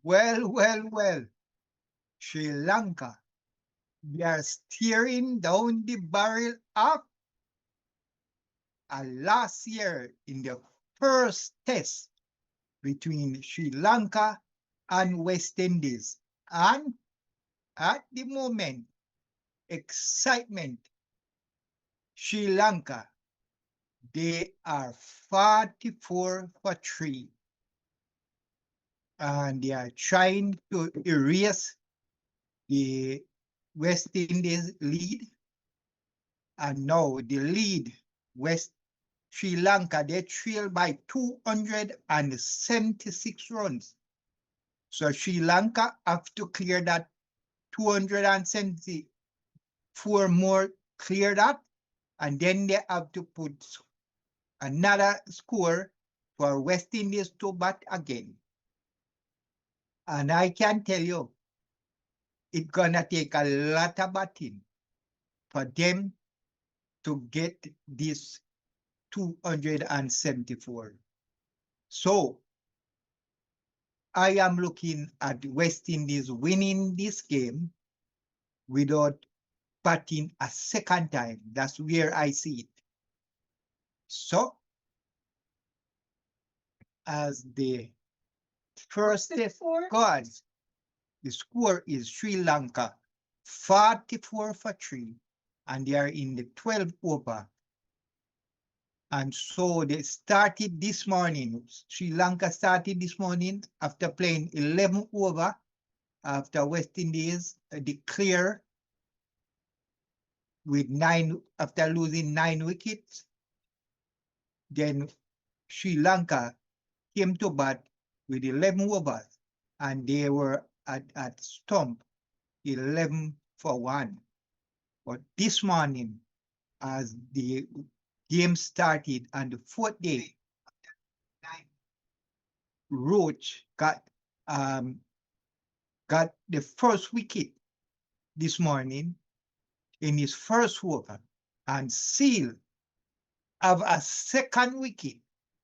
Well. Sri Lanka, they are staring down the barrel of last year in the first test between Sri Lanka and West Indies. And at the moment, excitement, Sri Lanka, they are 44 for 3. And they are trying to erase the West Indies lead. And now the lead, West Sri Lanka, they trail by 276 runs. So Sri Lanka have to clear that 274 more, clear that, and then they have to put another score for West Indies to bat again. And I can tell you, it's gonna take a lot of batting for them to get this 274. So I am looking at West Indies winning this game without batting a second time. That's where I see it. So as the first goes, the score is Sri Lanka 44 for 3, and they are in the 12th over. And so they started this morning. Sri Lanka started this morning after playing 11 over after West Indies declare with 9 after losing 9 wickets. Then Sri Lanka came to bat with 11 overs, and they were at stump 11 for 1. But this morning, as the game started on the 4th day, Roach got the first wicket this morning in his first over, and Seal have a second wicket.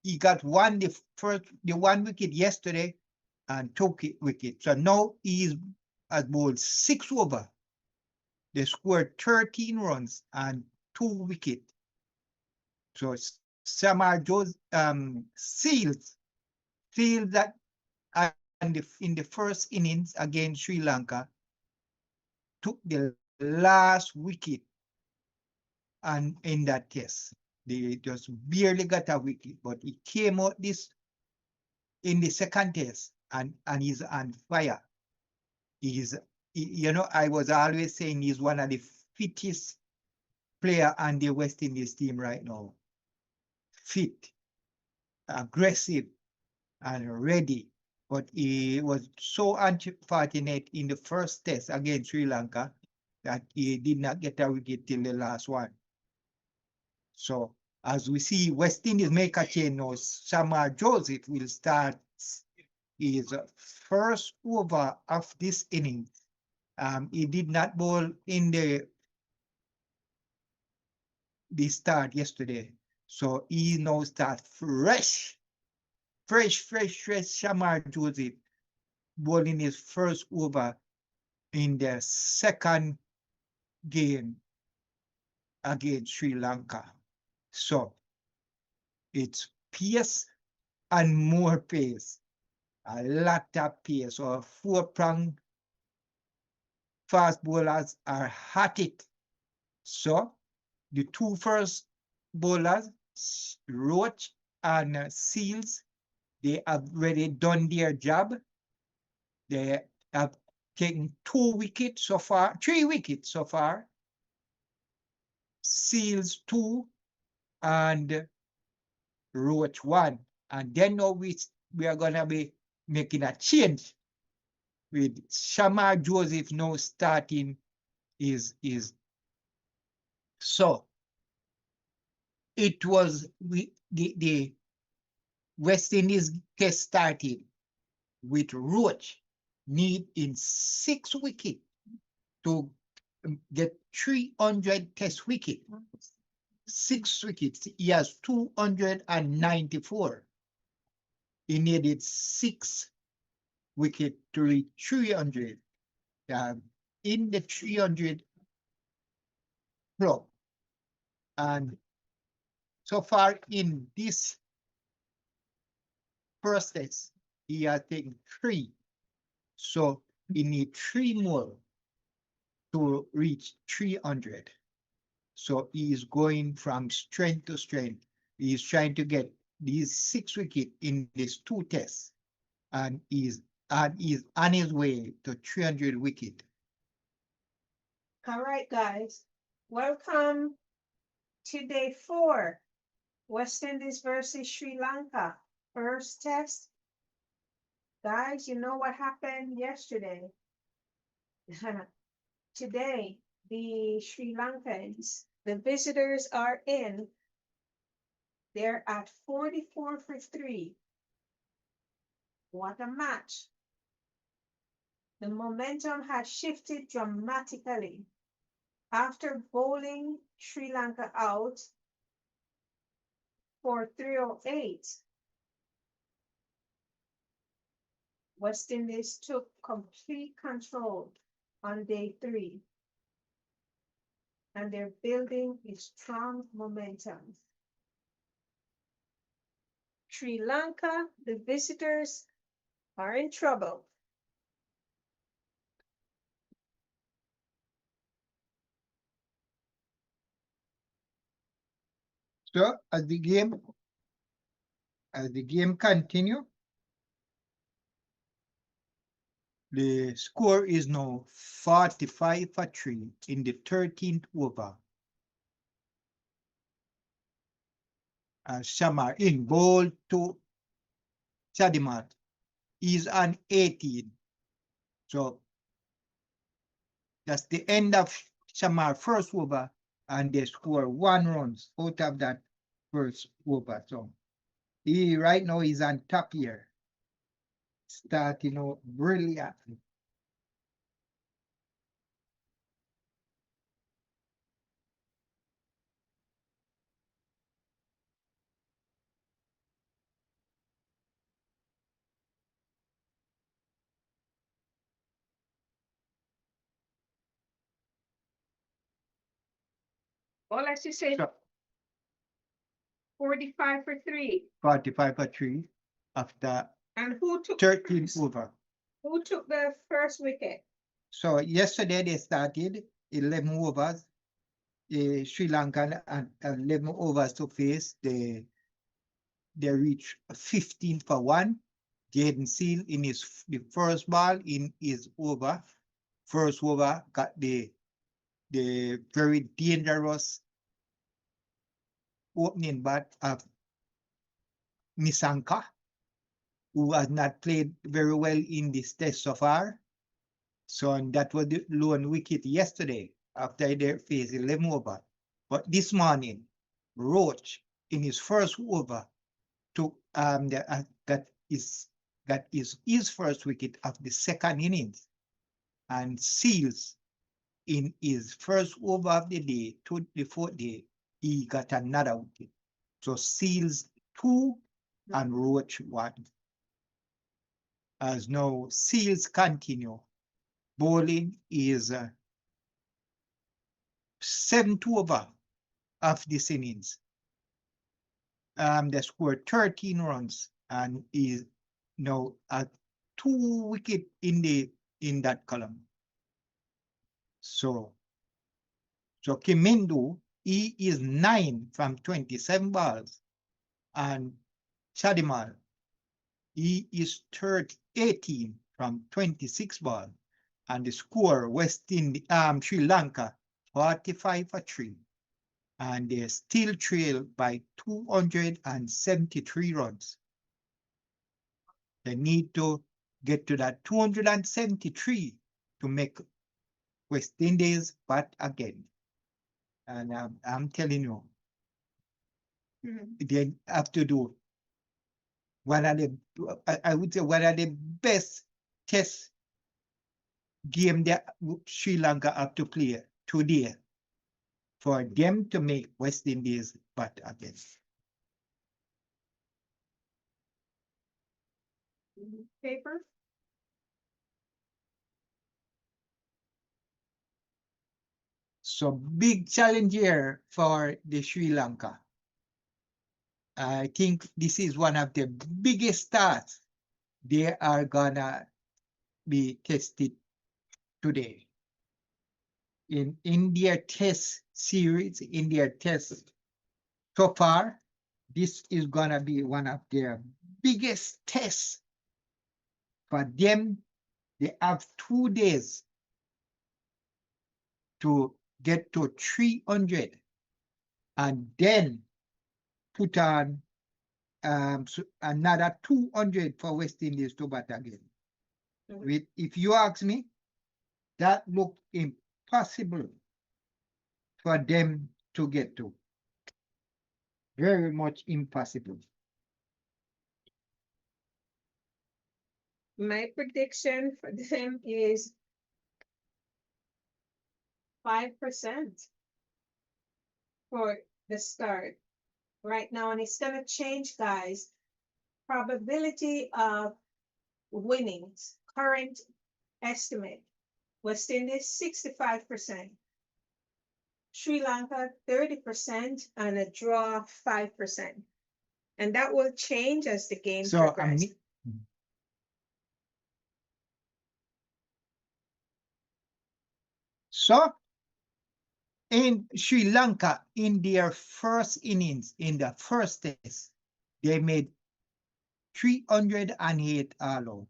He got the 1 wicket yesterday and 2 wickets. So now he has bowled 6 over. They scored 13 runs and 2 wickets. So Samar Jones Seals that in the first innings against Sri Lanka took the last wicket, and in that test they just barely got a wicket, but he came out this in the second test and he's on fire. I was always saying he's one of the fittest player on the West Indies team right now. Fit, aggressive, and ready. But he was so unfortunate in the first test against Sri Lanka that he did not get a wicket till the last one. So as we see, West Indies make a change now. Samar Joseph will start his first over of this inning. He did not bowl in the start yesterday. So he now starts fresh. Samar Joseph bowling his first over in the second game against Sri Lanka. So it's pace and more pace. A lot of pace. So 4-prong fast bowlers are at it. So the 2 first bowlers, Roach and Seals, they have already done their job. They have taken 2 wickets so far, 3 wickets so far. Seals 2 and Roach 1. And then now we are going to be making a change with Samar Joseph now starting is so it was the West Indies test started with Roach needing 6 wickets to get 300 test wickets. 6 wickets. He has 294. He needed 6 wicket to reach 300. In the 300 club. And so far in this first test, he has taken 3. So he needs 3 more to reach 300. So he is going from strength to strength. He is trying to get these 6 wickets in these 2 tests. And is on his way to 300 wicket. All right, guys. Welcome to day 4. West Indies versus Sri Lanka. First test. Guys, you know what happened yesterday? Today, the Sri Lankans, the visitors are in. They're at 44 for 3. What a match. The momentum has shifted dramatically. After bowling Sri Lanka out for 308, West Indies took complete control on day 3, and they're building a strong momentum. Sri Lanka, the visitors, are in trouble. So as the game continue, the score is now 45 for 3 in the 13th over. Shamar in bowl to Chadimat is on 18. So that's the end of Shamar first over, and they score 1 runs out of that first over. So he right now is on top here, starting out brilliantly. Well, let's just say So 45 for 3. 45 for 3 after And who took 13 over. Who took the first wicket? So yesterday they started 11 overs. Sri Lanka and 11 overs to face. They reached 15 for 1. Jaden Seal in the first ball in his over. First over got the very dangerous opening bat of Nisanka, who has not played very well in this test so far. So and that was the lone wicket yesterday after they faced 11 over. But this morning, Roach in his first over took that is his first wicket of the second innings, and Seals in his first over of the day, to the 4th day, he got another wicket. So Seals 2 and Roach 1. As now Seals continue. Bowling is 7th over of this innings. They scored 13 runs and is now at 2 wickets in that column. So Kimindu, he is 9 from 27 balls, and Chadimal, he is 18 from 26 balls, and the score Sri Lanka 45 for 3, and they still trail by 273 runs. They need to get to that 273 to make West Indies bat again. And I'm telling you, they have to do one of the, I would say, one of the best test game that Sri Lanka have to play today for them to make West Indies bat again. Paper? So big challenge here for the Sri Lanka. I think this is one of the biggest tasks they are gonna be tested today. In their test series, in their test so far, this is gonna be one of their biggest tests for them. They have 2 days to get to 300 and then put on another 200 for West Indies to bat again. With, if you ask me, that looked impossible for them to get to. Very much impossible. My prediction for them is 5% for the start right now, and it's gonna change, guys. Probability of winnings, current estimate: West Indies 65%, Sri Lanka 30%, and a draw 5%. And that will change as the game progresses. So, in Sri Lanka, in their first innings, in the first test, they made 308 all out.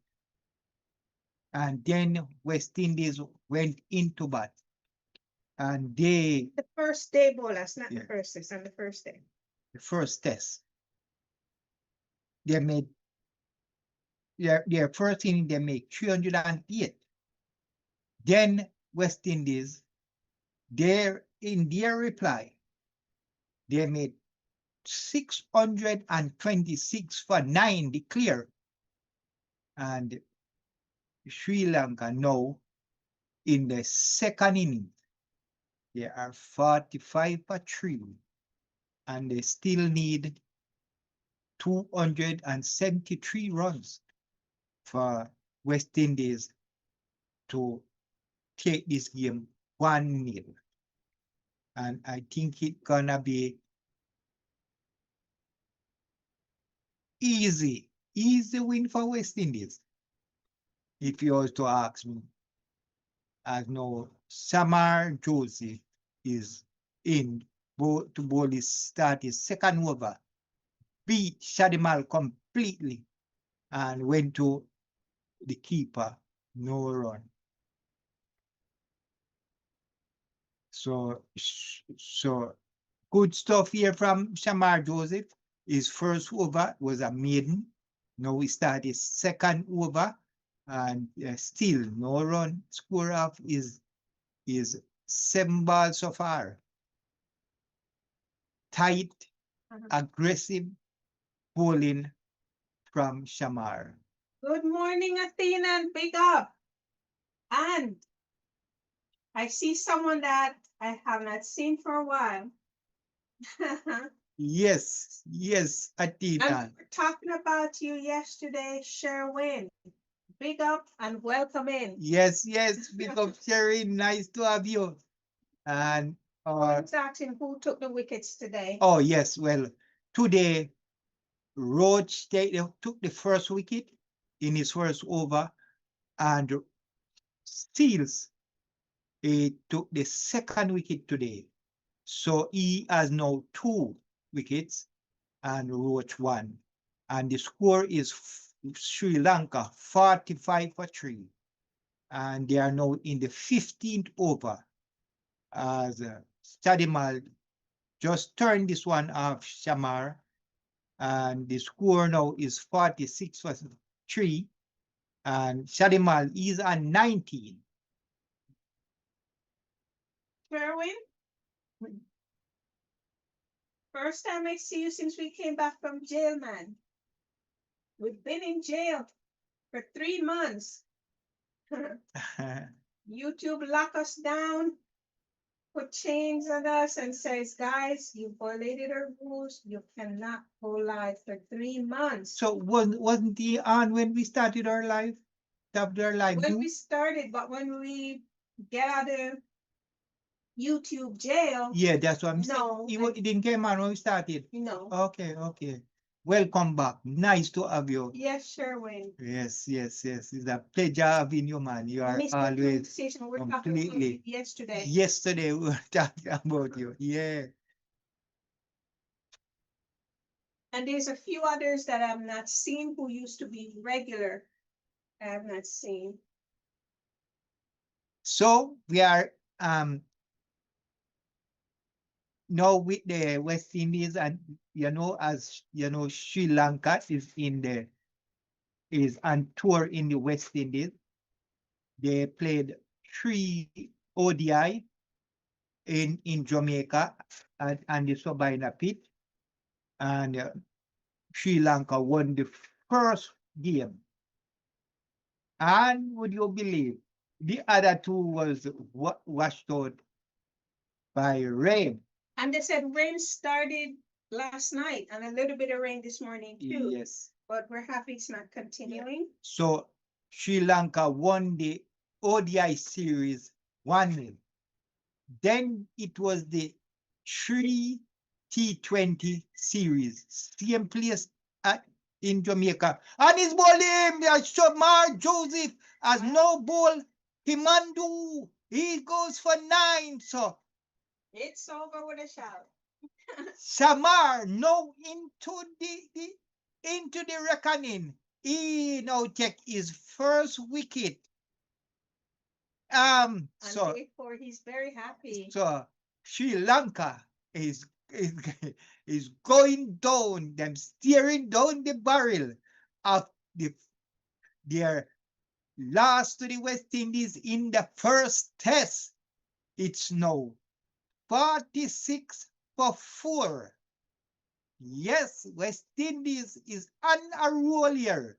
And then West Indies went into bat. And they... The first day bowlers, not the first test, on the first day. The first test. They made... Their first inning, they made 308. Then West Indies, in their reply, they made 626 for 9 declare. And Sri Lanka now, in the second inning, they are 45 for 3. And they still need 273 runs for West Indies to take this game 1-0. And I think it's gonna be easy win for West Indies. If you was to ask me, as no Amir Jangoo is in to bowl his start his second over, beat Shadimal completely and went to the keeper, no run. So good stuff here from Amir Jangoo. His first over was a maiden. Now we start his second over and still no run. Score off is 7 balls so far. Tight, aggressive bowling from Amir. Good morning, Athena, and big up. And I see someone that I have not seen for a while. Yes, Athena. I'm talking about you yesterday, Sherwin. Big up and welcome in. Yes, big up, Sherry. Nice to have you. And asking who took the wickets today. Oh, yes. Well, today, Roach took the first wicket in his first over, and Steels took the second wicket today. So he has now 2 wickets and Roach 1. And the score is Sri Lanka 45 for 3. And they are now in the 15th over as Shadimal just turned this one off Amir. And the score now is 46 for 3. And Shadimal is on 19. Sherwin? First time I see you since we came back from jail, man. We've been in jail for 3 months. YouTube lock us down, put chains on us and says, guys, you violated our rules. You cannot go live for 3 months. So wasn't he on when we started our live? When we started, but when we get out of YouTube jail. Yeah, that's what I'm saying. No, He didn't come on when we started. no. Okay, okay. Welcome back. Nice to have you. Yes, Sherwin. Yes, yes, yes. It's a pleasure having you, man. You are Missed the always conversation we were talking about completely. you yesterday. Yesterday we were talking about you. Yeah. And there's a few others that I've not seen who used to be regular. I have not seen. So we are now with the West Indies, and as you know, Sri Lanka is on tour in the West Indies. They played 3 ODI in Jamaica and the Sabina pit, and Sri Lanka won the first game. And would you believe the other 2 was washed out by rain? And they said rain started last night and a little bit of rain this morning too. Yes. But we're happy it's not continuing. So Sri Lanka won the ODI series 1-0. Then it was the 3 T20 series, same place in Jamaica. And his bowling, Shamar Joseph has no ball. Himandu, he goes for 9. So It's over with a shout. Shamar now into the reckoning. He now take his first wicket. And So therefore he's very happy. So Sri Lanka is going down, them steering down the barrel of their loss to the West Indies in the first test. It's now 46-4. Yes, West Indies is on a roll here.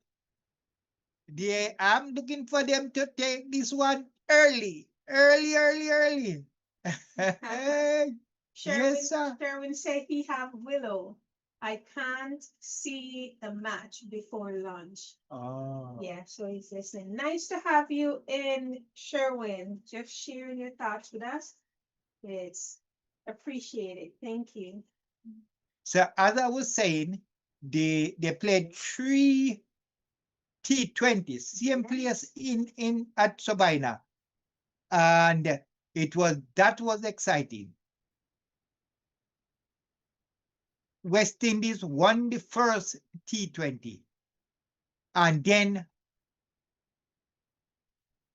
I'm looking for them to take this one early. Sherwin, Yes, sir. Sherwin said he have Willow. I can't see the match before lunch. Oh. Yeah, so he's listening. Nice to have you in, Sherwin. Just sharing your thoughts with us. It's appreciated. Thank you. So as I was saying, they played 3 T20s, same place in at Sabina, and that was exciting. West Indies won the first T20, and then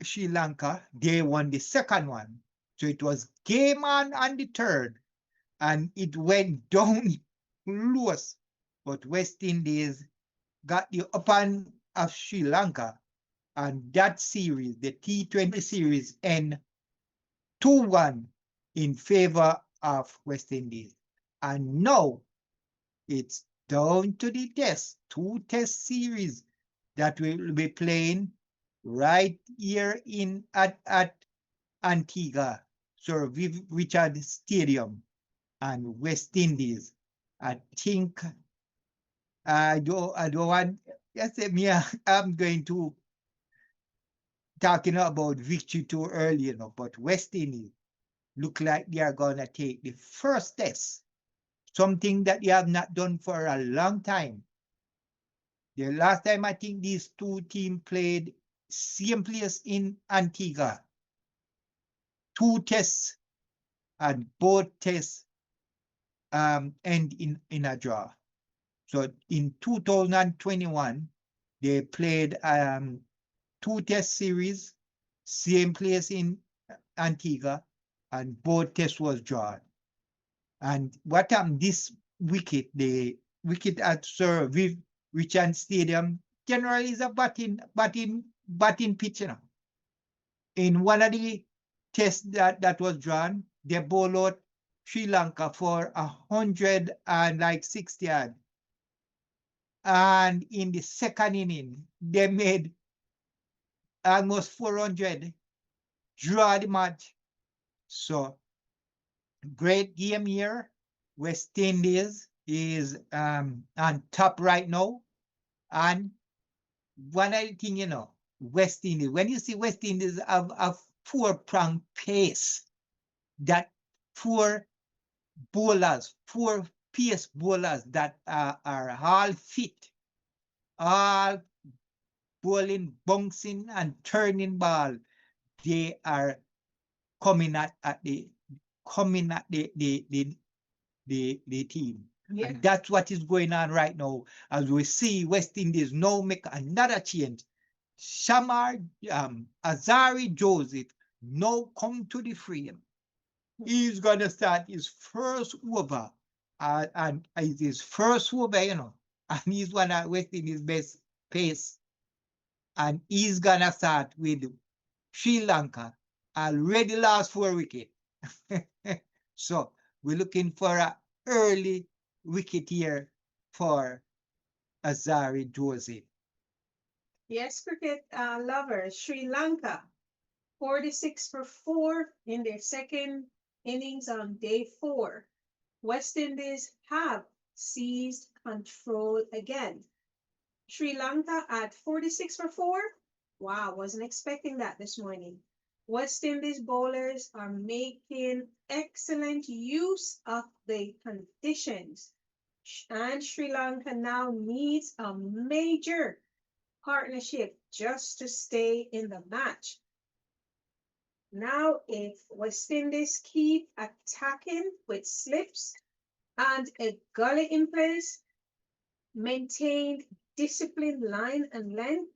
Sri Lanka, they won the second one. So it was game on the third, and it went down close. But West Indies got the upper hand of Sri Lanka, and that series, the T20 series, end 2-1 in favor of West Indies. And now it's down to the 2 test series that we'll be playing right here at Antigua, Sir Richard Stadium, and West Indies. I think I don't want. Yes, I'm going to talking about victory too early, but West Indies look like they are gonna take the first test, something that they have not done for a long time. The last time I think these 2 teams played same place in Antigua. 2 tests, and both tests end in a draw. So in 2021, they played 2 test series, same place in Antigua, and both tests was drawn. And what happened this wicket, the wicket at Sir Richard Stadium, generally is a batting pitch. In one of the tests that was drawn, they bowled out Sri Lanka for 160 yards. And in the second inning, they made almost 400, draw the match. So great game here. West Indies is on top right now. And one other thing, West Indies, when you see West Indies have a 4-prong pace that four bowlers, four pace bowlers that are all fit, all bowling, bouncing, and turning ball. They are coming at the team. Yeah. And that's what is going on right now. As we see West Indies now make another change. Azari Joseph now come to the frame. He's gonna start his first over, and it's his first over, and he's one of West Indies' best pace. And he's gonna start with Sri Lanka, already lost 4 wickets. So we're looking for an early wicket here for Azari Joseph. Yes, cricket lovers, Sri Lanka, 46 for 4 in their second innings on day 4. West Indies have seized control again. Sri Lanka at 46 for 4. Wow, wasn't expecting that this morning. West Indies bowlers are making excellent use of the conditions. And Sri Lanka now needs a major partnership just to stay in the match. Now, if West Indies keep attacking with slips and a gully in place, maintain disciplined line and length,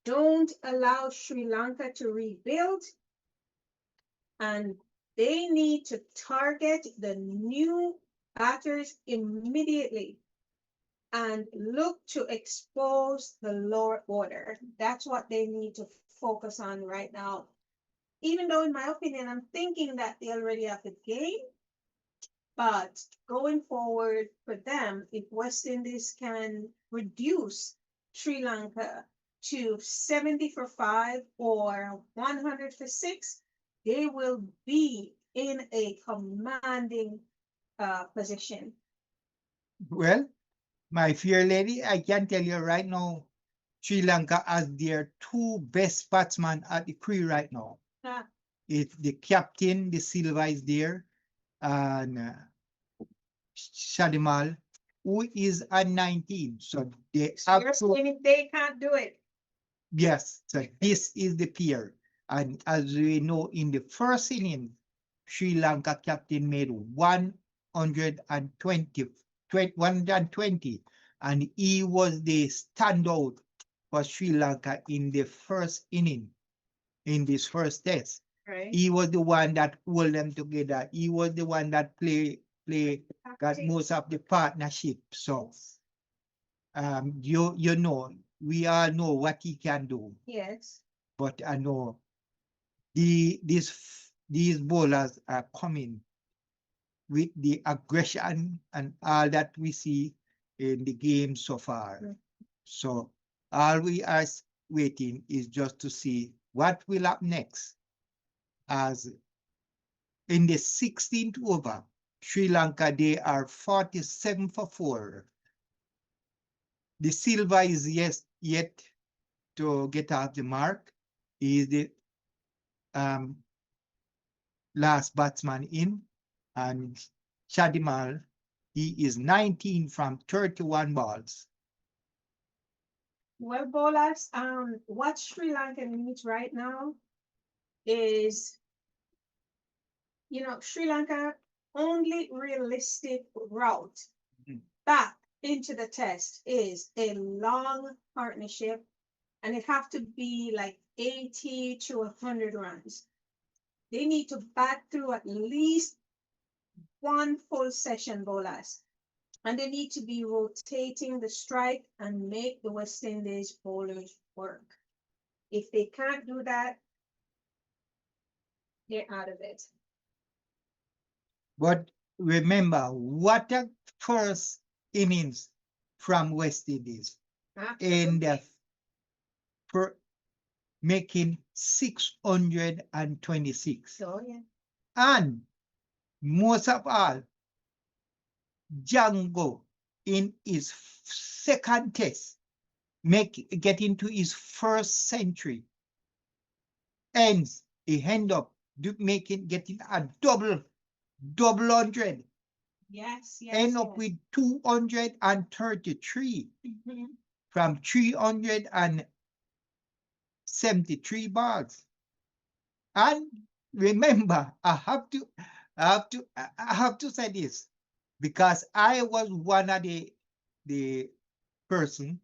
don't allow Sri Lanka to rebuild, and they need to target the new batters immediately and look to expose the lower order. That's what they need to focus on right now. Even though, in my opinion, I'm thinking that they already have the game, but going forward for them, if West Indies can reduce Sri Lanka to 70 for 5 or 100 for 6, they will be in a commanding position. Well, my fair lady, I can tell you right now, Sri Lanka has their 2 best batsmen at the crew right now. It's the captain, the Silva is there, and Shadimal, who is at 19. So they they can't do it. Yes, so this is the pair. And as we know, in the first inning, Sri Lanka captain made 120, and he was the standout for Sri Lanka in the first inning, in this first test. Right. He was the one that held them together. He was the one that got most of the partnership. So, you know, we all know what he can do. Yes. But I know these bowlers are coming with the aggression and all that we see in the game so far. So all we are waiting is just to see what will happen next. As in the 16th over, Sri Lanka, they are 47 for 4. The Silva is yet to get off the mark. He is the last batsman in, and Shadimal, he is 19 from 31 balls. Well, bowlers, what Sri Lanka needs right now is, Sri Lanka only realistic route back into the test is a long partnership, and it have to be like 80 to 100 runs. They need to bat through at least one full session, bowlers. And they need to be rotating the strike and make the West Indies bowlers work. If they can't do that, they're out of it. But remember, what a first innings from West Indies. And for making 626. Oh, yeah. And most of all, Jangoo in his second test, getting to his first century, he end up getting a double double hundred, Yes, yes, end up yes. with 233 Mhm. from 373 balls. And remember, I have to say this because I was one of the person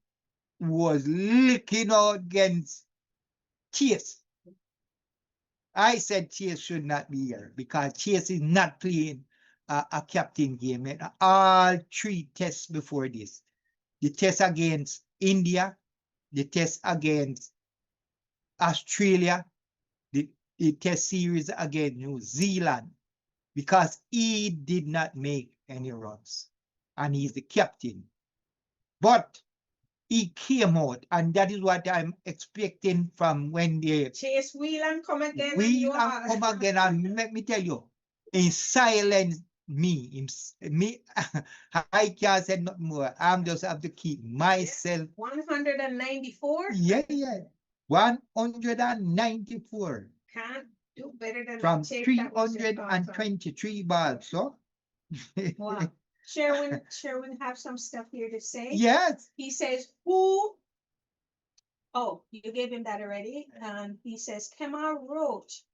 who was looking out against Chase. I said Chase should not be here because Chase is not playing a captain game in all three tests before this. The test against India, the test against Australia, the test series against New Zealand, because he did not make any runs and he's the captain. But he came out, and that is what I'm expecting from when the Chase Whelan come again. And wheel you and are. come again. And let me tell you, he silenced me. I can't say nothing more. I'm just have to keep myself. 194. Yeah, yeah. 194 Can't do better than from that tape that was just awesome. 323 balls. So, Wow. Sherwin have some stuff here to say. yes. He says, who? Oh, you gave him that already. He says, Kemar Roach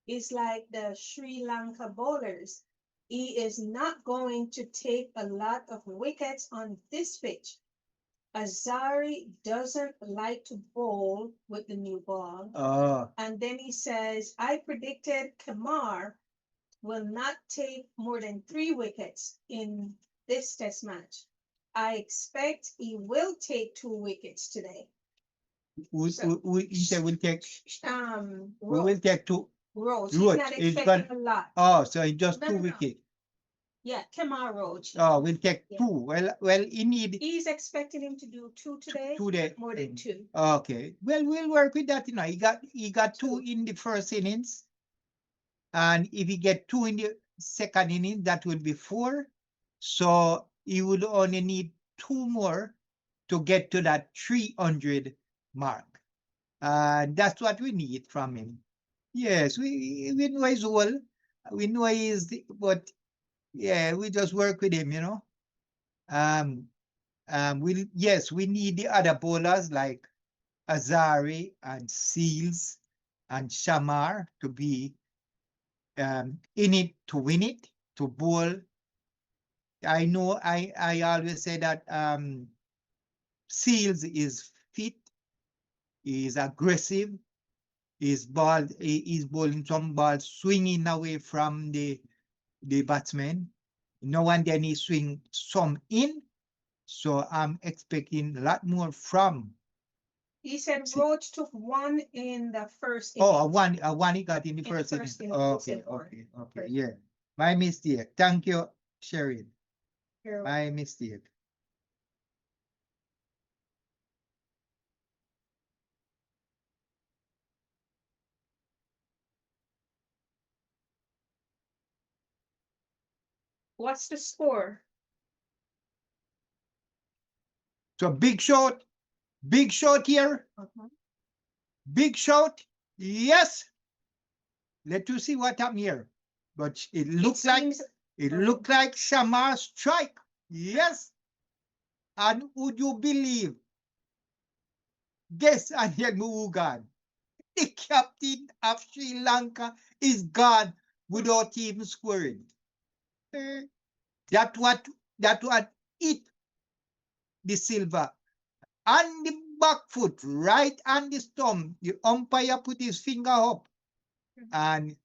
is like the Sri Lanka bowlers. He is not going to take a lot of wickets on this pitch. Azari doesn't like to bowl with the new ball. And then he says, I predicted Kemar will not take more than 3 wickets in this test match. I expect he will take 2 wickets today. He said we'll take. We will Rose. take 2. Rose. He's Roach not is expecting gone. a lot. Oh, so it's just No, 2 no, no. wickets. Yeah, Kemar Roach. Oh, we'll take Yeah. 2. Well, he need He's expecting him to do 2 today. 2 days. More than 2. Okay. Well, we'll work with that. He got 2 in the first innings, and if he get 2 in the second inning, that will be 4. So he would only need 2 more to get to that 300 mark. And that's what we need from him. Yes, we know he's old. We know but yeah, we just work with him, we need the other bowlers like Azari and Seals and Shamar to be in it to win it, to bowl. I know I always say that Seals is fit, is aggressive, is bowling some ball swinging away from the batsman. No one then he swing some in. So I'm expecting a lot more from. He said Roach took 1 in the first inning. Oh, one he got in the first inning. Okay, yeah. My mistake. Thank you, Sherry. My mistake. What's the score? So big shot here. Big shot. Yes. Let us see what happened here. But it looks like Shamar strike. Yes. And would you believe? Guess Anil Murugan, the captain of Sri Lanka, is gone without even scoring. That what it the silver on the back foot, right on the stump. The umpire put his finger up, and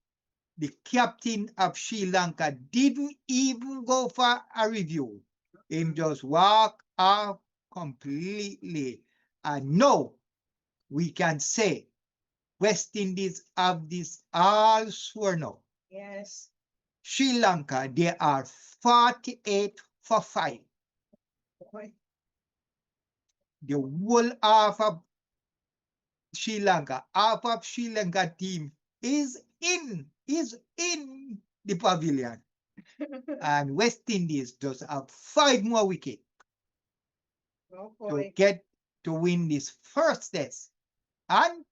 the captain of Sri Lanka didn't even go for a review. Him just walk off completely. And now we can say West Indies have this all sworn out. Yes. Sri Lanka, they are 48 for 5. The whole half of Sri Lanka team is in the pavilion. And West Indies just have 5 more wickets to win this first test. And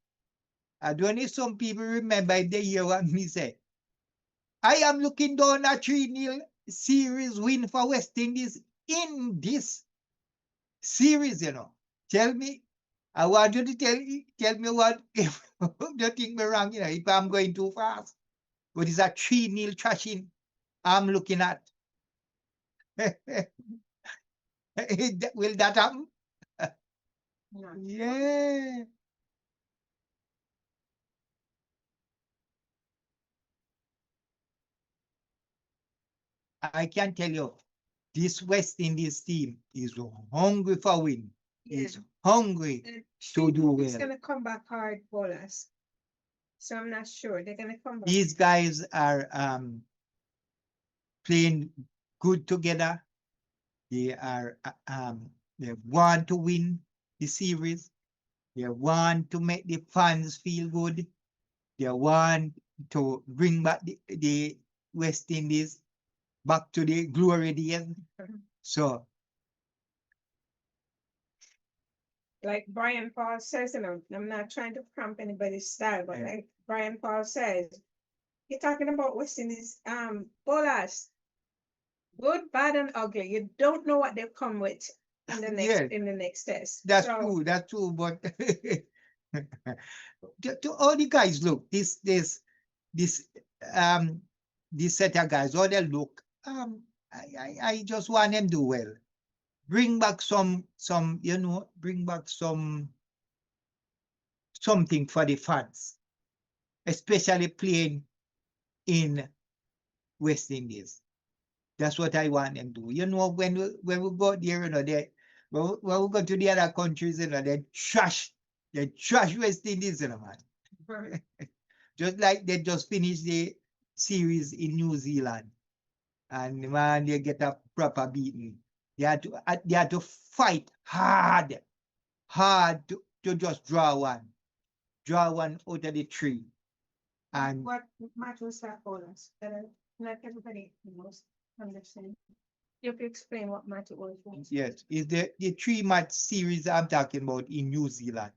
I don't know if some people remember the year what me say. I am looking down a 3-0 series win for West Indies in this series, you know. Tell me, I want you to tell me what if you think me wrong, you know, if I'm going too fast. But it's a 3-0 trashing I'm looking at. Will that happen? No. Yeah. I can tell you, this West Indies team is hungry for win. Yeah. Is hungry And to do It's well. gonna come back hard for us. So I'm not sure. They're gonna come back. These guys are playing good together. They are they want to win the series. They want to make the fans feel good. They want to bring back the West Indies back to the glory days. So, like Brian Paul says, you know, I'm not trying to cramp anybody's style, but Yeah. like Brian Paul says, you're talking about West Indies bowlers. Good, bad, and ugly. You don't know what they've come with in the next yeah, in the next test. that's So, true. That's true. But to all the guys, look, this um this set of guys, all they look, I just want them do well. Bring back some, you know, bring back something for the fans, especially playing in West Indies. That's what I want them to do. You know, when we go there, you know, when we go to the other countries, you know, they trash West Indies, you know, man. Just like they just finished the series in New Zealand, and man, they get a proper beating. They had to fight hard to just draw one out of the three. And what match was that for us? Not everybody knows, understand. You have to explain what match it was. yes, is the 3-match series I'm talking about in New Zealand,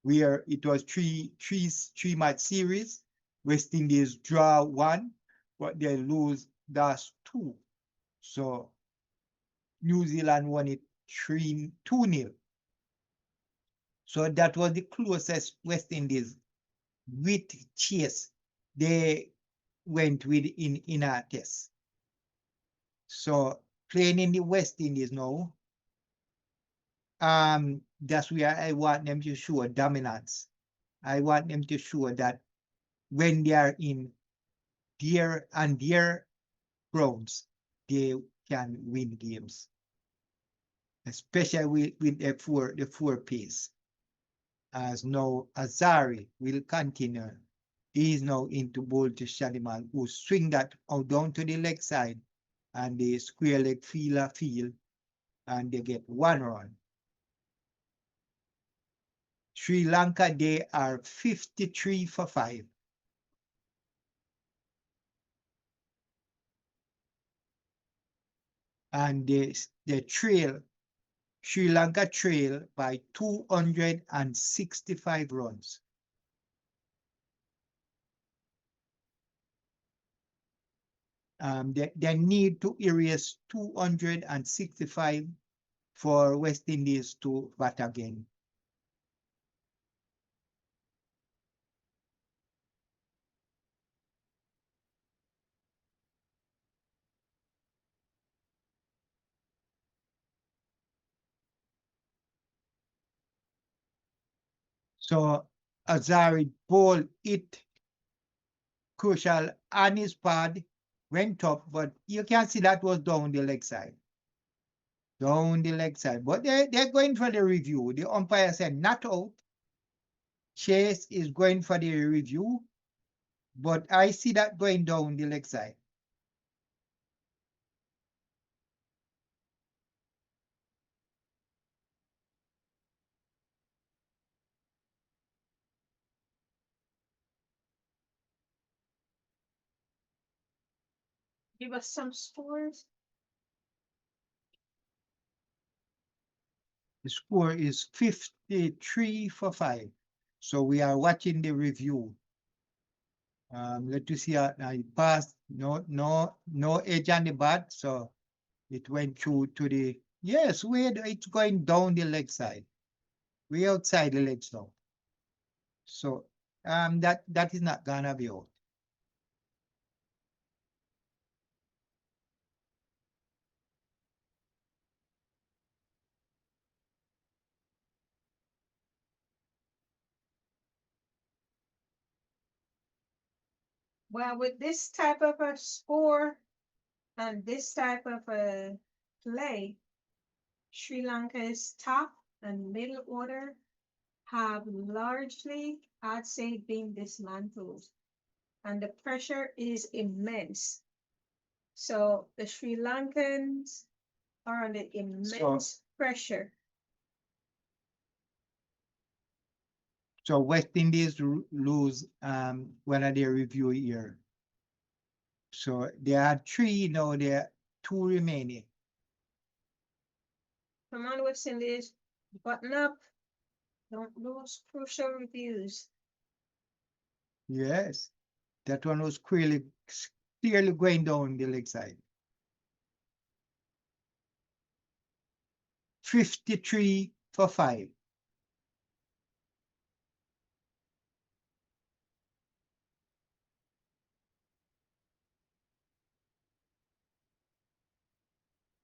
where it was three-match series. West Indies draw one, but they lose that's two. So New Zealand won it 2-0. So that was the closest West Indies with Chase they went with in a test. So playing in the West Indies now, that's where I want them to show dominance. I want them to show that when they are in their grounds, they can win games, especially with the four pace. As now Azari will continue. He is now into ball to Shaliman, who swing that out down to the leg side, and the square leg fielder field, and they get 1 run. Sri Lanka, they are 53 for 5. And they trail, Sri Lanka trail by 265 runs. They need to erase 265 for West Indies to bat again. So Azari ball it crucial on his pad, went up, but you can see that was down the leg side. Down the leg side. But they're going for the review. The umpire said not out. Chase is going for the review, but I see that going down the leg side. Give us some scores. The score is 53 for 5. So we are watching the review Let us see, I passed, no edge on the bat, so it went through to the, yes, it's going down the leg side, way outside the leg stump. So that is not gonna be out. Well, with this type of a score and this type of a play, Sri Lanka's top and middle order have largely, I'd say, been dismantled, and the pressure is immense. So the Sri Lankans are under immense pressure. So West Indies lose one of their review here. So there are 3 now, there are 2 remaining. Come on, West Indies, button up. Don't lose crucial reviews. Yes, that one was clearly going down the leg side. 53 for 5.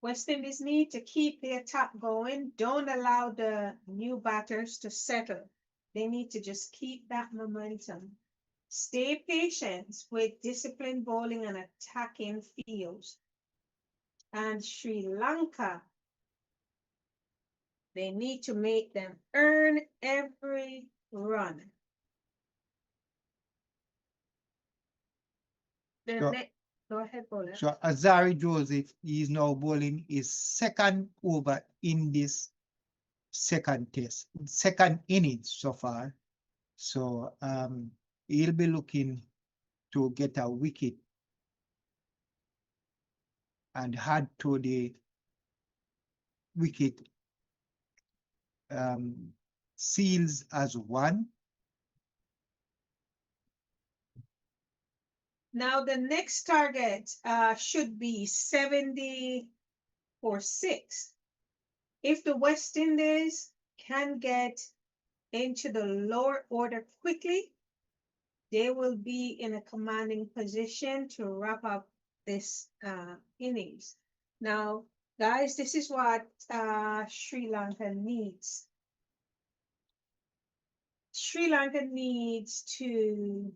West Indies need to keep the attack going. Don't allow the new batters to settle. They need to just keep that momentum. Stay patient with disciplined bowling and attacking fields. And Sri Lanka, they need to make them earn every run. Go ahead, bowler. So Azari Joseph is now bowling his second over in this second innings so far. So he'll be looking to get a wicket and add to the wicket seals as 1. Now the next target should be 70 for 6. If the West Indies can get into the lower order quickly, they will be in a commanding position to wrap up this innings. Now, guys, this is what Sri Lanka needs. Sri Lanka needs to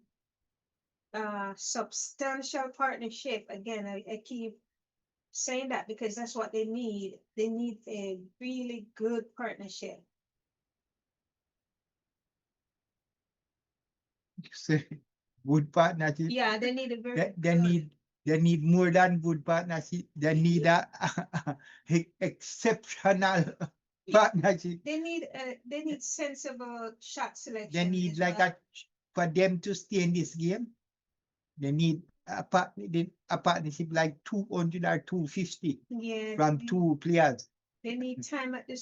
substantial partnership. Again, I keep saying that because that's what they need. They need a really good partnership. Good partnership. Yeah, they need a very they need more than good partnership. They need a exceptional partnership. They need sensible shot selection. They need for them to stay in this game. They need a partnership like 200 or 250 from 2 players. They need time at the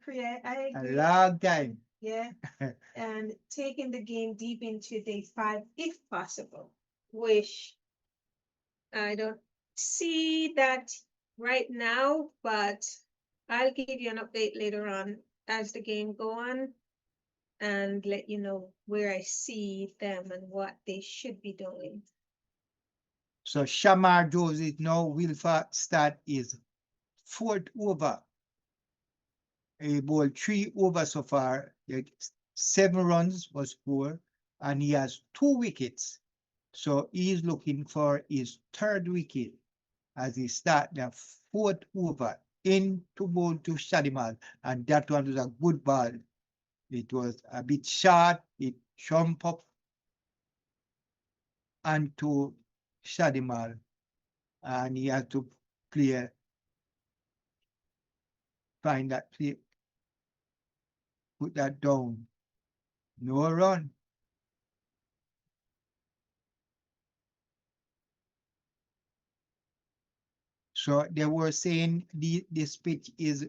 create. I agree. A long time. Yeah. And taking the game deep into day 5 if possible, which I don't see that right now, but I'll give you an update later on as the game go on and let you know where I see them and what they should be doing. So Shamar Joseph now will start his 4th over. He bowled 3 overs so far. 7 runs was scored, and he has 2 wickets. So he's looking for his 3rd wicket as he starts the 4th over into bowl to Shadimal, and that one was a good ball. It was a bit short, it jumped up and to Shadimal, and he had to find that play, put that down. No run. So they were saying this pitch is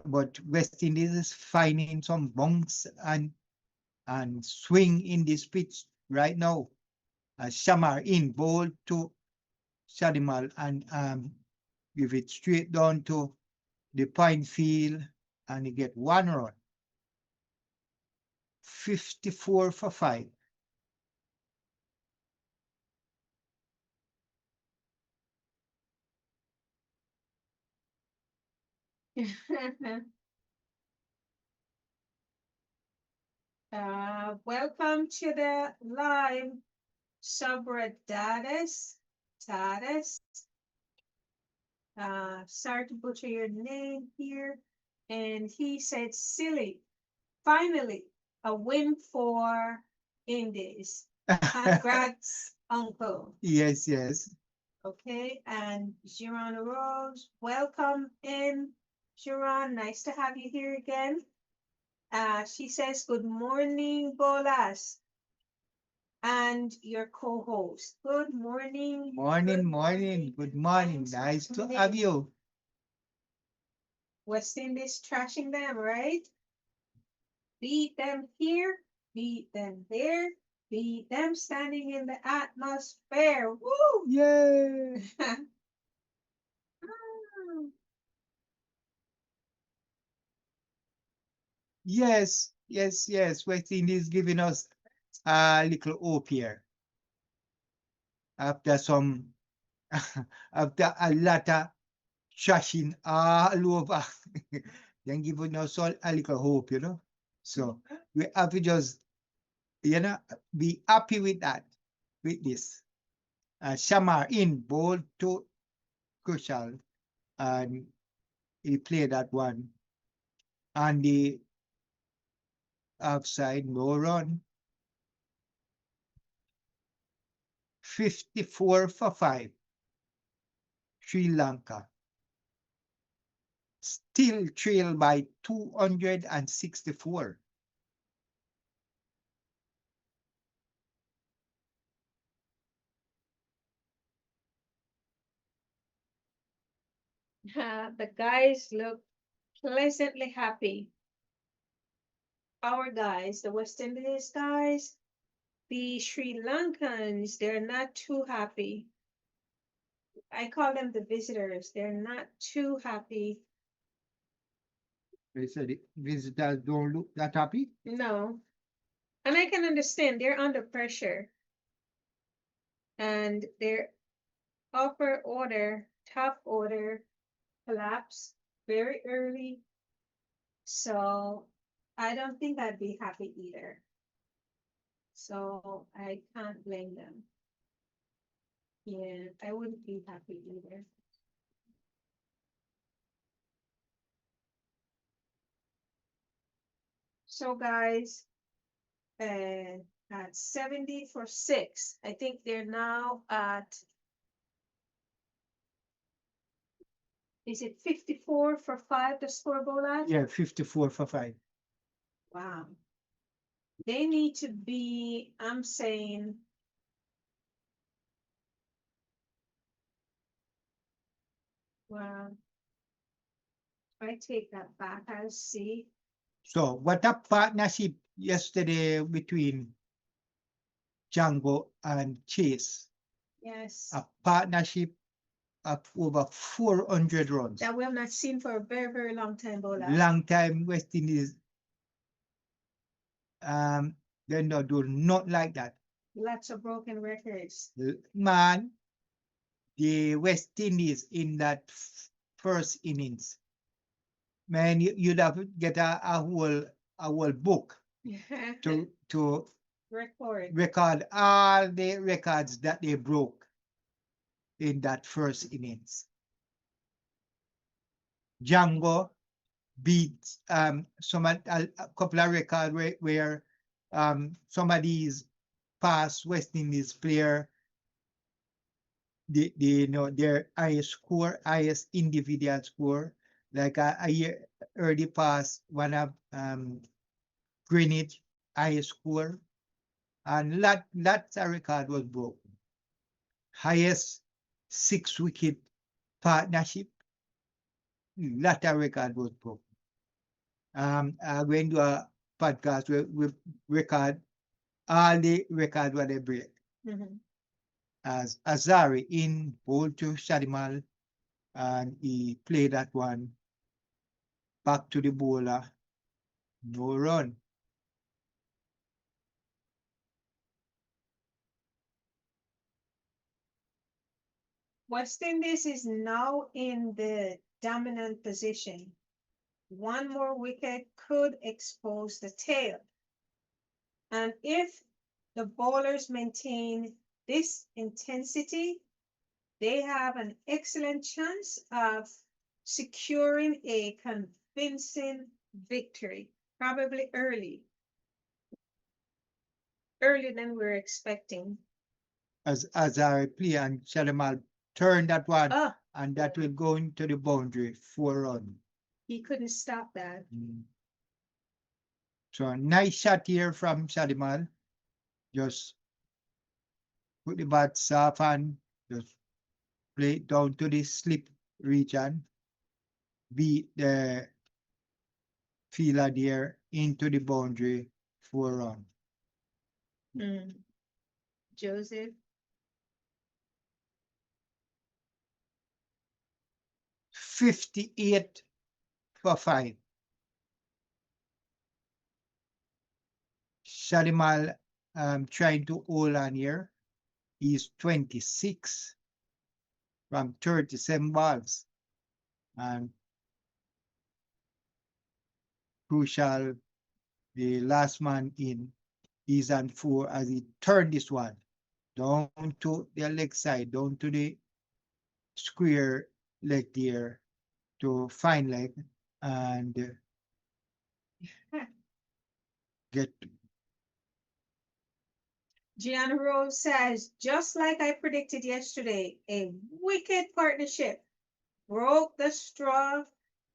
but West Indies is finding some bunks and and swing in this pitch right now. Shamar in, ball to Shadimal, and give it straight down to the pine field, and you get 1 run. 54 for 5. Welcome to the live subreddit. Sorry to butcher your name here. And he said, silly. Finally, a win for Indies. Congrats, uncle. Yes, yes. Okay, and Jiran Rose, welcome in. Jiran, nice to have you here again. She says, good morning, Bolas, and your co-host. Good morning. Morning. Good morning. Nice to have you. West Indies trashing them, right? Beat them here, beat them there, beat them standing in the atmosphere. Woo! Yay! Yes. West Indies giving us a little hope here. After after a lot of trashing all over, then giving us all a little hope, So we have to just, be happy with that, with this. Shamar in, ball to Kushal, and he played that one. And the outside, no run. 54 for 5. Sri Lanka. Still trailed by 264. The guys look pleasantly happy. Our guys, the West Indies guys, the Sri Lankans, they're not too happy. I call them the visitors. They're not too happy. They said visitors don't look that happy. No. And I can understand they're under pressure. And their upper order, top order collapsed very early. So I don't think I'd be happy either. So I can't blame them. Yeah, I wouldn't be happy either. So guys, at 70 for 6, I think they're now at, is it 54 for 5 the scoreboard at? Yeah, 54 for 5. Wow. They need to be, I'm saying, wow. I take that back. I'll see. So what a partnership yesterday between Jangoo and Chase. Yes. A partnership of over 400 runs. That we have not seen for a very, very long time, Bola. Long time West Indies. They do not like that. Lots of broken records. Man, the West Indies in that first innings, man, you'd have to get a whole book to record all the records that they broke in that first innings. Jangoo beat a couple of records where some of these past West Indies player, their highest individual score, like a year early past one of Greenwich highest score, and lots of record was broken. Highest 6-wicket partnership, lot of record was broken. I'm going to podcast, we record all the record what they break. Mhm. As Azari in bowled to Shadimal, and he played that one back to the bowler, no run. West Indies is now in the dominant position. One more wicket could expose the tail. And if the bowlers maintain this intensity, they have an excellent chance of securing a convincing victory, probably earlier than we're expecting. As Azari play and Shadimal turn that one, Ah, and that will go into the boundary, 4 run. he couldn't stop that. So a nice shot here from Shadimal. Just put the bat soft and just play it down to the slip region. Beat the fielder there into the boundary, 4 run. Joseph. 58 for 5. Shadimal trying to hold on here. He's 26 from 37 balls. And crucial, the last man in is on 4 as he turned this one down to the leg side, down to the square leg there to fine leg and get. Gianna Rose says, just like I predicted yesterday, a wicked partnership broke the straw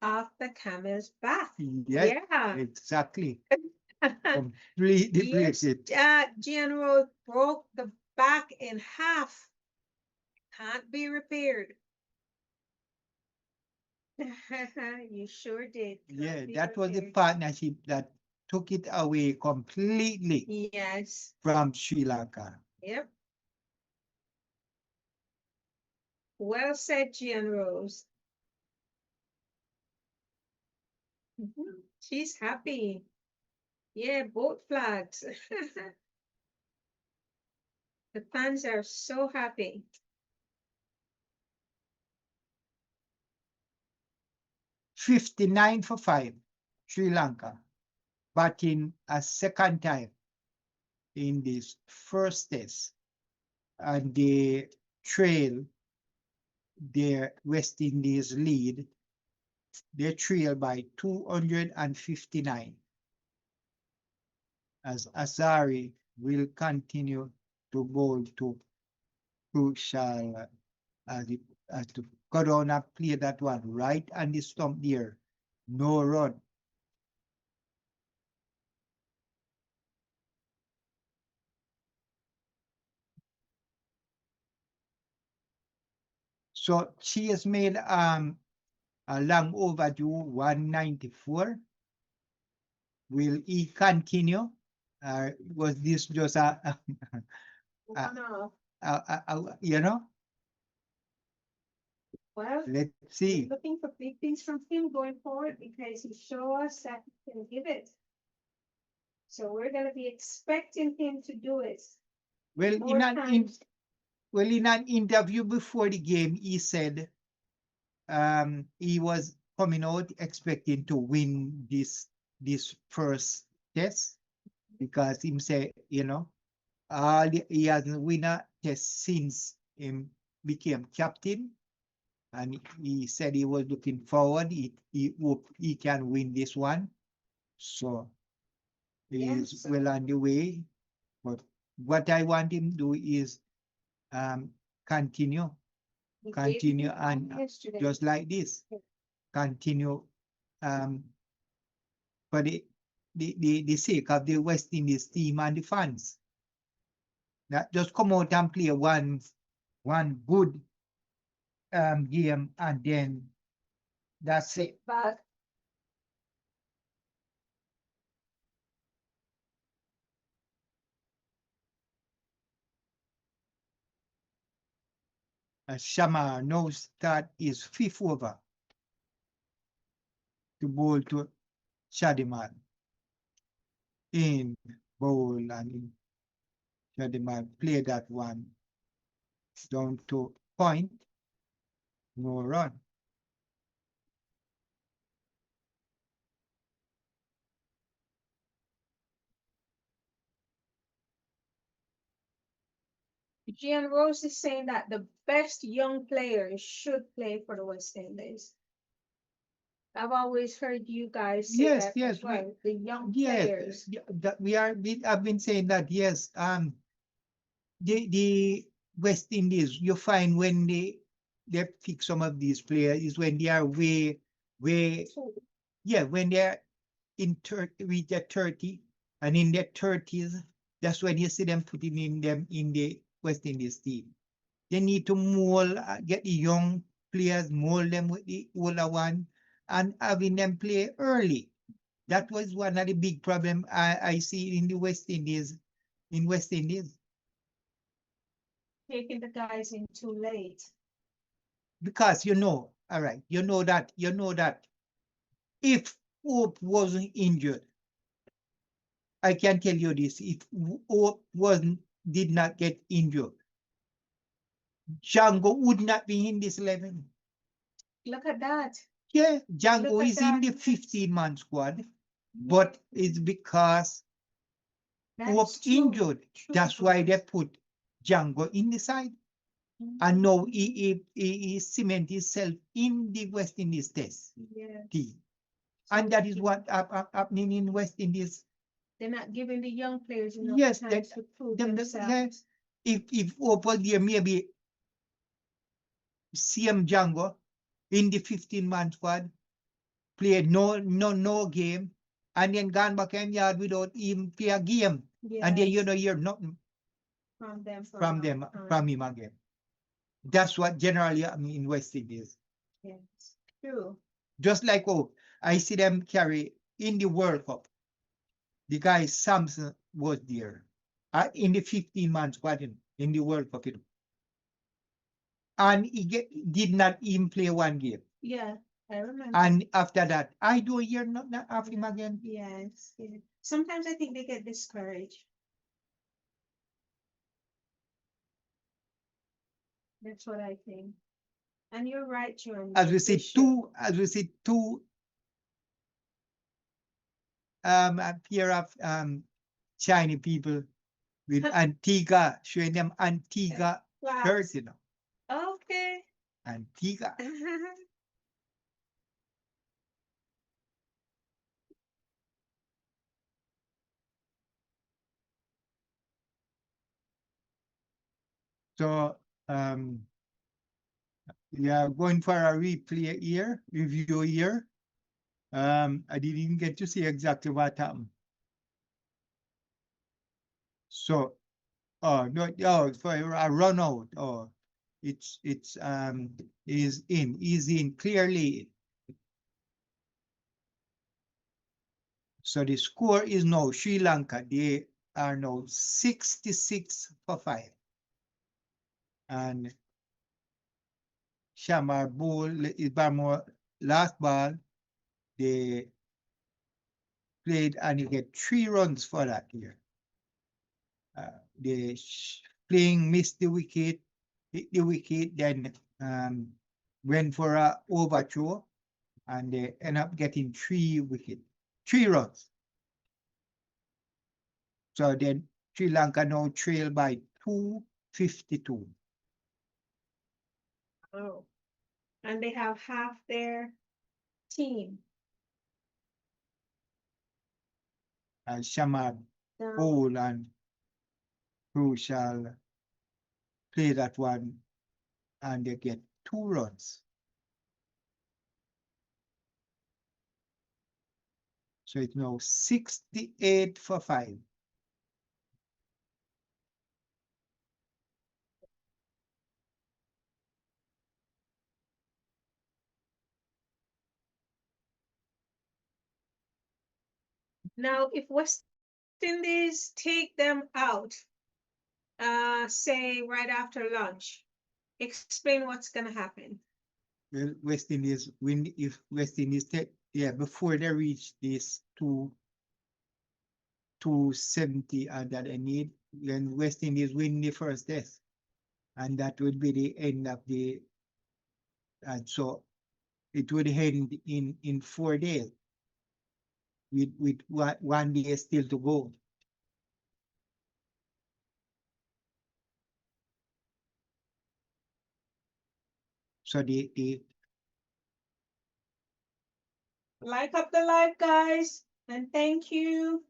off the camel's back. Yeah. Exactly. Completely Yes, break it. Gianna Rose broke the back in half. Can't be repaired. You sure did. Yeah, Can't be that was the repaired. partnership that took it away completely Yes. from Sri Lanka. Yep. Well said, Gianna Rose. She's happy. Yeah, both flags. The fans are so happy. 59 for 5, Sri Lanka, batting a second time in this first test. And they trail their West Indies lead. They trail by 259. As Azari will continue to bowl to crucial as to Corona play that one right on the stump there. No run. So she has made a long overdue 194. Will he continue? Was this just you know? Well, Let's we're see. looking for big things from him going forward because he showed us that he can give it. So we're going to be expecting him to do it. Well, More times. in an interview before the game, he said he was coming out expecting to win this first test because him say, you know, he hasn't won a test since he became captain. And he said he was looking forward. He hoped he can win this one. So he is well on the way. But what I want him to do is continue and just like this, continue for the sake of the West Indies team and the fans. Not just come out and play one good game and then that's it. But Shamar now start his fifth over to bowl to Shadiman. In bowl and in Shadiman play that one down to point, no run. Gian Rose is saying that the best young players should play for the West Indies. I've always heard you guys say Yes, that yes, as well. The young yes, players. I've been saying that, yes. The West Indies, you find when they pick some of these players is when they are way, when they're with their 30 and in their 30s, that's when you see them putting in them in the West Indies team. They need to mold, get the young players, mold them with the older one, and having them play early. That was one of the big problems I see in the West Indies. In West Indies, Taking the guys in too late. because all right, you know that if Hope wasn't injured, I can tell you this: if Hope did not get injured, Jangoo would not be in this 11. Look at that. Yeah, Jangoo Look at is in the that. 15-man squad, but it's because Hope That's true. injured. True, That's why they Thomas. put Jangoo in the side. And now he cement himself in the West Indies test Yeah. team. And that is what happening in West Indies. They're not giving the young players enough Yes, time to prove themselves. yes. If Opal there maybe CM Jangoo in the 15-man squad, played no game, and then gone back in yard without even play a game. Yes. And then you're nothing from them from him again. That's what generally happening in West Indies. Yes, true. Just like I see them carry in the World Cup. The guy Samson was there in the 15-man squad in the World Cup. And he did not even play one game. Yeah, I remember. And after that, I do hear not of him again. Yes, yes. Sometimes I think they get discouraged. That's what I think. And you're right, John. As we see two a pair of Chinese people with Antigua, showing them Antigua shirts, Okay. Antigua. So we are going for a replay here, review here. I didn't get to see exactly what happened. So, no, for a run out. It's is in clearly. So the score is now Sri Lanka. They are now 66 for 5. And Shamar Bull is Barmore last ball. They played and you get 3 runs for that here. They playing missed the wicket, hit the wicket, then went for a overthrow, and they end up getting 3 runs. So then Sri Lanka now trail by 252. Oh, and they have half their team. And Shamar Bowl and who shall play that one, and they get 2 runs. So it's now 68 for 5. Now, if West Indies take them out, say right after lunch, Explain what's gonna happen. Well, West Indies win if West Indies take, yeah, before they reach this 270 that they need, then West Indies win the first test. And that would be the end of the, and so it would end in 4 days with 1 day still to go. So the Like up the live, guys, and thank you.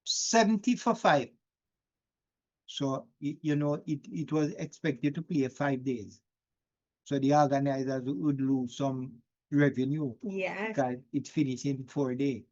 70 for 5. So you know it was expected to play 5 days. So the organizers would lose some revenue Yes. because it finished in 4 days.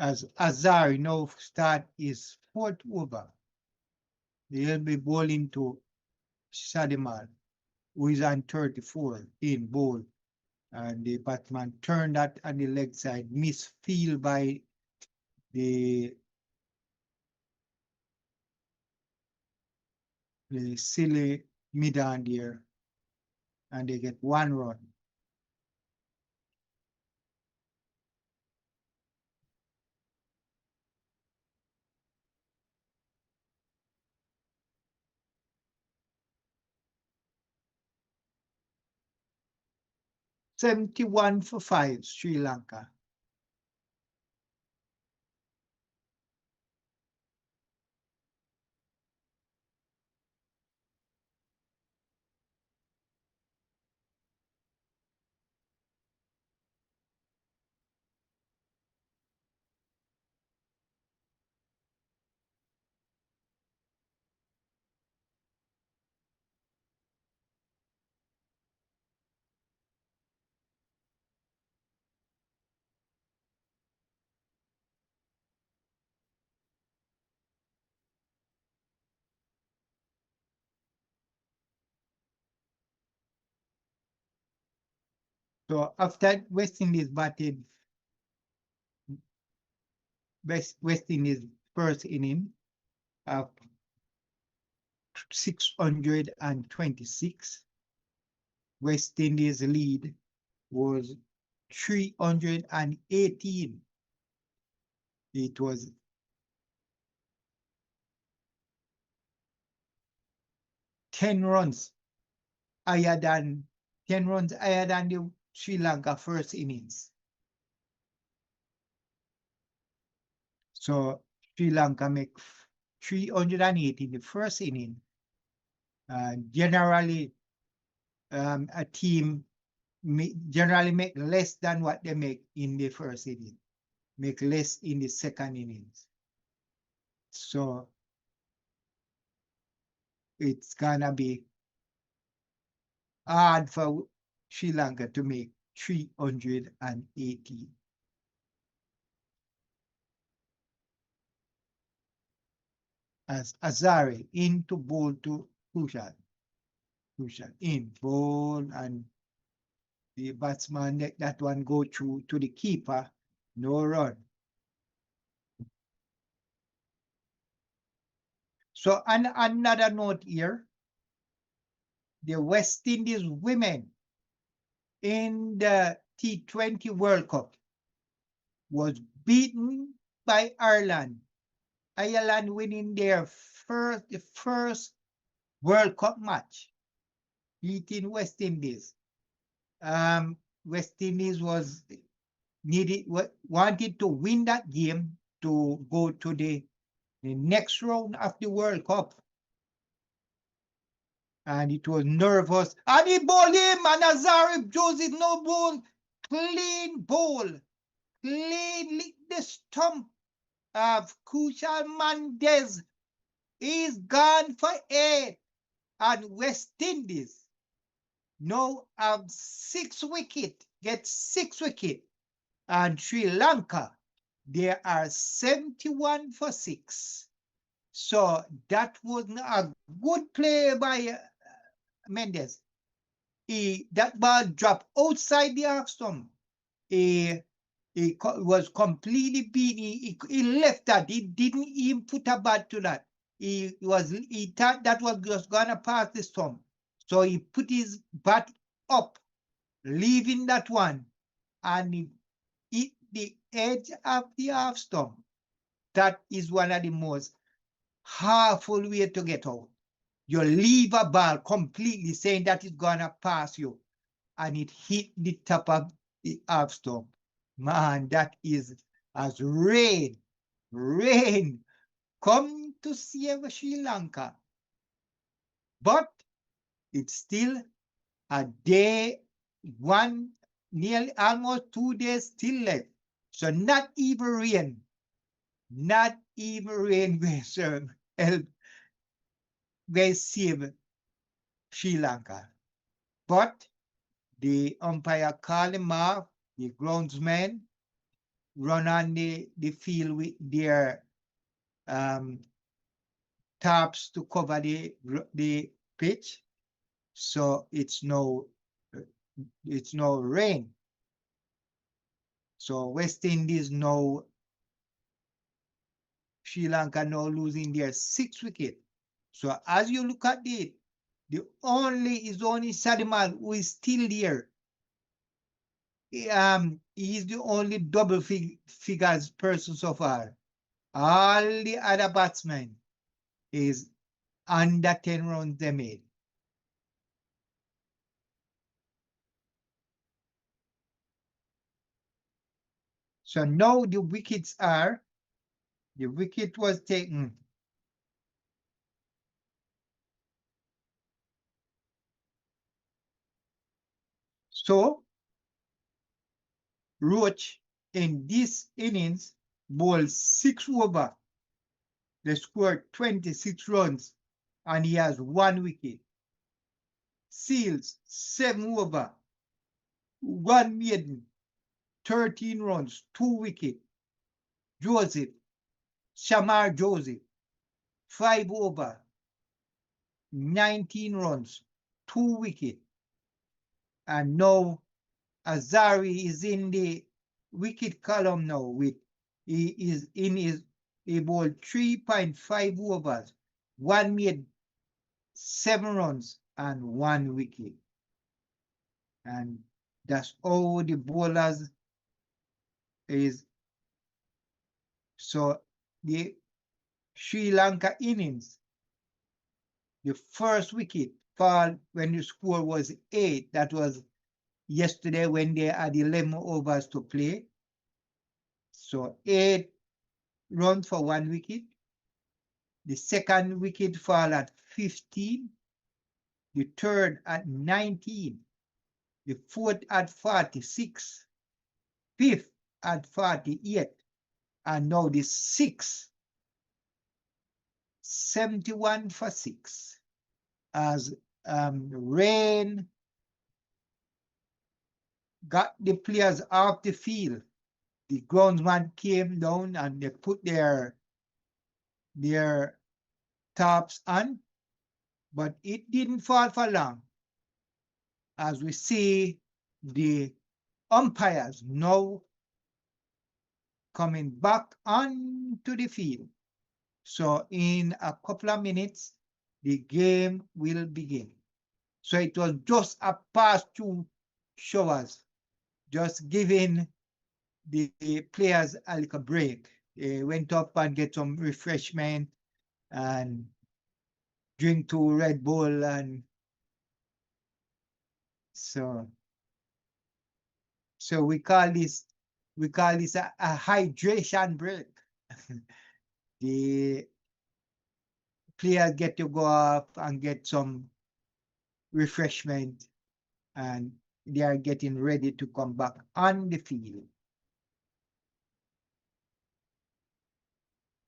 As Azar now start his 4th over, he'll be bowling to Shadimal, who is on 34 in bowl. And the batsman turned that on the leg side, misfield by the silly mid-on there, and they get 1 run. $71 for 5, Sri Lanka. So after West Indies batted, West Indies first inning of 626, West Indies lead was 318. It was 10 runs higher than the Sri Lanka first innings. So Sri Lanka make 308 in the first inning. Generally, a team generally make less than what they make in the first inning, make less in the second innings. So it's gonna be hard for Sri Lanka to make 380. As Azari into bowl to Kushan. crucial in bowl, and the batsman let that one go through to the keeper, no run. So another note here, the West Indies women in the T20 World Cup was beaten by Ireland. Ireland winning their first World Cup match, beating West Indies. West Indies wanted to win that game to go to the next round of the World Cup. And it was nervous. And he bowled him, and Azari Joseph no ball. Clean ball. Clean lick the stump of Kushal Mendez. He's gone for 8. And West Indies now have 6 wickets, get 6 wickets. And Sri Lanka, they are 71 for 6. So that was a good play by Mendez. That ball dropped outside the half stump. He was completely beaten. He left that. He didn't even put a bat to that. He thought that was just gonna pass the stump. So he put his bat up, leaving that one, and he hit the edge of the half stump. That is one of the most harmful way to get out. You leave a ball completely saying that it's gonna pass you, and it hit the top of the half stump. Man, that is as rain come to save Sri Lanka. But it's still a day, nearly almost 2 days still left. So not even rain will help will save Sri Lanka. But the umpire called him off, the groundsmen run on the field with their tarps to cover the pitch. So it's no rain. So West Indies now, Sri Lanka now losing their 6th wicket. So as you look at it, is only Sadimal who is still there. He is the only double figures person so far. All the other batsmen is under 10 runs they made. So now the wicket was taken. So Roach in this innings bowled 6 over. They scored 26 runs and he has 1 wicket. Seals 7 over, 1 maiden, 13 runs, 2 wickets. Shamar Joseph, 5 over, 19 runs, 2 wickets. And now Azari is in the wicket column now he bowled 3.5 overs, 1 made, 7 runs and 1 wicket. And that's all the bowlers is. So the Sri Lanka innings, the first wicket fall when the score was 8. That was yesterday when they had 11 overs to play. So 8 runs for 1 wicket. The second wicket fall at 15. The third at 19. The fourth at 46. Fifth at 48. And now the sixth, 71 for 6. As rain got the players off the field, the groundsman came down and they put their tops on, but it didn't fall for long. as we see the umpires now coming back onto the field. So in a couple of minutes, the game will begin. So it was just a past 2 showers, just giving the players a little break. They went up and get some refreshment and drink 2 Red Bull, and so we call this a hydration break. The players get to go up and get some refreshment, and they are getting ready to come back on the field.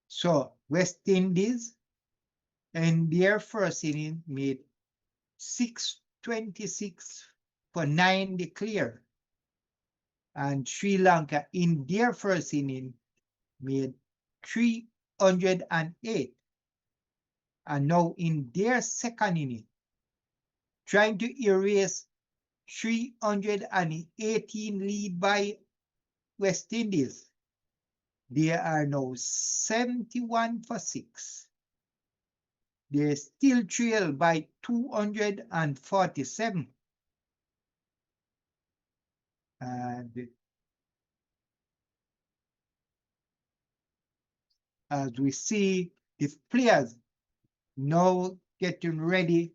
So West Indies in their first inning made 626 for 9 declare, and Sri Lanka in their first inning made 308, and now in their second inning, trying to erase 318 lead by West Indies. They are now 71 for 6. They still trail by 247. And as we see, the players now getting ready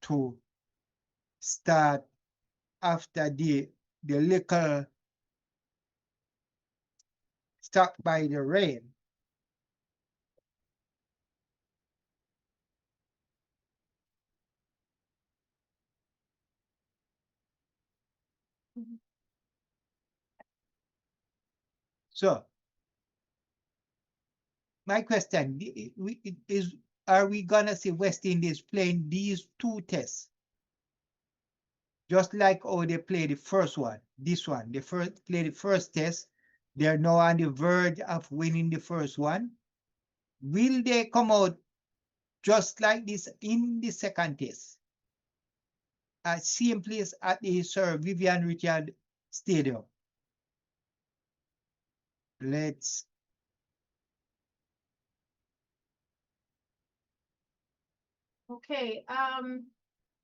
to start after the little struck by the rain. So my question is, are we gonna see West Indies playing these 2 tests? Just like how they played the first one, this one, they played the first test. They're now on the verge of winning the first one. Will they come out just like this in the second test? At same place at the Sir Vivian Richard Stadium. Let's Okay,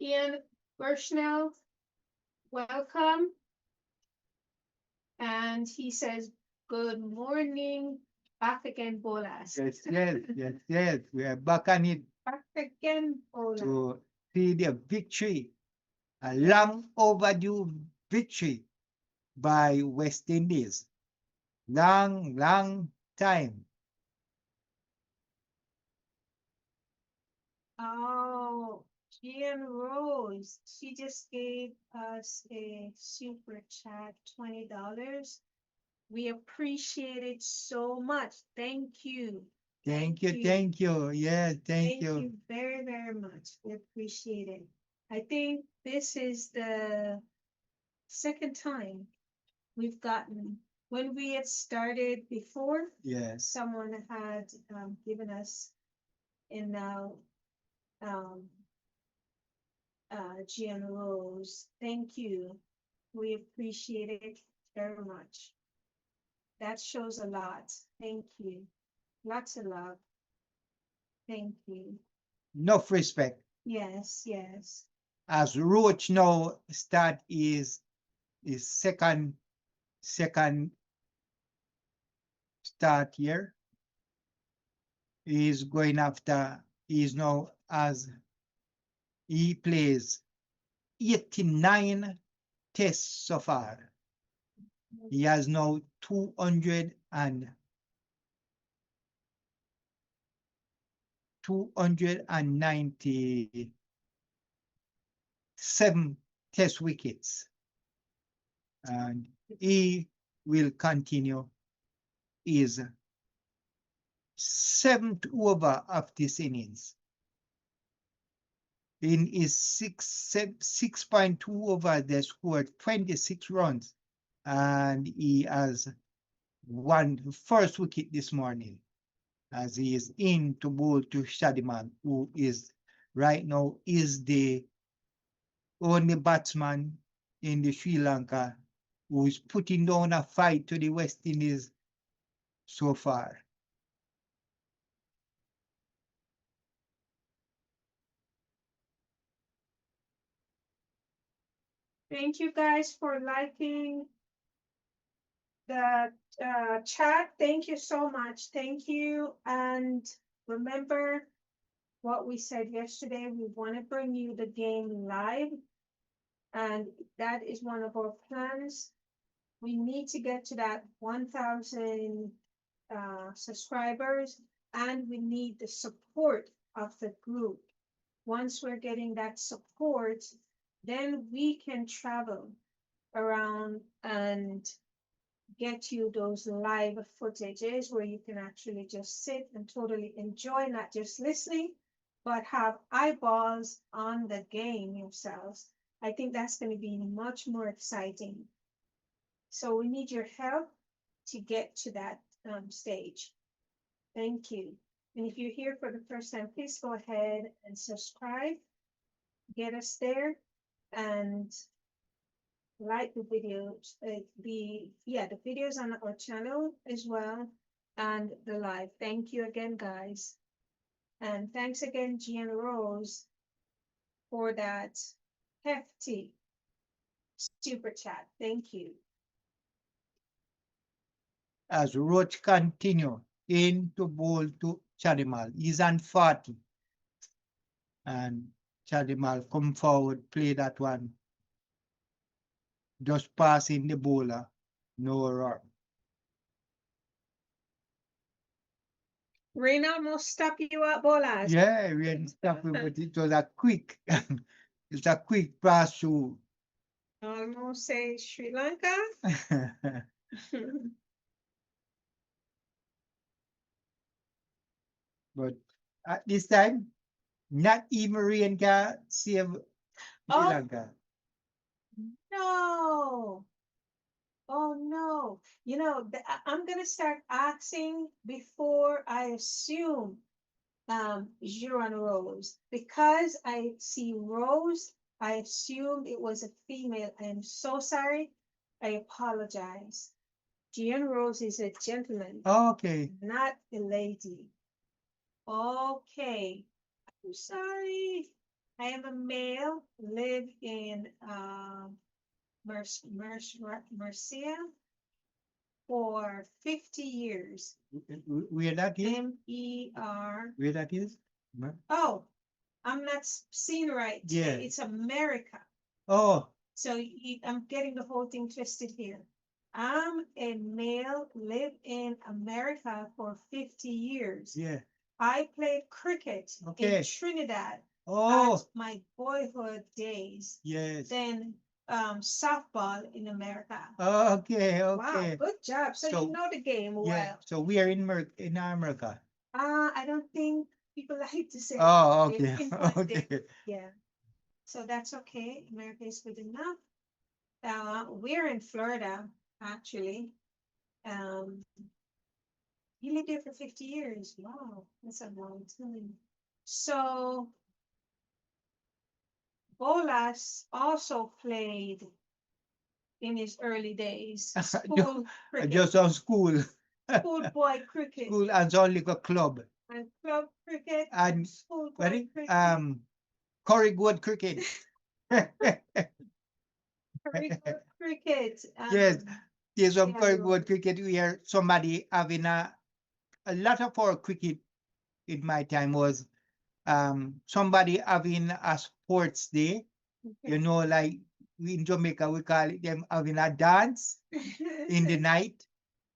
Ian Bushnell, welcome. And he says, good morning, back again, bowlers. Yes. We are back on it Back again, bowlers. to see the victory, a long overdue victory by West Indies. Long time. Oh, Jean Rose, she just gave us a super chat, $20. We appreciate it so much. Thank you. Thank you. Yes, thank you. Thank you very, very much. We appreciate it. I think this is the second time we've gotten, when we had started before, Yes. someone had given us, and now Gian Rose, thank you. We appreciate it very much. That shows a lot. Thank you. Lots of love. Thank you. Enough respect. Yes. As Roach now start his second start here. He's going after, he's now, as he plays 89 tests so far. He has now 297 test wickets, and he will continue his 7th over of this innings. In his 6.2 over, they scored 26 runs, and he has won the first wicket this morning, as he is in to bowl to Shadiman, who is right now is the only batsman in the Sri Lanka who is putting down a fight to the West Indies so far. Thank you guys for liking the chat. Thank you so much. Thank you. And remember what we said yesterday. We want to bring you the game live. And that is one of our plans. We need to get to that 1,000 subscribers, and we need the support of the group. Once we're getting that support, then we can travel around and get you those live footages where you can actually just sit and totally enjoy, not just listening, but have eyeballs on the game yourselves. I think that's going to be much more exciting. So we need your help to get to that stage. Thank you. And if you're here for the first time, please go ahead and subscribe, get us there, and like the videos, the videos on our channel as well, and the live. Thank you again, guys. And thanks again, Gian Rose, for that hefty super chat. Thank you. As Roach continue into bowl to Chadimal. He's on 40. And Chadimal come forward, play that one. Just passing the bowler, no error. Rain almost stop you at bowlers. Yeah, rain stopped, but it was a quick, it's a quick pass through. Almost say Sri Lanka. But at this time, not even rain can save Sri Lanka. No. Oh no. You know, I'm gonna start asking before I assume Giron Rose. Because I see Rose, I assumed it was a female. I am so sorry. I apologize. Giron Rose is a gentleman. Okay. Not a lady. Okay. I'm sorry. I am a male, live in Mercia for 50 years. Where that is? MER. Where that is? Oh, I'm not seeing right. Yeah. It's America. Oh. So I'm getting the whole thing twisted here. I'm a male, live in America for 50 years. Yeah. I played cricket in Trinidad at my boyhood days. Yes. Then softball in America. Okay. Wow, good job. So you know the game well. So we are in America. I don't think people like to say. Oh, okay. Okay. Yeah. So that's okay. America is good enough. We're in Florida, actually. He lived there for 50 years. Wow, that's a long time. So Bolas also played in his early days. School cricket. Just on school. Schoolboy cricket. School and only a club. And club cricket. And schoolboy cricket. Corrigood cricket. Corrigood cricket. Yes, there's some Corrigood cricket where somebody having a lot of our cricket in my time was somebody having a sports day. You know, like in Jamaica we call it them having a dance in the night,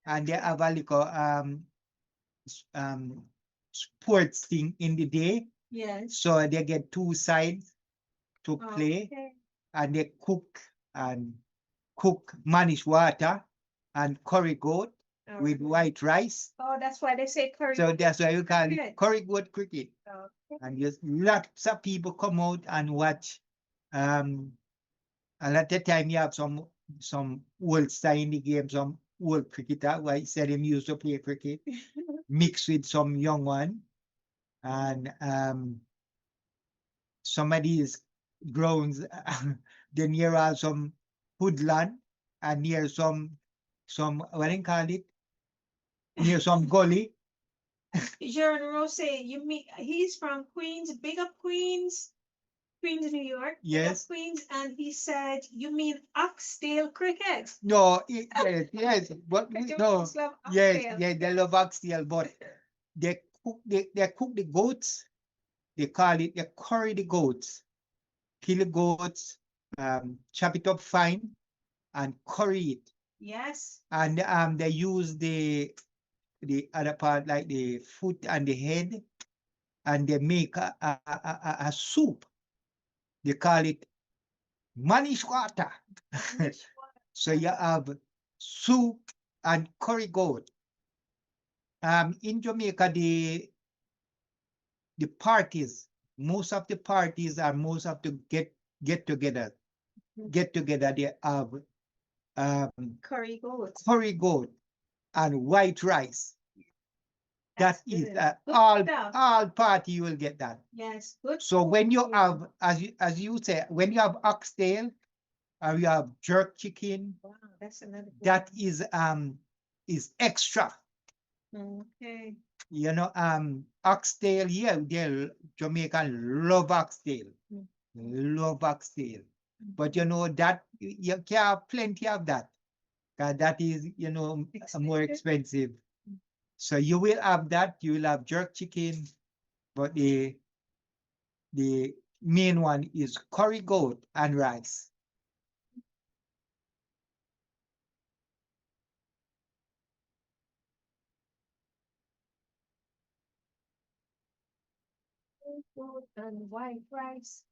and they have a little sports thing in the day. Yes. So they get two sides to play, and they cook manish water and curry goat with white rice. Oh, that's why they say curry. So that's why you call it curry goat cricket. Okay. And just lots of people come out and watch. And at the time you have some old style in the game, some old cricketer who I said him used to play cricket, mixed with some young one. And some of these grounds. Then here are some woodland, and near some what do you call it? Near some gully. Jaron Rose, you mean he's from Queens, big up Queens, Queens, New York, big up Yes. Queens, and he said, you mean oxtail cricket? No, yes, but no, Jamaicans love yes, oxtail. yeah, they love oxtail, but they cook the goats. They call it, they curry the goats, kill the goats, chop it up fine, and curry it. Yes. And they use the other part like the foot and the head, and they make a soup. They call it manish water. So you have soup and curry goat. In Jamaica, the parties, most of the parties are most of the get together. Get together, they have Curry goat. curry goat and white rice. That's That is good. Good stuff. all party you will get that. Yes, good. So when you food. have, as you say, when you have oxtail or you have jerk chicken, Wow, that's another good that one. is extra. Okay. You know, oxtail here, Jamaican love oxtail. Love oxtail. But you know that you can have plenty of that. That is, you know, more expensive. So you will have that, you will have jerk chicken, but the main one is curry goat and rice. Goat and white rice.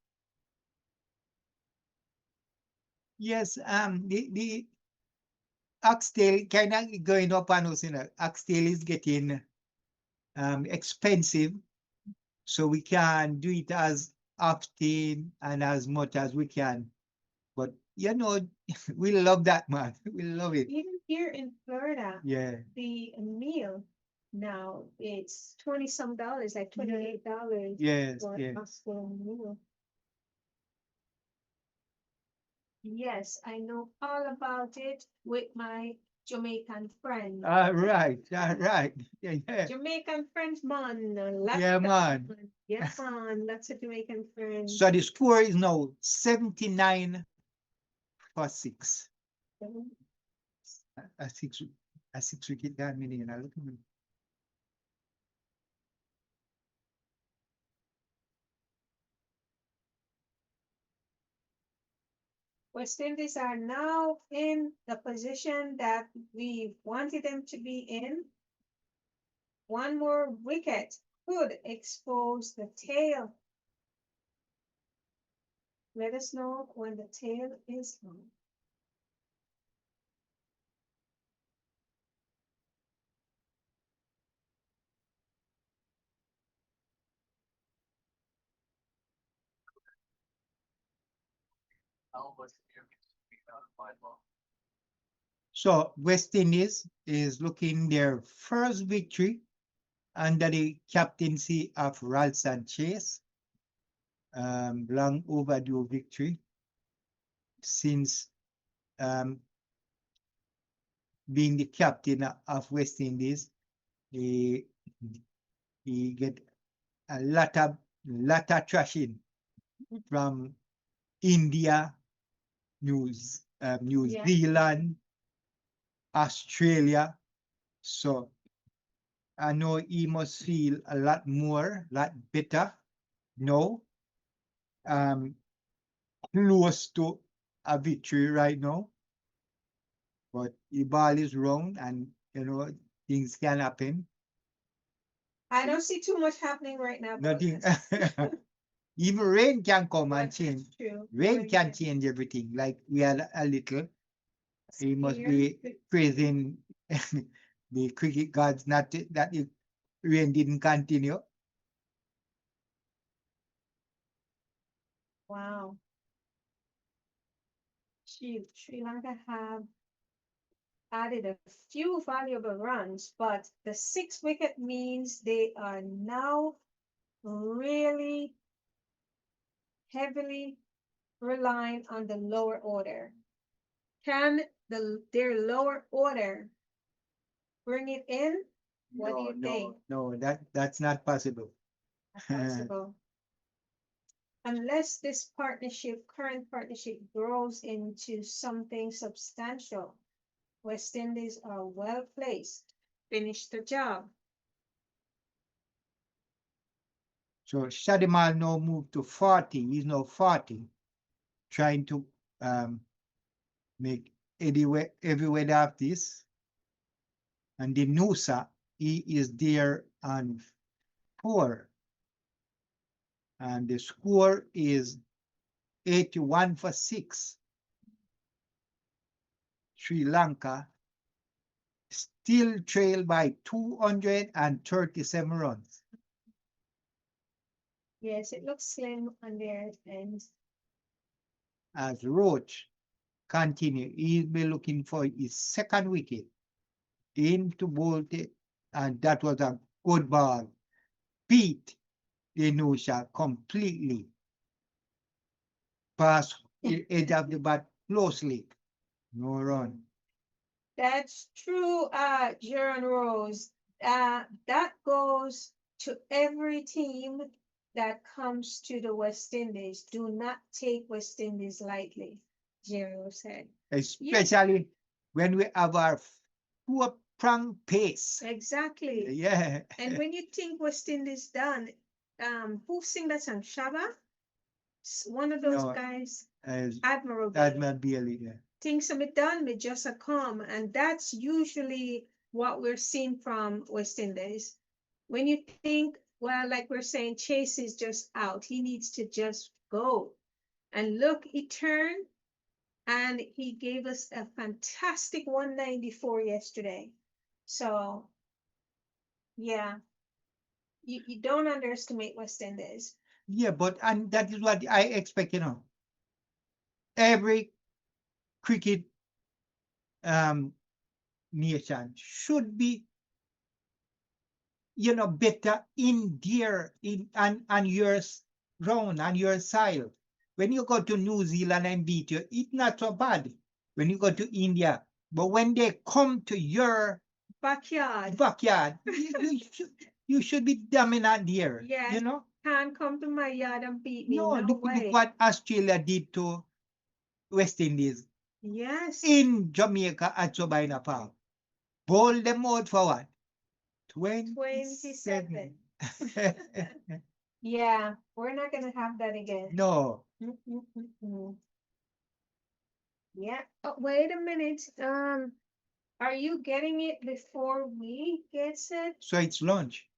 Yes, the oxtail kind of going up and us, you know, oxtail is getting expensive, so we can do it as often and as much as we can. But you know, we love that, man. We love it. Even here in Florida, Yeah. the meal now it's 20 some dollars, like $28 Yes. for Yes. a full meal. Yes, I know all about it with my Jamaican friends. All right. All right. Yeah. Yeah. Jamaican friends, man. Lots Yeah, of man. fun. Yeah, man. Lots of Jamaican friends. So the score is now 79 for 6. Mhm. A six a 6-wicket down meaning, you know, look at me. West Indies are now in the position that we wanted them to be in. One more wicket could expose the tail. Let us know when the tail is on. So West Indies is looking their first victory under the captaincy of Roston Chase. Long overdue victory since being the captain of West Indies. He get a lot of trashing from India, New Yeah. Zealand, Australia. So I know he must feel a lot better now, close to a victory right now. But the ball is wrong, and you know things can happen. I don't see too much happening right now. but Nothing. Even rain can come and that's change. true. Rain can change everything. Like we had a little. He must be praising the cricket gods not that the rain didn't continue. Wow. Sri Lanka have added a few valuable runs, but the 6th-wicket means they are now really heavily relying on the lower order. Can their lower order bring it in? What do you think? No, that's not possible. Possible. Unless this current partnership grows into something substantial, West Indies are well placed. Finish the job. So Shadimal now moved to 40. He's now 40, trying to make everywhere of this. And the Nusa, he is there on 4. And the score is 81 for 6. Sri Lanka still trail by 237 runs. Yes, it looks slim on their end. As Roach continue, he'll be looking for his second wicket into Bolte, and that was a good ball. Beat the Nusha completely. Past the edge of the bat closely. No run. That's true, Jaron Rose. That goes to every team that comes to the West Indies. Do not take West Indies lightly, Jaron said. Especially when we have our four-prong pace. Exactly. Yeah. And when you think West Indies done, who sing that song? Shaba? One of those guys. Admiral Bailey, yeah. Things are done, me just a come, and that's usually what we're seeing from West Indies. When you think, well, like we're saying, Chase is just out, he needs to just go. And look, he turned and he gave us a fantastic 194 yesterday. So, yeah, you don't underestimate West Indies. Yeah, and that is what I expect, Every cricket nation should be, better in their on your ground, on your soil. When you go to New Zealand and beat you, it's not so bad. When you go to India, but when they come to your backyard, you should be dominant there. Yes. Can't come to my yard and beat me. No, look way. what Australia did to West Indies. Yes. In Jamaica at Jobaina Park. Bowl them out for what? 27. Yeah, we're not going to have that again. No. Yeah. Oh, wait a minute. Are you getting it before we get set? So it's lunch.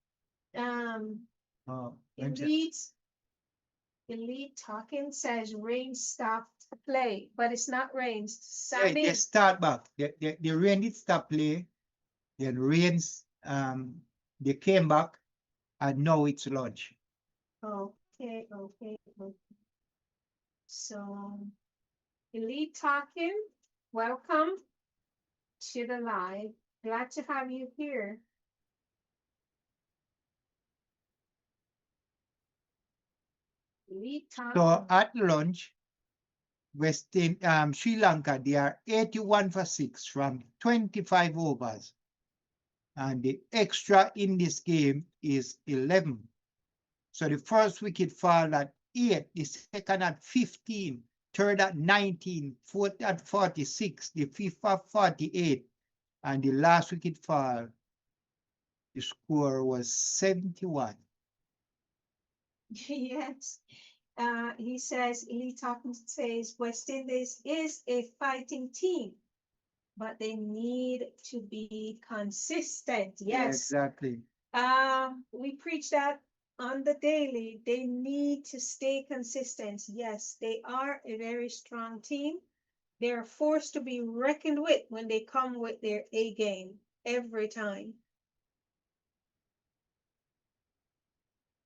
Elite Talking says rain stopped play, but it's not rain. Yeah, they start back. The rain did stop play. Then rains, they came back, and now it's lunch. Okay. So, Elite Talking, welcome to the live. Glad to have you here. So at lunch, Sri Lanka, they are 81 for 6 from 25 overs. And the extra in this game is 11. So the first wicket fall at 8, the second at 15, third at 19, fourth at 46, the fifth at 48, and the last wicket fall, the score was 71. Yes. He says, Elite Talking says, West Indies is a fighting team, but they need to be consistent. Yes. Yeah, exactly. We preach that on the daily. They need to stay consistent. Yes, they are a very strong team. They're forced to be reckoned with when they come with their A game every time.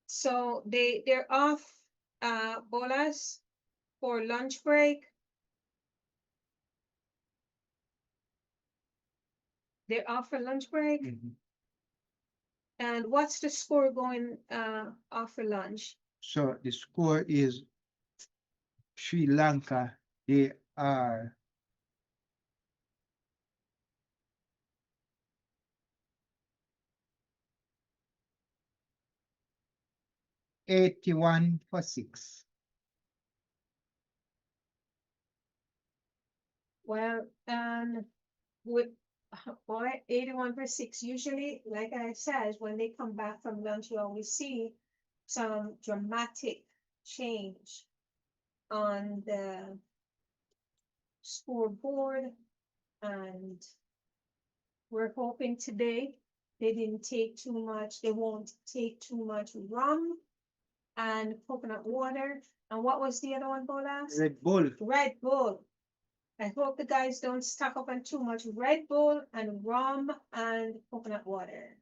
So they're off bolas for lunch break. They're off for lunch break. And what's the score going off for lunch? So the score is Sri Lanka, they are 81 for 6. Well, and with 81 for 6, usually, like I said, when they come back from lunch, you always see some dramatic change on the scoreboard. And we're hoping today they didn't take too much, they won't take too much rum and coconut water. And what was the other one, Bolas? Red Bull. Red Bull. I hope the guys don't stock up on too much Red Bull and rum and coconut water.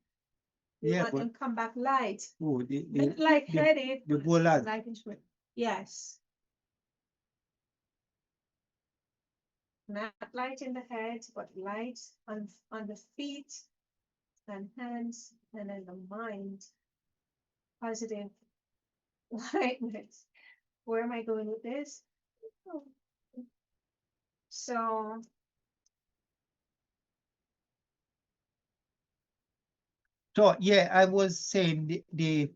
We Yeah, want but them come back light. oh, Not lightheaded. the bowlers. Light and sweet. Yes. Not light in the head, but light on the feet and hands and in the mind. Positive lightness. Where am I going with this? Oh. So So yeah, I was saying the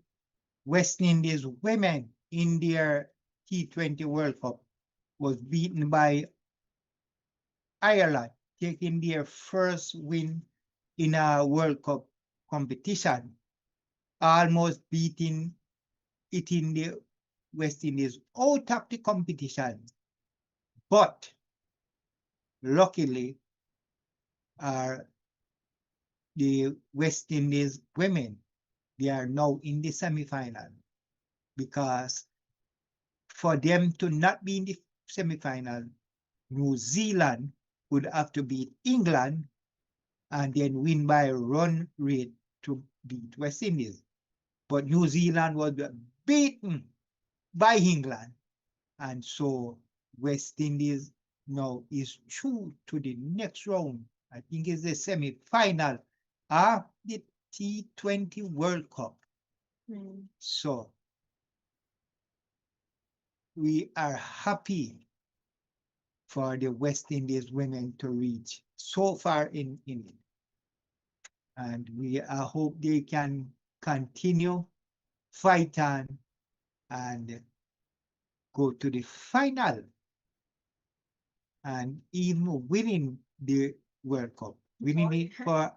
West Indies women in their T20 World Cup was beaten by Ireland, taking their first win in a World Cup competition, almost beating it in the West Indies out of the competition. But luckily, the West Indies women, they are now in the semi-final, because for them to not be in the semi-final, New Zealand would have to beat England and then win by run rate to beat West Indies. But New Zealand was beaten by England. And so West Indies now is through to the next round. I think it's the semi-final of the T20 World Cup. So we are happy for the West Indies women to reach so far in it. And we hope they can continue, fight on, and go to the final and even winning the World Cup. Winning it for,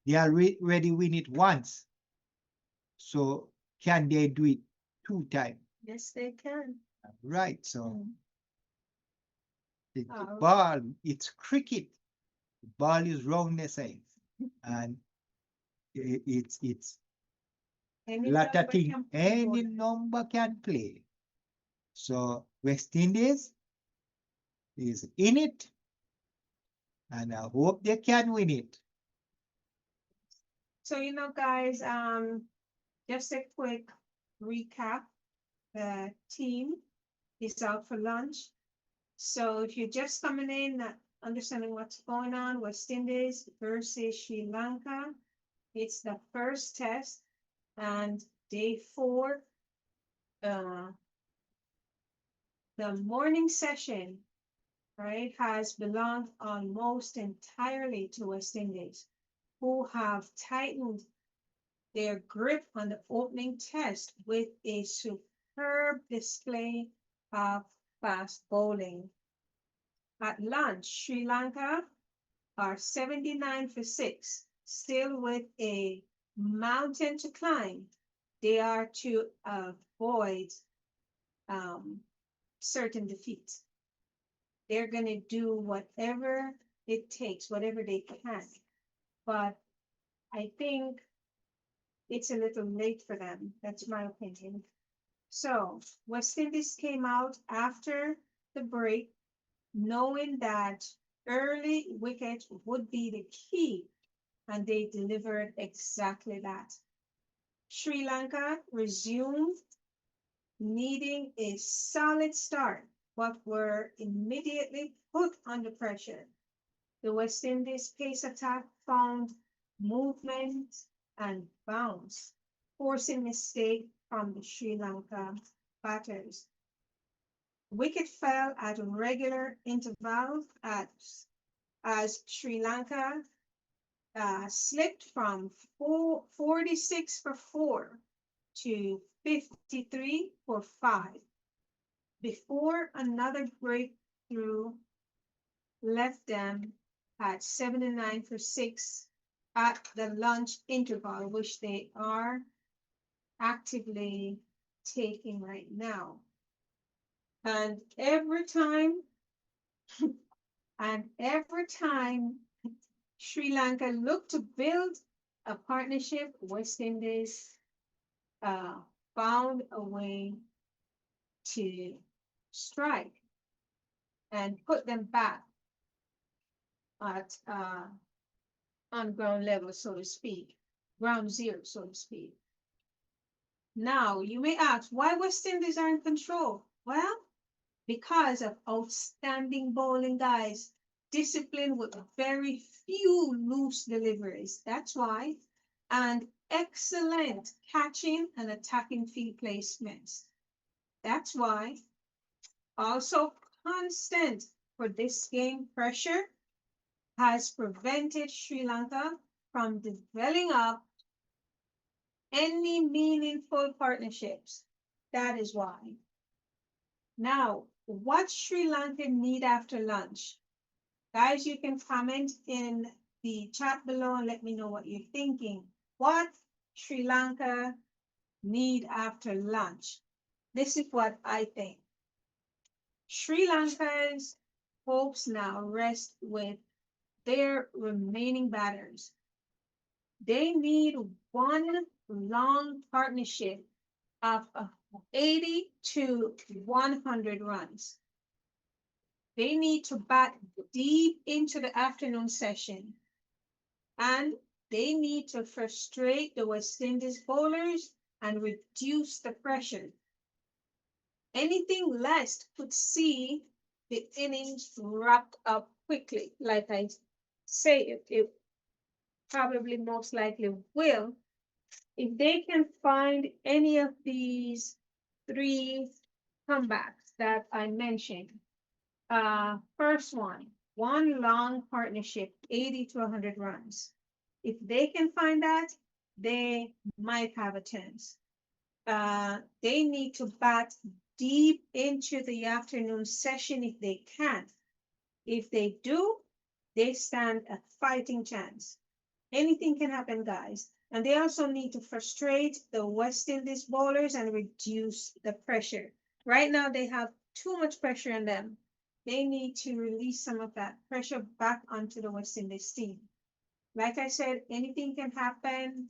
they already win it once. So can they do it 2 times? yes, they can. Right, so the Oh. ball, it's cricket. The ball is round the side. And it's Any lot of number things, can play any ball. number can play. So West Indies is in it, and I hope they can win it. So, guys, just a quick recap. The team is out for lunch. So if you're just coming in, not understanding what's going on, West Indies versus Sri Lanka, it's the first test, and day 4, the morning session, right, has belonged almost entirely to West Indies, who have tightened their grip on the opening test with a superb display of fast bowling. At lunch, Sri Lanka are 79 for 6, still with a mountain to climb. They are to avoid certain defeat. They're going to do whatever it takes, whatever they can. But I think it's a little late for them. That's my opinion. So West Indies came out after the break, knowing that early wicket would be the key, and they delivered exactly that. Sri Lanka resumed, needing a solid start, but were immediately put under pressure. The West Indies pace attack found movement and bounce, forcing mistake from the Sri Lanka batters. Wicket fell at regular intervals as Sri Lanka slipped from 46 for 4 to 53 for 5 before another breakthrough left them at 79 for 6 at the lunch interval, which they are actively taking right now. And every time, Sri Lanka looked to build a partnership, West Indies found a way to strike and put them back at on ground level, so to speak, ground zero, so to speak. Now, you may ask, why West Indies are in control? Well, because of outstanding bowling, guys, discipline with very few loose deliveries. That's why. And excellent catching and attacking field placements. That's why. Also, constant for this game pressure has prevented Sri Lanka from developing up any meaningful partnerships. That is why. Now, what Sri Lanka need after lunch? Guys, you can comment in the chat below and let me know what you're thinking. What Sri Lanka need after lunch? This is what I think. Sri Lanka's hopes now rest with their remaining batters. They need one long partnership of 80 to 100 runs. They need to bat deep into the afternoon session, and they need to frustrate the West Indies bowlers and reduce the pressure. Anything less could see the innings wrapped up quickly. Like I say, it probably most likely will. If they can find any of these three comebacks that I mentioned, first one long partnership, 80 to 100 runs. If they can find that, they might have a chance. They need to bat deep into the afternoon session if they can. If they do, they stand a fighting chance. Anything can happen, guys. And they also need to frustrate the West Indies bowlers and reduce the pressure. Right now, they have too much pressure on them. They need to release some of that pressure back onto the West Indies team. Like I said, anything can happen.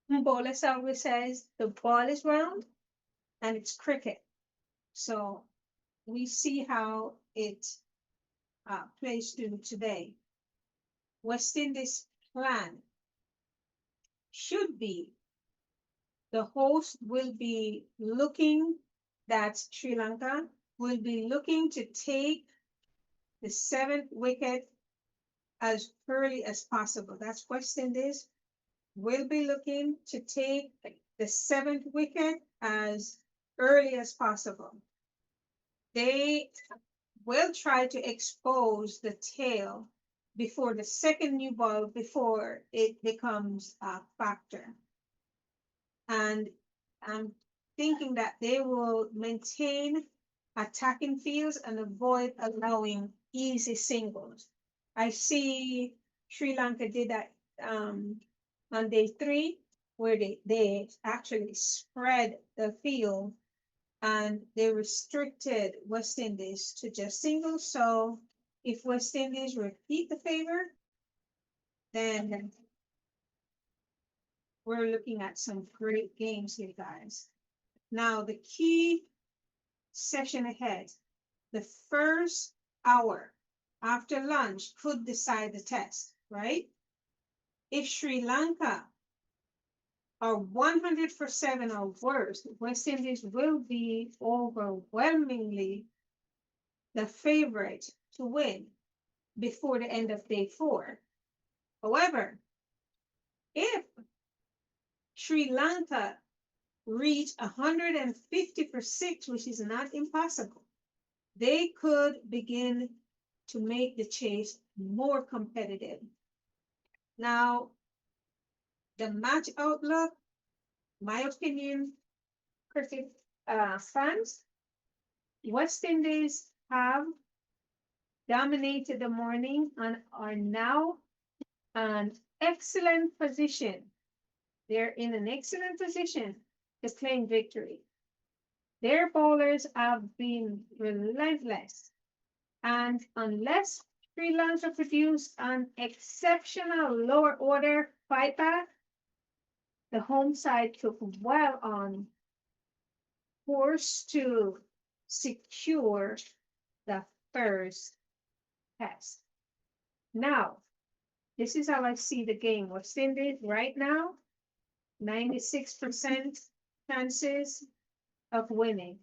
Bowler always says the ball is round and it's cricket. So we see how it plays through today. West Indies plan should be the host will be looking, that's Sri Lanka, will be looking to take the 7th wicket as early as possible. That's West Indies will be looking to take the 7th wicket as early as possible. They will try to expose the tail before the second new ball, before it becomes a factor. And I'm thinking that they will maintain attacking fields and avoid allowing easy singles. I see Sri Lanka did that on day 3, where they actually spread the field and they restricted West Indies to just singles. So if West Indies repeat the favor, then we're looking at some great games here, guys. Now, the key session ahead, the first hour after lunch could decide the test, right? If Sri Lanka are 100 for 7 or worse, West Indies will be overwhelmingly the favorite to win before the end of day 4. However, if Sri Lanka reach 150 for 6, which is not impossible, they could begin to make the chase more competitive. Now, the match outlook, my opinion, cricket fans, West Indies have dominated the morning and are now an excellent position. They're in an excellent position to claim victory. Their bowlers have been relentless, and unless Sri Lanka produced an exceptional lower order fight back, the home side took well on course to secure the first test. Now, this is how I see the game. West Indies right now, 96% chances of winning.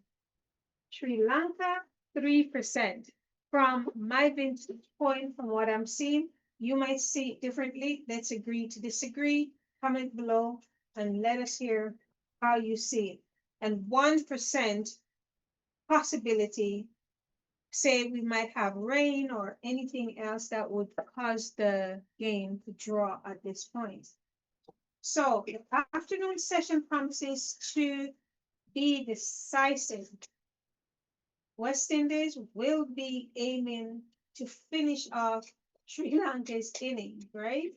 Sri Lanka, 3%. From my vantage point, from what I'm seeing, you might see it differently. Let's agree to disagree. Comment below and let us hear how you see it. And 1% possibility, say we might have rain or anything else that would cause the game to draw at this point. So the afternoon session promises to be decisive. West Indies will be aiming to finish off Sri Lanka's inning, right?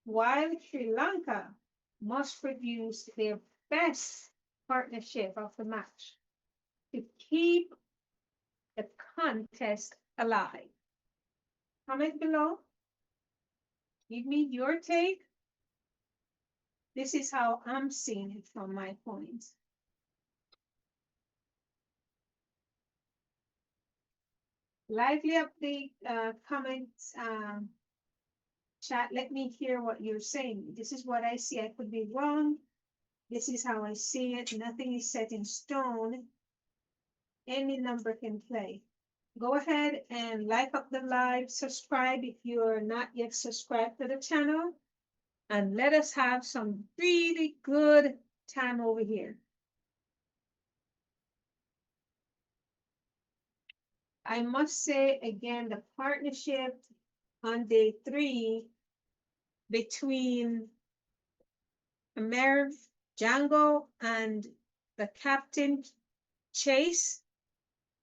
While Sri Lanka must produce their best partnership of the match to keep the contest alive. Comment below. Give me your take. This is how I'm seeing it from my point. Lively up the comments chat. Let me hear what you're saying. This is what I see. I could be wrong. This is how I see it. Nothing is set in stone. Any number can play. Go ahead and like up the live, subscribe if you're not yet subscribed to the channel, and let us have some really good time over here. I must say again, the partnership on day 3 between Amir Jangoo and the captain Chase,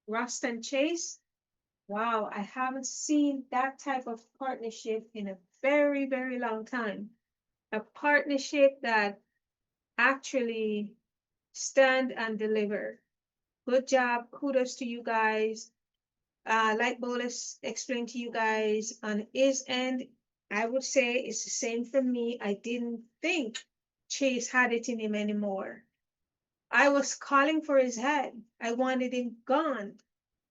Roston Chase. Wow, I haven't seen that type of partnership in a very, very long time. A partnership that actually stand and deliver. Good job. Kudos to you guys. Like Bolas explained to you guys on his end, I would say it's the same for me. I didn't think Chase had it in him anymore. I was calling for his head. I wanted him gone.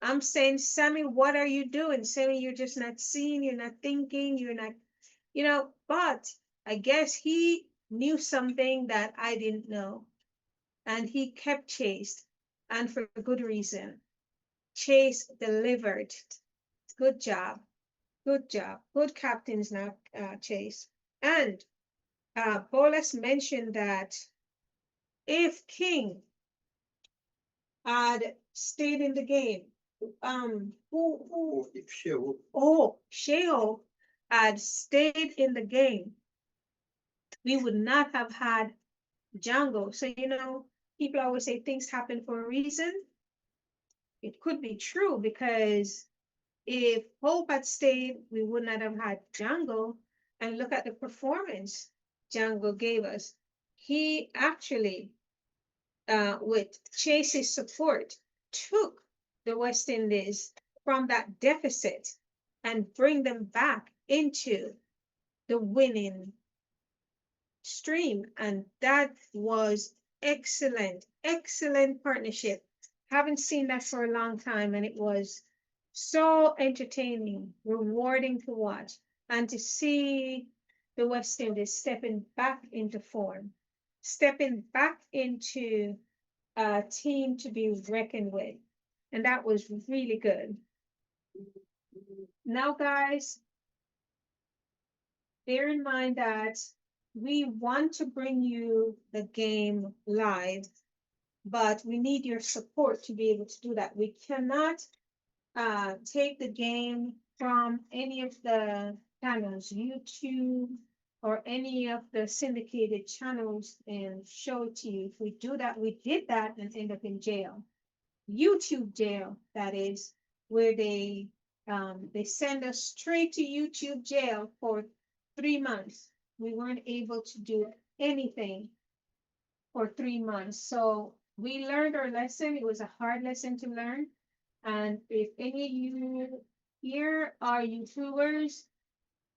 I'm saying, Sammy, what are you doing? Sammy, you're just not seeing, you're not thinking, you're not, but I guess he knew something that I didn't know. And he kept Chase, and for good reason. Chase delivered. Good job. Good job. Good captains now, Chase. And Bolas mentioned that if King had stayed in the game, Sheo had stayed in the game, we would not have had Jangoo. So, people always say things happen for a reason. It could be true, because if Hope had stayed, we would not have had Jangoo. And look at the performance Jangoo gave us. He actually, with Chase's support, took the West Indies from that deficit and bring them back into the winning stream. And that was excellent, excellent partnership. Haven't seen that for a long time, and it was so entertaining, rewarding to watch, and to see the West Indies stepping back into form, stepping back into a team to be reckoned with. And that was really good. Now, guys, bear in mind that we want to bring you the game live, but we need your support to be able to do that. We cannot take the game from any of the channels, YouTube or any of the syndicated channels, and show it to you. If we do that, we did that and end up in jail. YouTube jail, that is, where they send us straight to YouTube jail for 3 months. We weren't able to do anything for 3 months. So we learned our lesson. It was a hard lesson to learn. And if any of you here are YouTubers,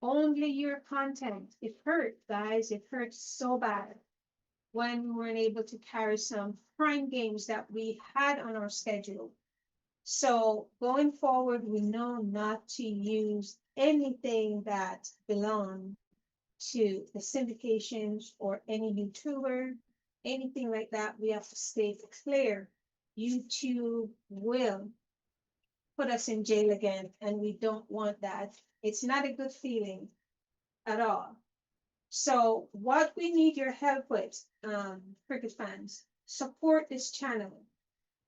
only your content. It hurt, guys. It hurt so bad when we weren't able to carry some prime games that we had on our schedule. So going forward, we know not to use anything that belong to the syndications or any YouTuber, anything like that. We have to stay clear. YouTube will put us in jail again, and we don't want that. It's not a good feeling at all. So what we need your help with, cricket fans, support this channel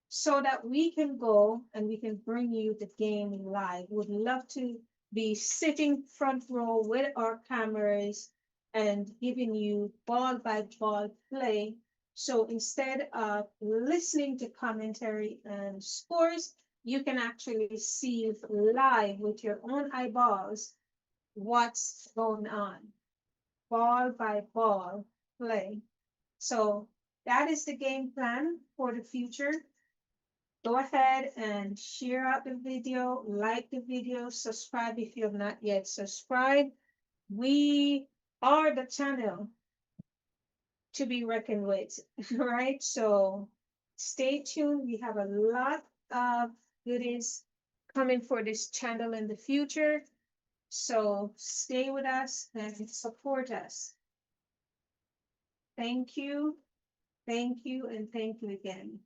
so that we can go and we can bring you the game live. Would love to be sitting front row with our cameras and giving you ball by ball play. So instead of listening to commentary and scores, you can actually see live with your own eyeballs what's going on. Ball by ball play. So that is the game plan for the future. Go ahead and share out the video, like the video, subscribe if you have not yet subscribed. We are the channel to be reckoned with, right? So stay tuned. We have a lot of goodies coming for this channel in the future. So stay with us and support us. Thank you, and thank you again.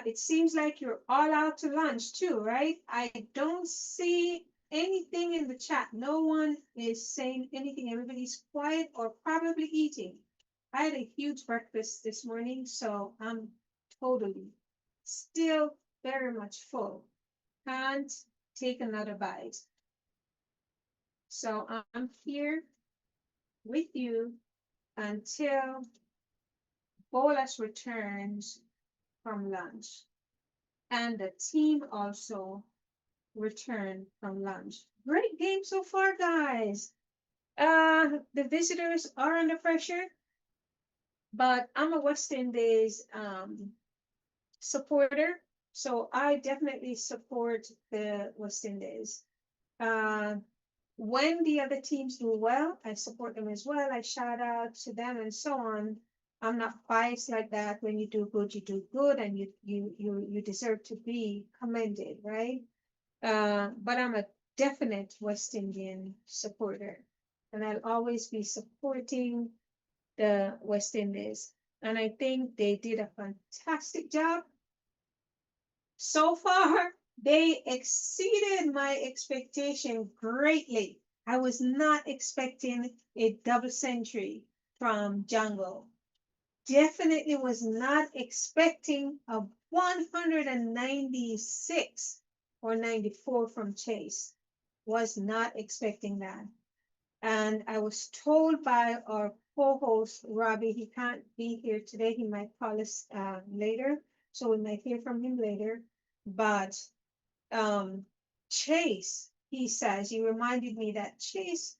It seems like you're all out to lunch too, right? I don't see anything in the chat. No one is saying anything. Everybody's quiet or probably eating. I had a huge breakfast this morning, so I'm totally still very much full. Can't take another bite. So I'm here with you until Bolas returns from lunch. And the team also returned from lunch. Great game so far, guys. The visitors are under pressure, but I'm a West Indies supporter, so I definitely support the West Indies. When the other teams do well, I support them as well. I shout out to them and so on. I'm not biased like that. When you do good, and you deserve to be commended, right? But I'm a definite West Indian supporter, and I'll always be supporting the West Indies. And I think they did a fantastic job. So far, they exceeded my expectation greatly. I was not expecting a double century from Jangoo. Definitely was not expecting a 196 or 94 from Chase. Was not expecting that. And I was told by our co-host, Robbie, he can't be here today. He might call us later. So we might hear from him later. But Chase, he says, you reminded me that Chase,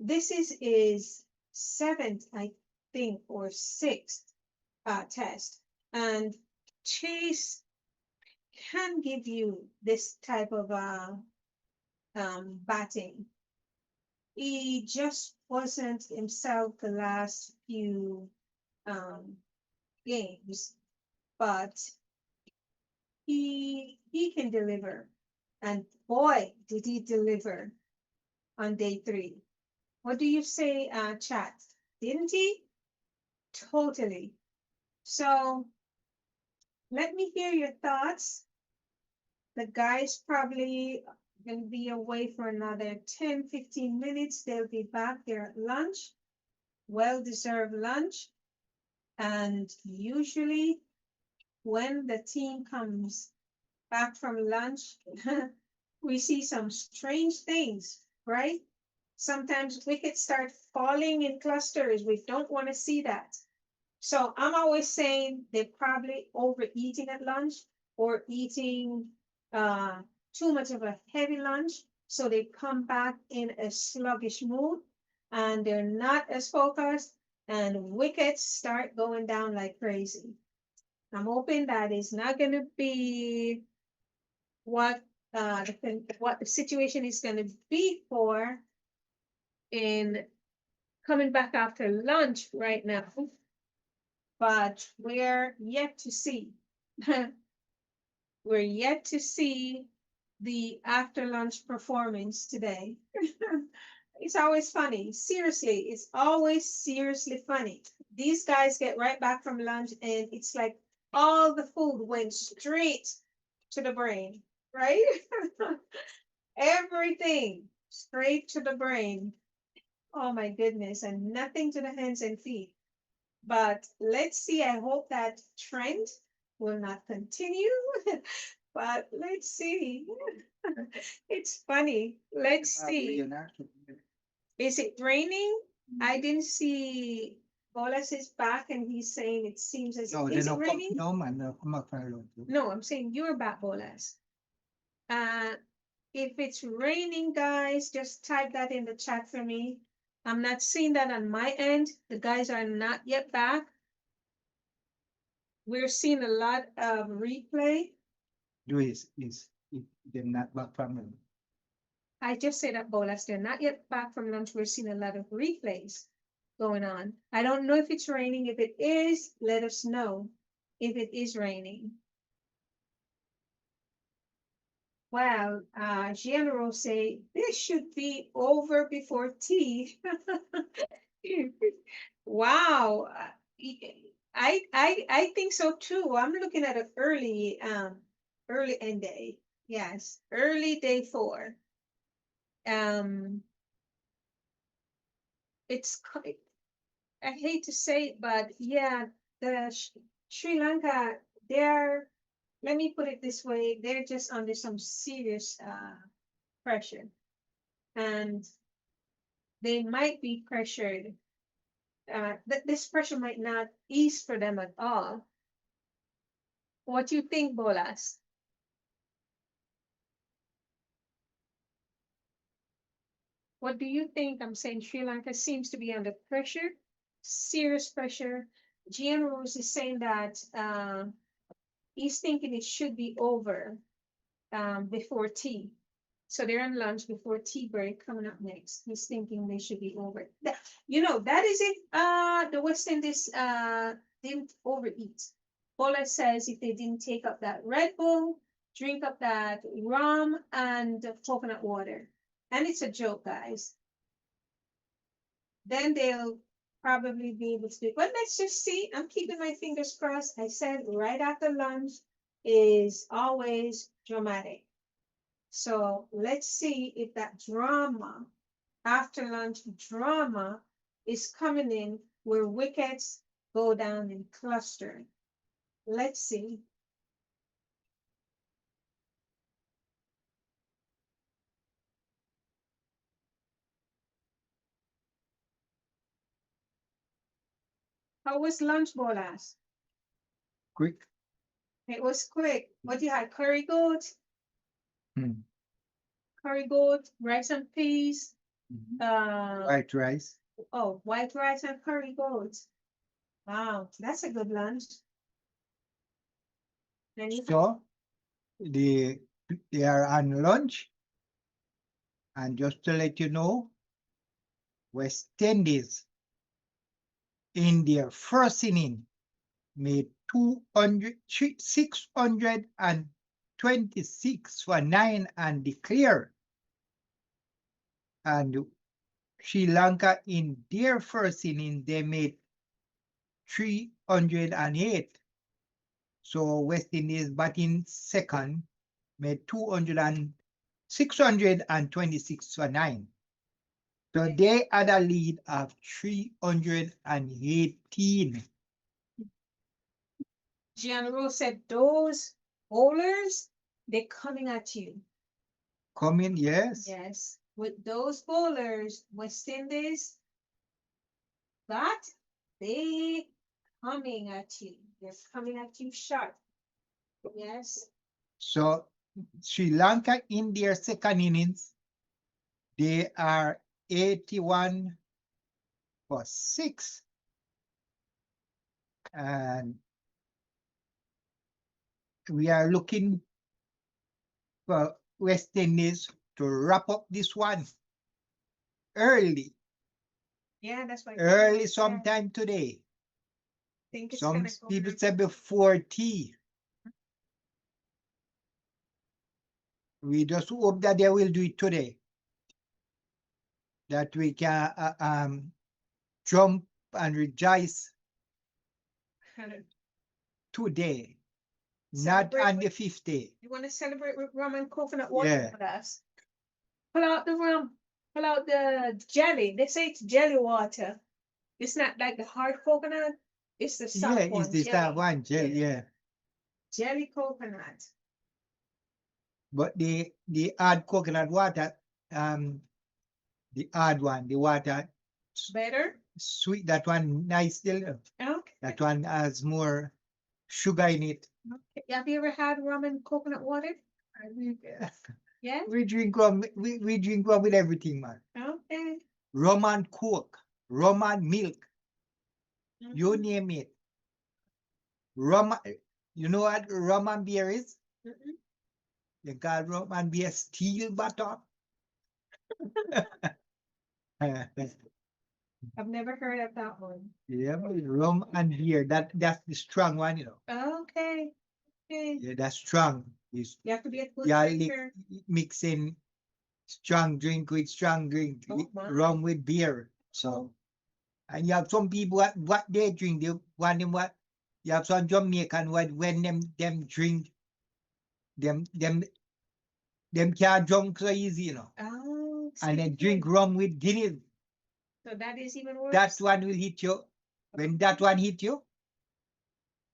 this is his 7th, I think, or 6th test. And Chase can give you this type of batting. He just wasn't himself the last few games, but he can deliver. And boy, did he deliver on day 3. What do you say, chat? Didn't he? Totally. So let me hear your thoughts. The guys probably going to be away for another 10-15 minutes. They'll be back. They're at lunch, well-deserved lunch. And usually when the team comes back from lunch, we see some strange things, right? Sometimes wickets start falling in clusters. We don't want to see that. So I'm always saying they're probably overeating at lunch or eating too much of a heavy lunch. So they come back in a sluggish mood and they're not as focused and wickets start going down like crazy. I'm hoping that is not going to be what the situation is going to be for in coming back after lunch right now. But we're yet to see. We're yet to see the after lunch performance today. It's always funny. Seriously, it's always seriously funny. These guys get right back from lunch and it's like all the food went straight to the brain, right? Everything straight to the brain. Oh my goodness, and nothing to the hands and feet. But let's see, I hope that trend will not continue. But let's see. It's funny. Let's see. Is it raining? I didn't see Bolas is back and he's saying it seems as No, is it raining? no man, no, come up for No, I'm saying you're back, Bolas. If it's raining, guys, just type that in the chat for me. I'm not seeing that on my end. The guys are not yet back. We're seeing a lot of replay. They're not back from them. I just said that, Bolas, they're not yet back from lunch. We're seeing a lot of replays going on. I don't know if it's raining. If it is, let us know if it is raining. Well, General say this should be over before tea. Wow. I think so too. I'm looking at an early end day. Yes, early day 4. It's I hate to say it, but yeah, the Sri Lanka, let me put it this way, they're just under some serious pressure. And they might be pressured. This pressure might not ease for them at all. What do you think, Bolas? What do you think? I'm saying Sri Lanka seems to be under pressure, serious pressure. Gian Rose is saying that he's thinking it should be over before tea. So they're on lunch before tea break coming up next. He's thinking they should be over. That is it. The West Indies didn't overeat. Bola says if they didn't take up that Red Bull, drink up that rum and coconut water. And it's a joke, guys. Then they'll probably be able to do it. But let's just see. I'm keeping my fingers crossed. I said right after lunch is always dramatic. So let's see if that drama, after lunch drama, is coming in where wickets go down in cluster. Let's see. How was lunch, Bolas? Quick. It was quick. What you had? Curry goat? Hmm. Curry goat, rice and peas. White rice. Oh, white rice and curry goat. Wow, that's a good lunch. So they are on lunch. And just to let you know, West Indies in their first inning made 626 for 9 and declare. And Sri Lanka in their first inning, they made 308. So West Indies batting second made 626 for 9. So they had a lead of 318. Gianro said those bowlers they're coming at you. Coming, yes. Yes. With those bowlers, West Indies, that they coming at you. They're coming at you sharp. Yes. So Sri Lanka in their second innings, they are 81 for 6. And we are looking for West Indies to wrap up this one early, Yeah, that's why. early sometime today. Think it's Some gonna go people back. say before tea. We just hope that they will do it today. That we can jump and rejoice today, not Celebrate on with- the 5th day. You want to celebrate with rum and coconut water Yeah. with us? Pull out the rum. Pull out the jelly. They say it's jelly water. It's not like the hard coconut. It's the soft Yeah, one. it's the jelly. soft one, jelly, yeah. Jelly coconut. But the hard coconut water, the hard one, the water Better. sweet, that one nice still. Okay. That one has more sugar in it. Okay. Have you ever had rum and coconut water? Yeah. We drink rum, we drink rum with everything, man. Okay. Rum and coke, rum and milk, you Mhm. name it. Rum, you know what rum and beer is? Mhm. You got rum and beer steel butter. I've never heard of that one. Yeah, but rum and beer, that's the strong one, you know. Okay. Okay. Yeah, that's strong. It's, You have to be a good yeah, drinker. mixing strong drink with strong drink, Oh, my. rum with beer. So, and you have some people what they drink, they want them what. You have some Jamaican what when them drink, them can't drunk so easy, you know. Oh. And then see, drink rum with Guinness. So that is even worse. That one will hit you. When that one hit you,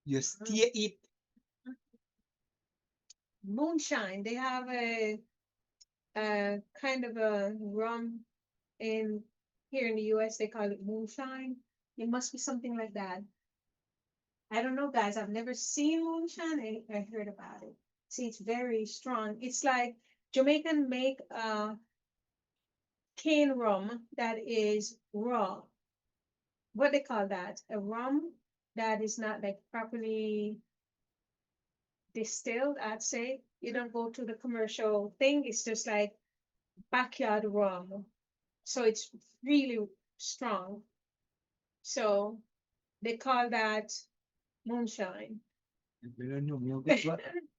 you steer it. Moonshine. They have a kind of a rum in here in the US. They call it moonshine. It must be something like that. I don't know, guys. I've never seen moonshine. I heard about it. See, it's very strong. It's like Jamaican make cane rum that is raw. What they call that? A rum that is not like properly distilled, I'd say. You don't go to the commercial thing. It's just like backyard rum. So it's really strong. So they call that moonshine. We don't know.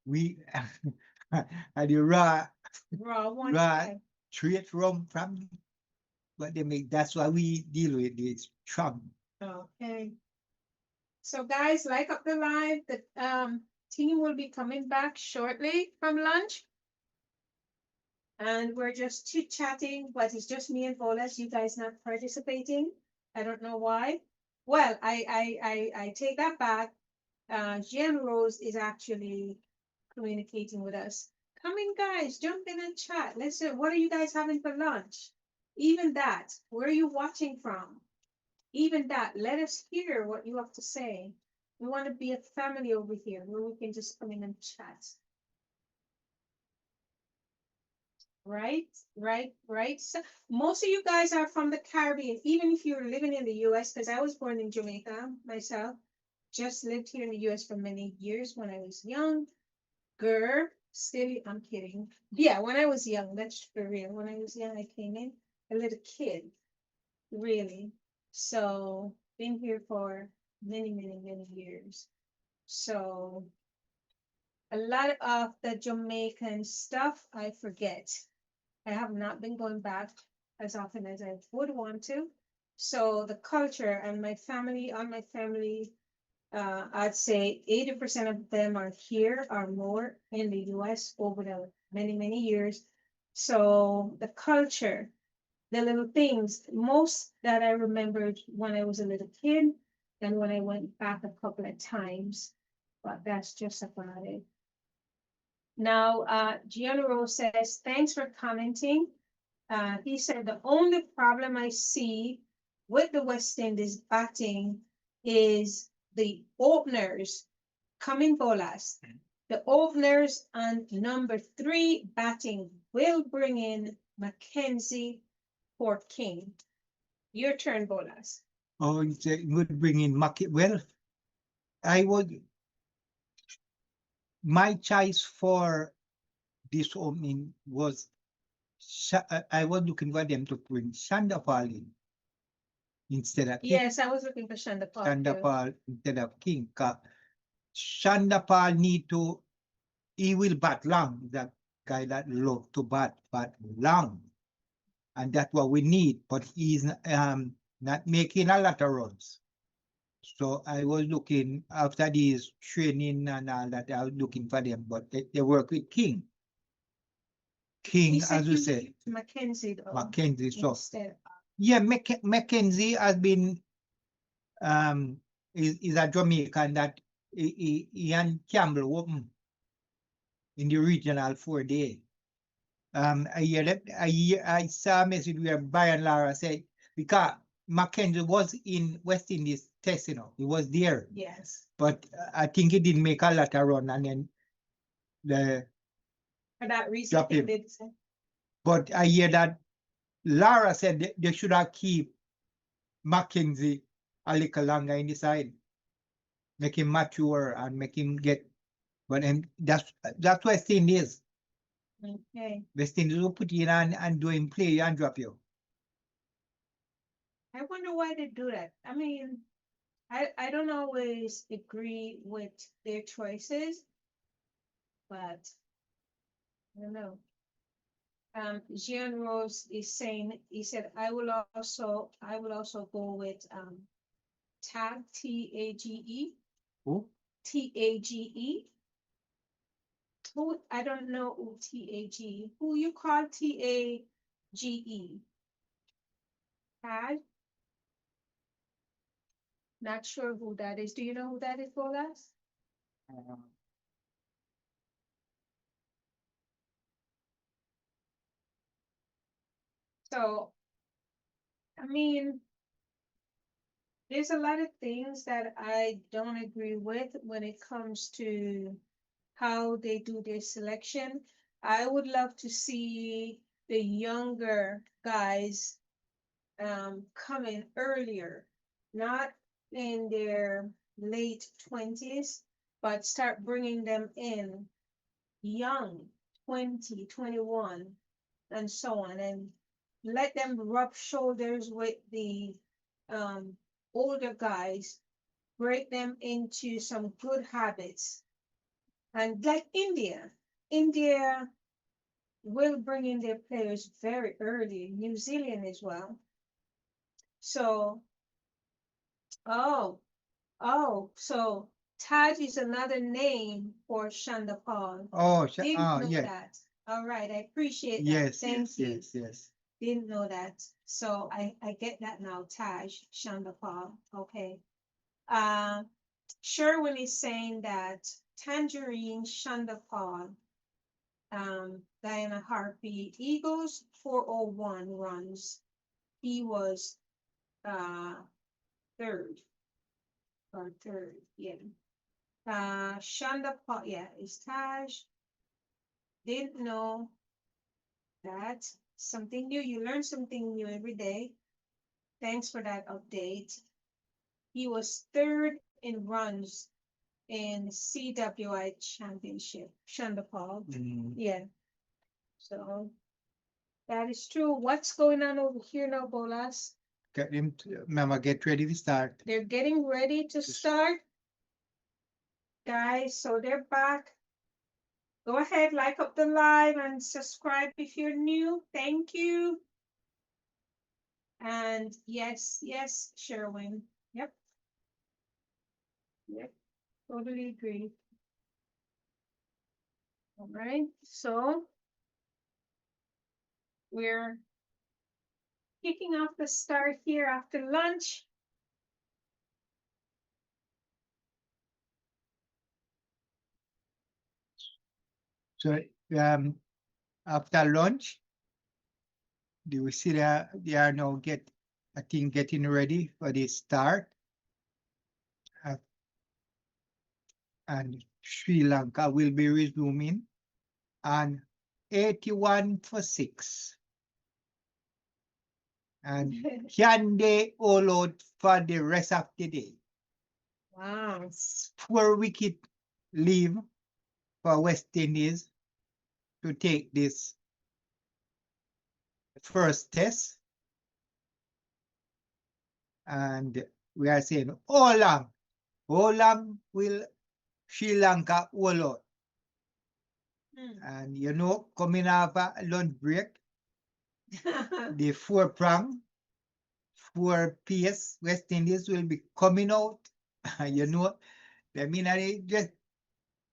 We and the raw Raw one. straight rum from what they make. That's why we deal with this strong. Okay. So guys, like up the live. The team will be coming back shortly from lunch. And we're just chit-chatting, but it's just me and Volas. You guys not participating. I don't know why. Well, I take that back. Jen Rose is actually communicating with us. Come in, guys, jump in and chat. Let's say, what are you guys having for lunch? Even that, where are you watching from? Even that, let us hear what you have to say. We want to be a family over here where we can just come in and chat. Right. So most of you guys are from the Caribbean, even if you're living in the US, because I was born in Jamaica myself. Just lived here in the US for many years when I was young. Girl, still, I'm kidding. Yeah, when I was young, that's for real. When I was young, I came in a little kid, really. So, been here for many, many, many years. So, a lot of the Jamaican stuff I forget. I have not been going back as often as I would want to. So, the culture and my family, on my family, I'd say 80% of them are here or more in the US over the many, many years. So the culture, the little things, most that I remembered when I was a little kid and when I went back a couple of times, but that's just about it. Now, Gianro says, thanks for commenting. He said, the only problem I see with the West Indies batting is the openers coming bolas. The openers and number 3 batting will bring in Mackenzie for King. Your turn, bolas. Oh, it would bring in well, my choice for this opening was, I was looking for them to bring Shandapal in instead of Yes, I was looking for Shandapal. Shandapal instead of King. Shandapal he will bat long. That guy that love to bat long. And that's what we need, but he's not making a lot of runs. So I was looking after these training and all that, I was looking for them, but they work with King. King, as you said. Mackenzie, though. Mackenzie, so. Yeah, Mackenzie has been, is a Jamaican that he and Campbell open in the regional 4-day. I saw a message where Brian Lara said, because Mackenzie was in West Indies test, he was there. Yes. But I think he didn't make a lot of run, and then for that reason, he did say. But I hear that Lara said they should have keep Mackenzie a little longer in the side, make him mature and make him get. But that's West Indies. Okay. West Indies will put you in and do him play and drop you. I wonder why they do that. I mean, I don't always agree with their choices, but I don't know. Jean Rose is saying, he said, I will also go with Tag, T-A-G-E. Who? T-A-G-E. Who, I don't know who T-A-G, who you call T-A-G-E? Tag? Not sure who that is. Do you know who that is, Bolas? So, I mean, there's a lot of things that I don't agree with when it comes to how they do their selection. I would love to see the younger guys come in earlier, not in their late 20s, but start bringing them in young, 20, 21, and so on, and let them rub shoulders with the older guys, break them into some good habits. And like India will bring in their players very early, New Zealand as well. So, so Taj is another name for Shandapal. Didn't know yeah. that. All right, I appreciate that. Yes, Thank you. yes. Didn't know that. So I get that now. Taj Shandapal. Okay. Sherwin is saying that Tangerine Shandapal, Diana Harpy, Eagles 401 runs. He was third, yeah. Shandapal, yeah, is Taj. Didn't know that. Something new. You learn something new every day. Thanks for that update. He was third in runs in CWI Championship, Shandapal. Yeah. So that is true. What's going on over here now, Bolas? Get him to, Mama, get ready to start. They're getting ready to start. Guys, so they're back. Go ahead, like up the live and subscribe if you're new. Thank you. And yes, Sherwin. Yep, totally agree. All right, so we're kicking off the start here after lunch. So after lunch, do we see that they are now I think getting ready for the start. And Sri Lanka will be resuming on 81 for 6. And can they all out for the rest of the day? Wow. 4-wicket leave for West Indies to take this first test. And we are saying, how long will Sri Lanka all out? And you know, coming after lunch break, the 4-prong, 4 PS West Indies will be coming out. You know, I mean, I just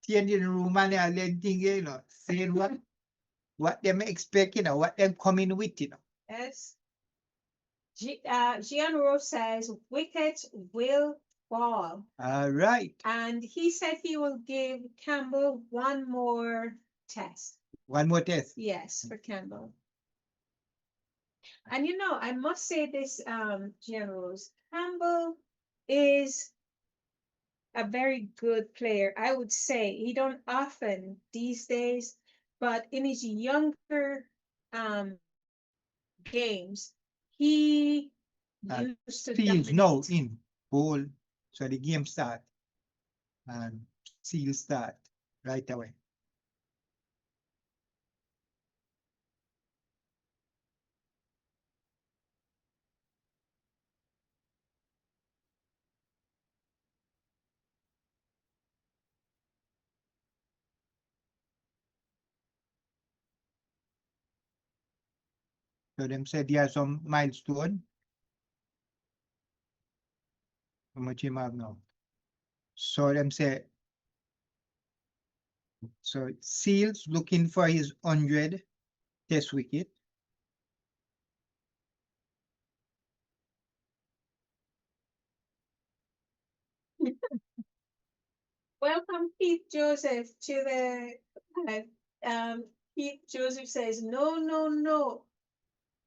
changing the room and then thinking, you know, saying what them expect, you know, what them coming with, you know. Yes. Gianro says wickets will fall. All right. And he said he will give Campbell one more test. One more test. Yes, for Campbell. And you know, I must say this, Generals, Campbell is a very good player. I would say he don't often these days, but in his younger games, he used to Seals dominate. now in bowl, so the game start and Seals start right away. So them said there are some milestone. How much him have now? So them say, so Seals looking for his 100 test wicket. Welcome, Keith Joseph, to the Keith Joseph says, no, no, no.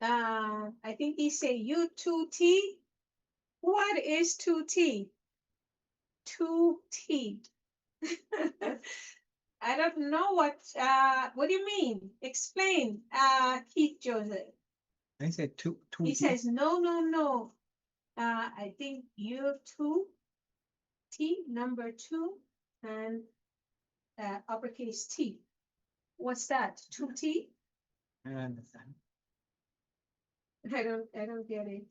I think he say U2T. What is 2T? 2T. I don't know what do you mean? Explain, Keith Joseph. I said two. He says, no, no, no. I think you have 2T, number 2, and uppercase T. What's that? 2T? I understand. I don't get it.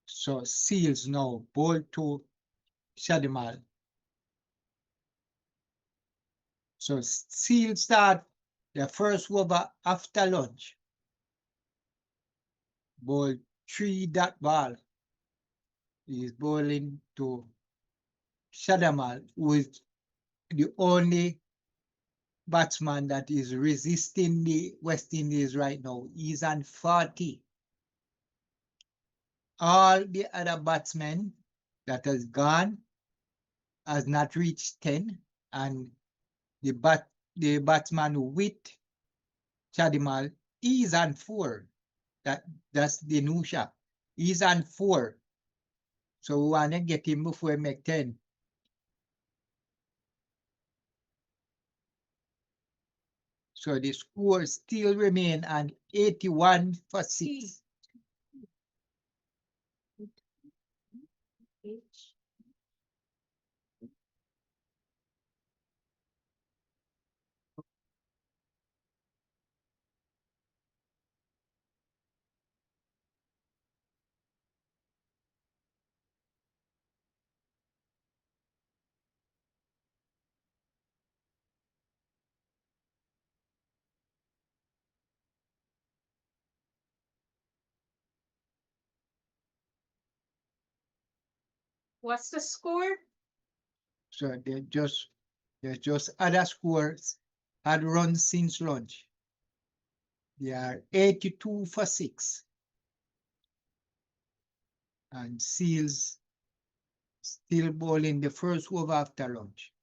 So Seals now ball to Shadimal. So Seals start the first over after lunch. Ball 3 dot ball. He is bowling to Shadamal, who is the only batsman that is resisting the West Indies right now. He's on 40. All the other batsmen that has gone has not reached 10, and the batsman with Shadimal is on 4. That's the new shot. He's on 4. So we want to get him before we make 10. So the score still remain on 81 for 6. What's the score? So they just other scores had run since lunch. They are 82 for 6. And Seals still bowling the first over after lunch.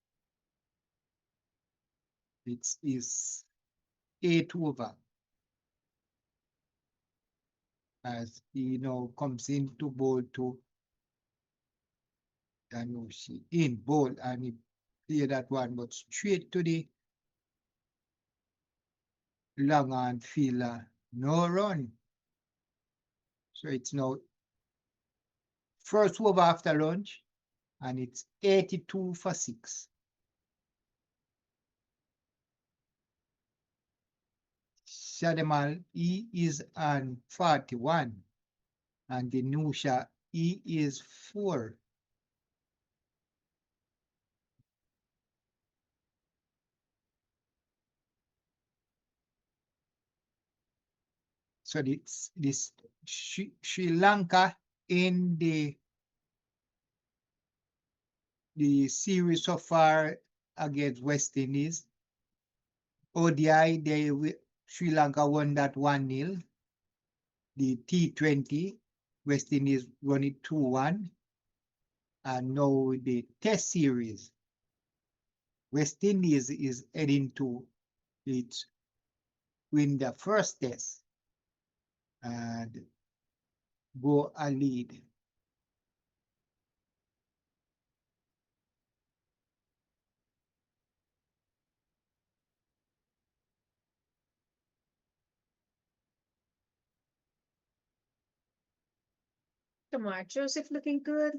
It's is 8 over. As he now comes into bowl to Danushi in bowl, and he play that one, but straight to the long on fielder, no run. So it's now first over after lunch, and it's 82 for 6. Shademal, he is on 41, and the Nusha, he is 4. So this Sri Lanka in the series so far against West Indies. ODI, Sri Lanka won that 1-0. The T20, West Indies won it 2-1. And now the Test series, West Indies is heading to its win the first Test and go a lead. Come on, Joseph looking good.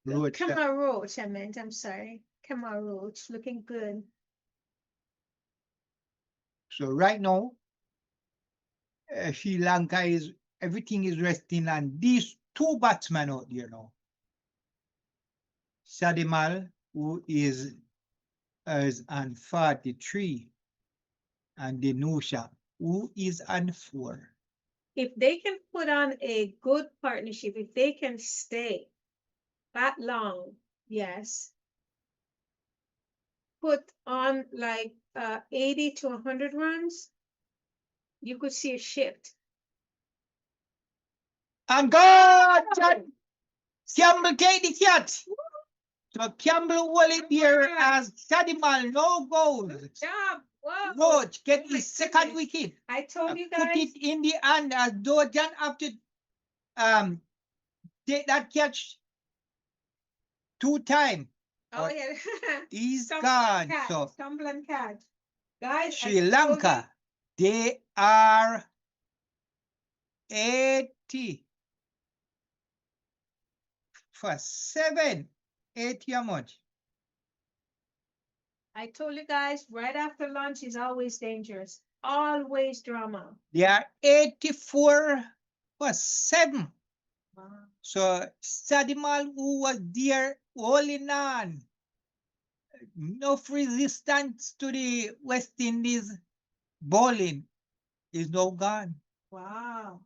Roach, Kamar Roach, I meant, I'm sorry. Kamar Roach looking good. So right now, Sri Lanka everything is resting on these 2 batsmen out there now. Shadimal, who is on 43, and Denusha, who is on 4. If they can put on a good partnership, if they can stay that long, yes, put on like 80 to 100 runs, you could see a shift. And God, Campbell take the catch. So Campbell will it here as Shadimal, no goals. Good job. Whoa. Roach get Oh my his second goodness. wicket. I told you Put guys. it in the hand as Dojan have to take that catch 2 times. Oh yeah. He's Stumble gone. and catch, So stumble and catch. Guys, Sri Lanka, they are 80 for 7. 80 how much? I told you guys, right after lunch is always dangerous. Always drama. They are 84 for 7. Wow. So Sadimal, who was there holding on, enough resistance to the West Indies bowling, is now gone. Wow.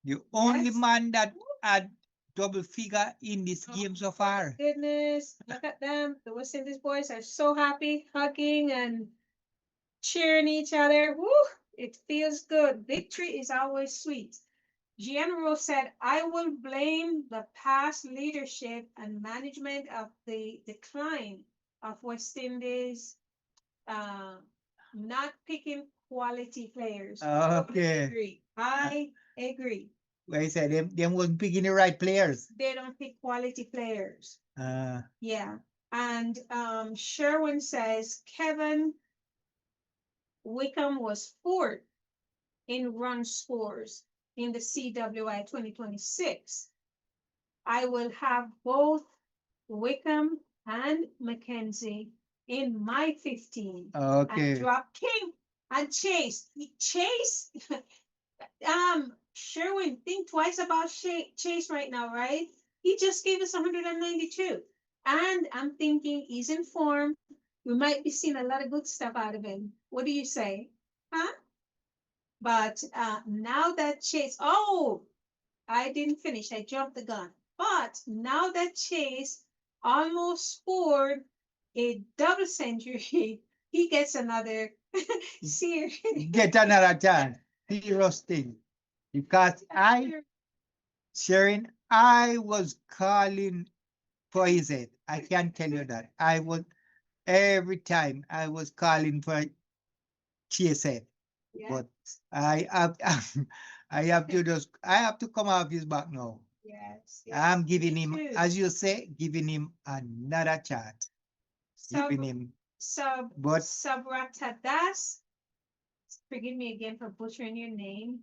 The only Yes. man that had double figure in this game so far. Goodness, look at them. The West Indies boys are so happy, hugging and cheering each other. Woo! It feels good. Victory is always sweet. Gianro said, I will blame the past leadership and management of the decline of West Indies not picking quality players. Okay. I agree. Where he said them wasn't picking the right players. They don't pick quality players. Uh, Yeah. And Sherwin says Kevin Wickham was 4th in run scores in the CWI 2026. I will have both Wickham and Mackenzie in my 15. okay. And drop King and Chase. Chase, Sherwin, think twice about Chase right now, right? He just gave us 192. And I'm thinking he's in form. We might be seeing a lot of good stuff out of him. What do you say? Huh? But now that Chase, I didn't finish. I jumped the gun. But now that Chase almost scored a double century, he gets another series. Get another chance. Serious thing. Because Sharon, I was calling for his head. I can tell you that. Every time I was calling for Chase head. Yeah. But I have I have to come off his back now. Yes. I'm giving me him, too. as you say, giving him another chance. Giving him, but Sabratadas, forgive me again for butchering your name.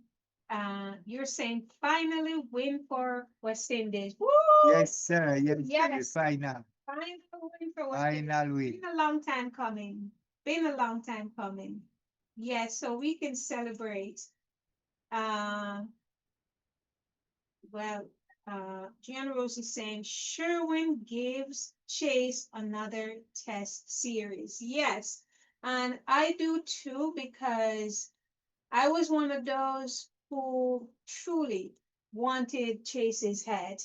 You're saying finally win for West Indies. Woo! yes, sir. Yes, Yes. final Win for West Indies. final win. Been a long time coming. Been a long time coming. Yes, so we can celebrate. Well, Gianna Rose is saying Sherwin gives Chase another test series. Yes, and I do too, because I was one of those who truly wanted Chase's head.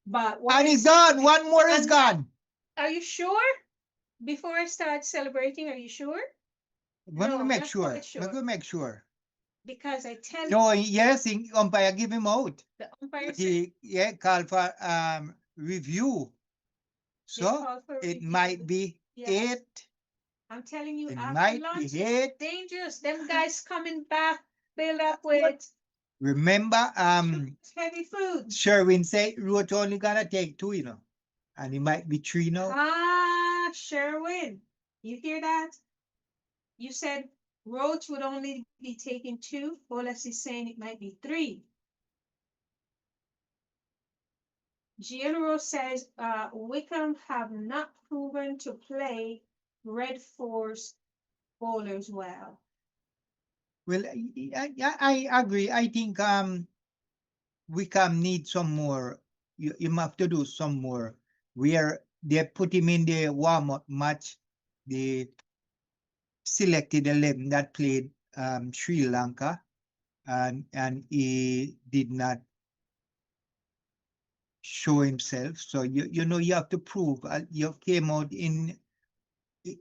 But And he's gone. One more is And- gone. Are you sure? Before I start celebrating, are you sure? Let No, me make not sure. quite sure. Let me make sure. Because I tell you, No, yes, umpire give him out. the umpire But said he called for review. they So called for it review. might be Yes. 8. I'm telling you, It after might lunch, be it's 8. dangerous. Them guys coming back, build up with Remember, heavy food. Sherwin say Roach only gonna take 2, and it might be 3 now. Ah, Sherwin, you hear that? You said Roach would only be taking 2. Bolas is saying it might be 3. General says Wickham have not proven to play Red Force bowlers well. Well, I agree. I think Wickham need some more. You have to do some more. Where they put him in the warm-up match, they selected 11 that played Sri Lanka, and he did not show himself. So you have to prove. You came out in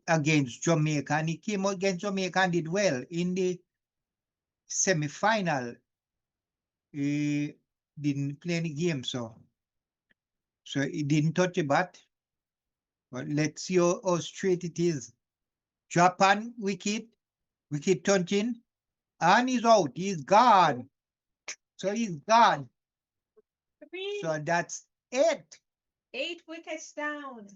against Jamaica, and he came out against Jamaica and did well in the semi-final. He didn't play any game, so he didn't touch a bat. But let's see how straight it is. Japan wicket touching, and he's out. He's gone. So he's gone. 3. So that's 8. 8 wickets down.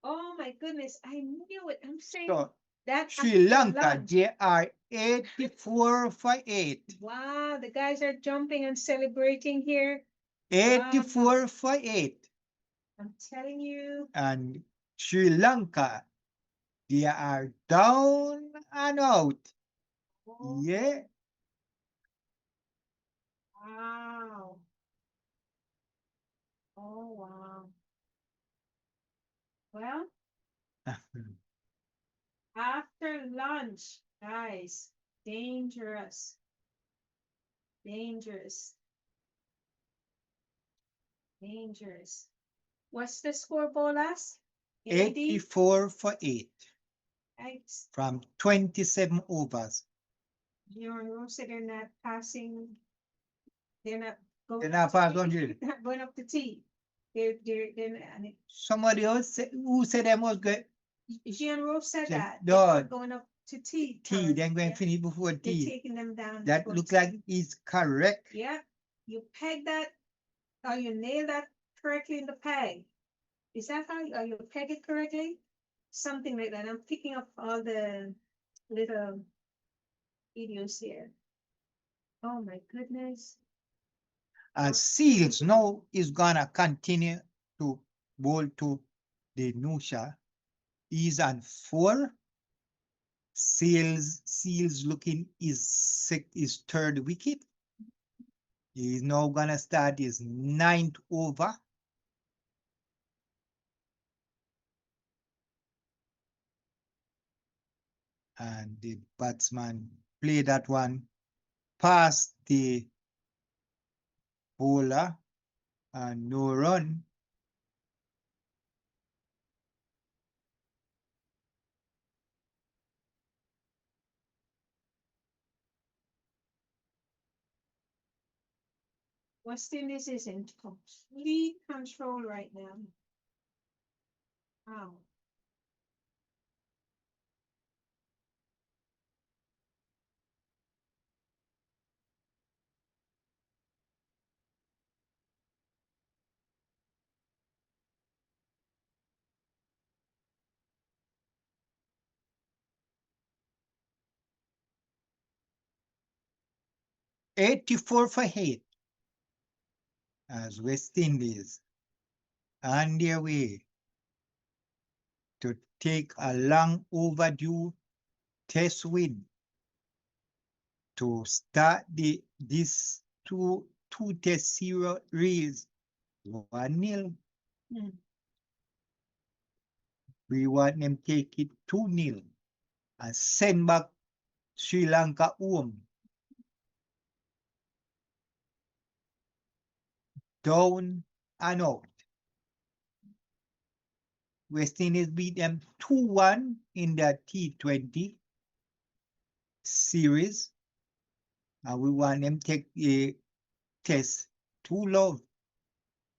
Oh my goodness, I knew it. I'm saying So that Sri Lanka, lunch. they are 84 for 8. Wow, the guys are jumping and celebrating here. 84 for 8. I'm telling you. And Sri Lanka, they are down and out. Oh, Yeah. wow. Oh, wow. Well, after lunch, guys, dangerous. Dangerous. Dangerous. What's the score, Bolas? 84 for 8 Right. from 27 overs. You're said they're not passing. They're not They're not past 100. not going up the tee. They're not. Somebody else who said they must get Jean Rose said that. no, They're going up to tee. T, then going to finish before They're T. taking them down. That looks like is correct. Yeah. You peg that, or you nail that correctly in the peg. Is that how you peg it correctly? Something like that. I'm picking up all the little videos here. Oh my goodness. Seals now is gonna continue to bowl to the Nusha. He's on 4. Seals looking his 3rd wicket. He's now gonna start his 9th over. And the batsman play that one past the bowler and no run. West Indies is in complete control right now. Wow. $84 for 8 as West Indies on their way to take a long overdue test win to start this two test series 1-0. Mm. We want them take it 2-0 and send back Sri Lanka home. Down and out. West Indies beat them 2-1 in the T20 series. And we want them take the test 2-love.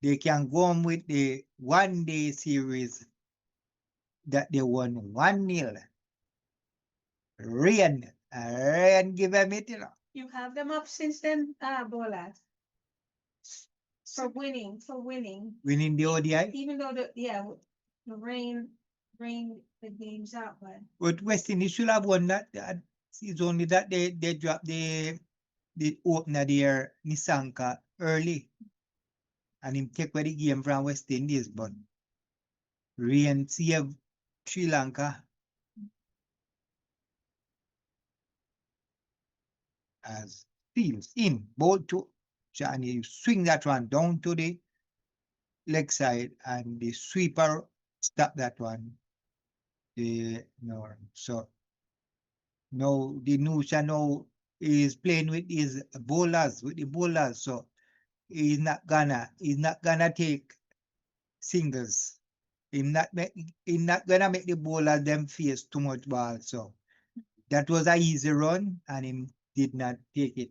They can go on with the one-day series that they won 1-0. Rain give them it, you know. You have them up since then, Bola. For winning. Winning the ODI. Even though the rain the games out, But West Indies should have won that. It's only that they dropped the opener there, Nisanka, early. And him take away the game from West Indies, but rain save Sri Lanka. As Steals in, ball to and you swing that one down to the leg side, and the sweeper stop that one. So now the Nusha now is playing with his bowlers, so he's not gonna take singles. He's not gonna make the bowlers them face too much ball. So that was an easy run, and him did not take it.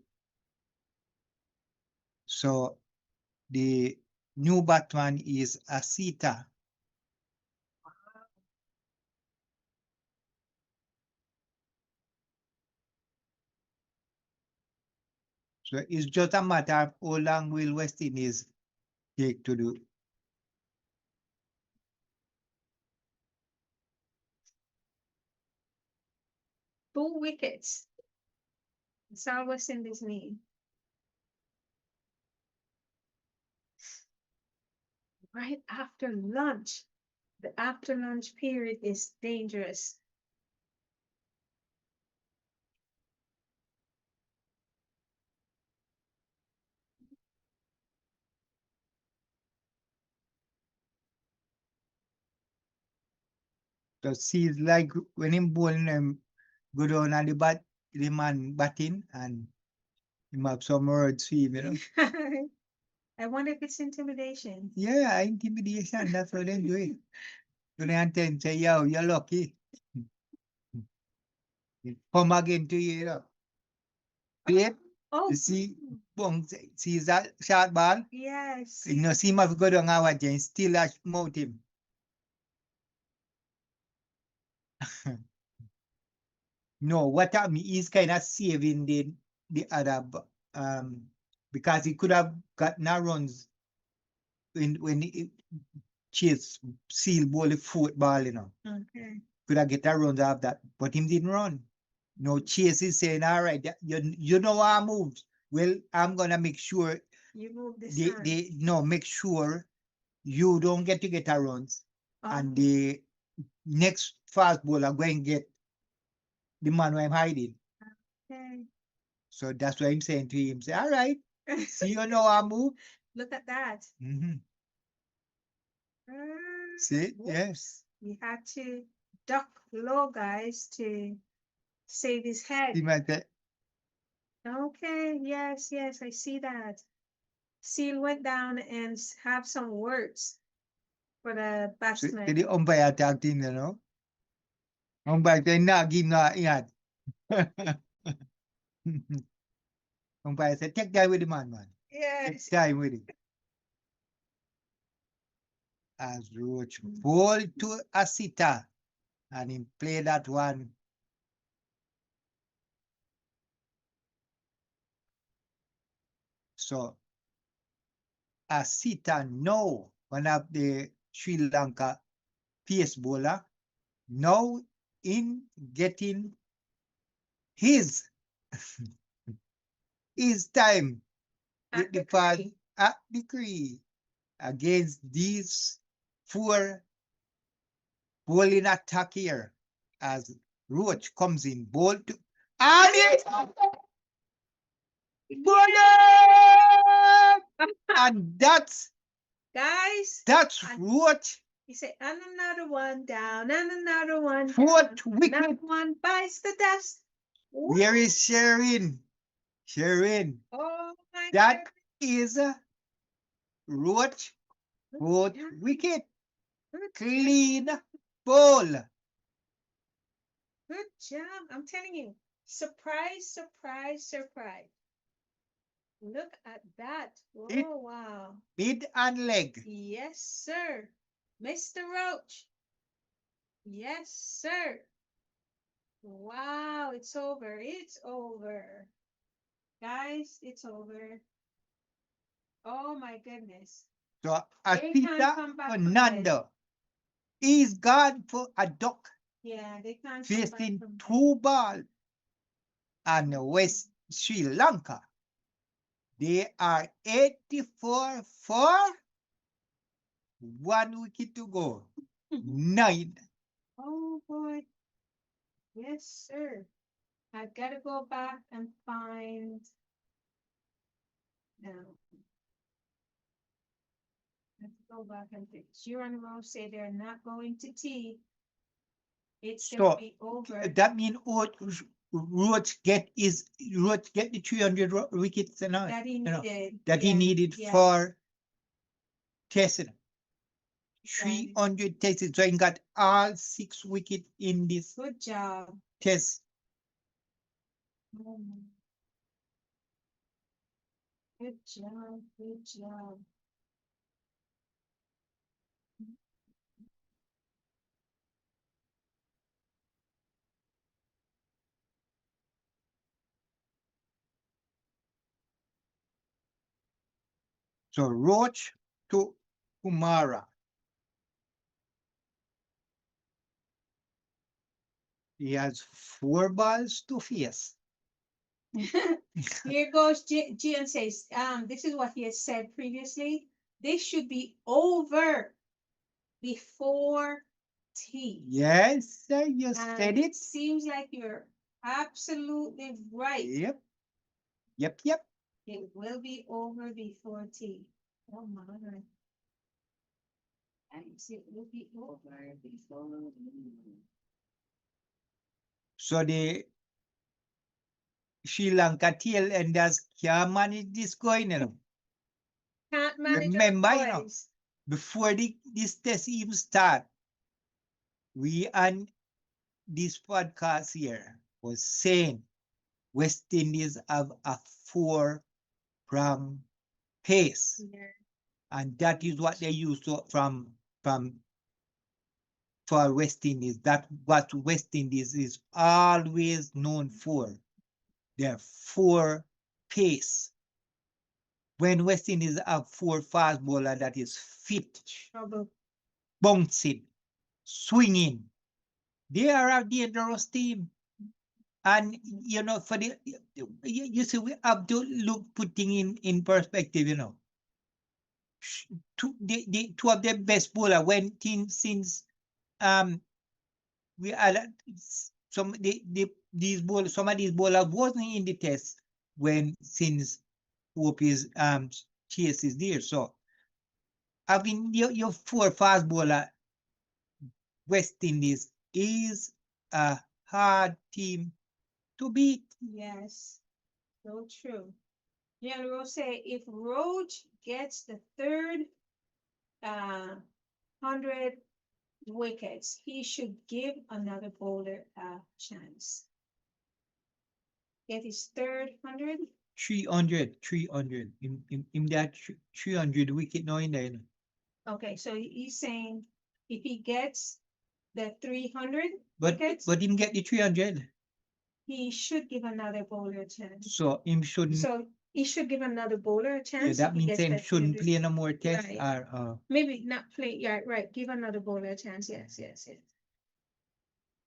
So the new batsman is Asita. So it's just a matter of how long will West Indies take to do. Two wickets. That's all West Indies need. Right after lunch. The after lunch period is dangerous. So see, like when him bowling them go down on the man batting, and him have some words for him, you know. I wonder if it's intimidation. Yeah, intimidation, that's what they do it. So they intend say, yo, you're lucky. Come again to you, you know. Babe, Oh, you see, see that short ball? yes. You know, see him have go down our and still mouth him. No, what happened, he's kind of saving the other, because he could have gotten no runs when he Chase seal ball the football, you know. Okay. Could have get a runs off that, but him didn't run. No, Chase is saying, all right, you know our moves. Well, I'm gonna make sure You move this make sure you don't get a runs. And the next fast bowler going to get the man who I'm hiding. Okay. So that's what I'm saying to him. Say, all right, see, you know our move. Look at that. See, Whoops. yes. You had to duck low, guys, to save his head. See like that. Okay, yes, I see that. Seal went down and have some words for the So, batsman. the umpire attacked him, you know. Umpire said, nah, give him a yard. Umpire said, take that with the man. Yes. Time with it. As Roach bowled to Asita and he played that one. So Asita now, one of the Sri Lanka pace bowler, now in getting his his time with At the the pass crease. at the crease against these four bowling attack here as Roach comes in, ball to and it's bowling! And Guys, that's and Roach he said, and another one down, and another one fourth down. wicket. Another one bites the dust. Where is Sherin? Sherin. Oh my That goodness. is Roach fourth job. wicket. Good job. Clean ball. Good job. I'm telling you. Surprise, surprise, surprise. Look at that. It- Oh, wow. Mid and leg. Yes, sir. Mr. Roach. Yes, sir. Wow, it's over. It's over. Guys, it's over. Oh my goodness. So They can't Asita come back from this. Fernando is gone for a duck, Yeah, they can't come back facing from this. two balls. And West Sri Lanka, they are 84 for 1 wicket to go. 9. Oh boy. Yes, sir. I've got to go back and find. No. I have to go back and fix. Geronimo say they're not going to tea. It's gonna So be over. that means Roach get the 300 wickets and all, That he you know, needed. that he Yeah, needed yes, for testing. exactly. 300 tests. So he got all 6 wickets in this Good job. test. Mm. Good job. Good job. So Roach to Kumara. He has 4 balls to face. Here goes Gian says, this is what he has said previously. This should be over before tea. Yes, sir, you And said it it. seems like you're absolutely right. Yep. Yep, yep. It will be over before tea. Oh my. Thanks. It will be over before. So the Sri Lanka tail enders can't manage this going, you know. Can't manage our Remember, you know, boys. before this test even start, we on this podcast here was saying West Indies have a 4-prong pace. Yeah. And that is what they use from for West Indies. That what West Indies is always known for. Their 4 pace. When West Indies have 4 fast bowler that is fit, Trouble. bouncing, swinging, they are a dangerous team. And you know, for the you see, we have to put things in perspective. You know, two of the best bowler went in since we had some these bowlers. Some of these bowlers wasn't in the test when since Hope is Chase is there. So having your 4 fast bowler, West Indies is a hard team to beat. Yes. So true. Yeah, we'll say if Roach gets the third 100 wickets, he should give another bowler a chance. Get his third 100. 300. In that 300 wicket now in there. Okay, so he's saying if he gets the 300 But wickets, but him get the 300. he should give another bowler a chance. So him shouldn't. So he should give another bowler a chance. Yeah, that if he means gets him that shouldn't 300. play no more tests Right. or Maybe not play. Yeah, right. Give another bowler a chance. Yes.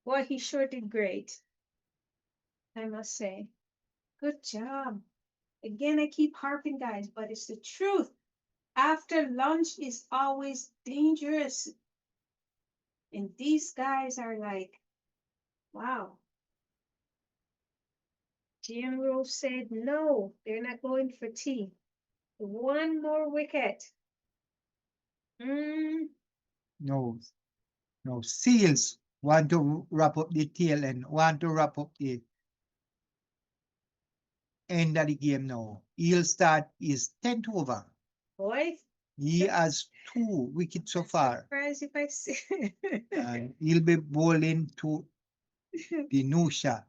Boy, he sure did great. I must say. Good job. Again, I keep harping, guys, but it's the truth. After lunch is always dangerous. And these guys are like, wow. General said no, they're not going for tea. One more wicket. no. Seals want to wrap up the tail and want to wrap up the end of the game now. He'll start his 10th over. Boy, He has 2 wickets so far. surprised if I see. And he'll be bowling to the Nusha.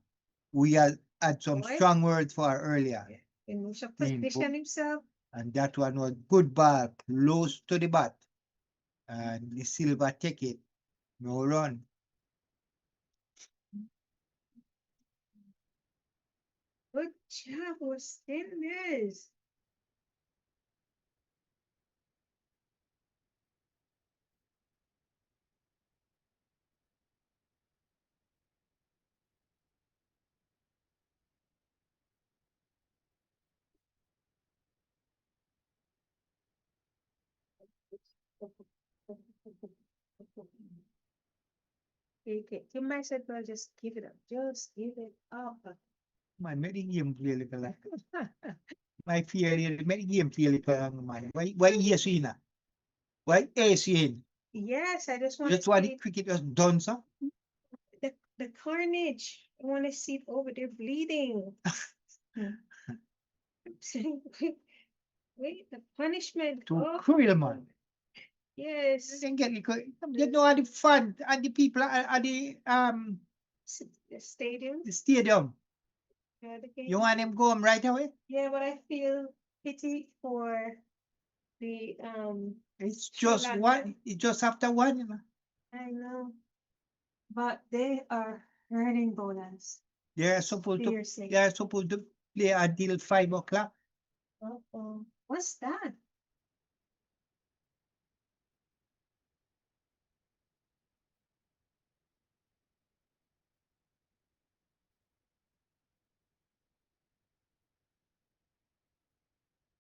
We had some Boy. strong words for her earlier. Nusha position himself. And that one was good ball, close to the bat. And the Silver take it. No run. Good job, Westerners. Okay, you might as well just give it up. Just give it up. My make game play like my fear is make game play like man. Why yes in? Why is in? Yes, I just want That's to why see the cricket was done, sir. the carnage. I want to see it over there bleeding. Wait, the punishment. To cruel man. Yes. Then get you know the fun and the people at the The stadium. the stadium. Yeah, the game. You want them go home right away? Yeah, but I feel pity for the It's Sri just Lanka. one. It's just after one. You know. I know, but they are hurting bowlers. They're supposed Seriously. to play until 5 o'clock. Uh-oh. What's that?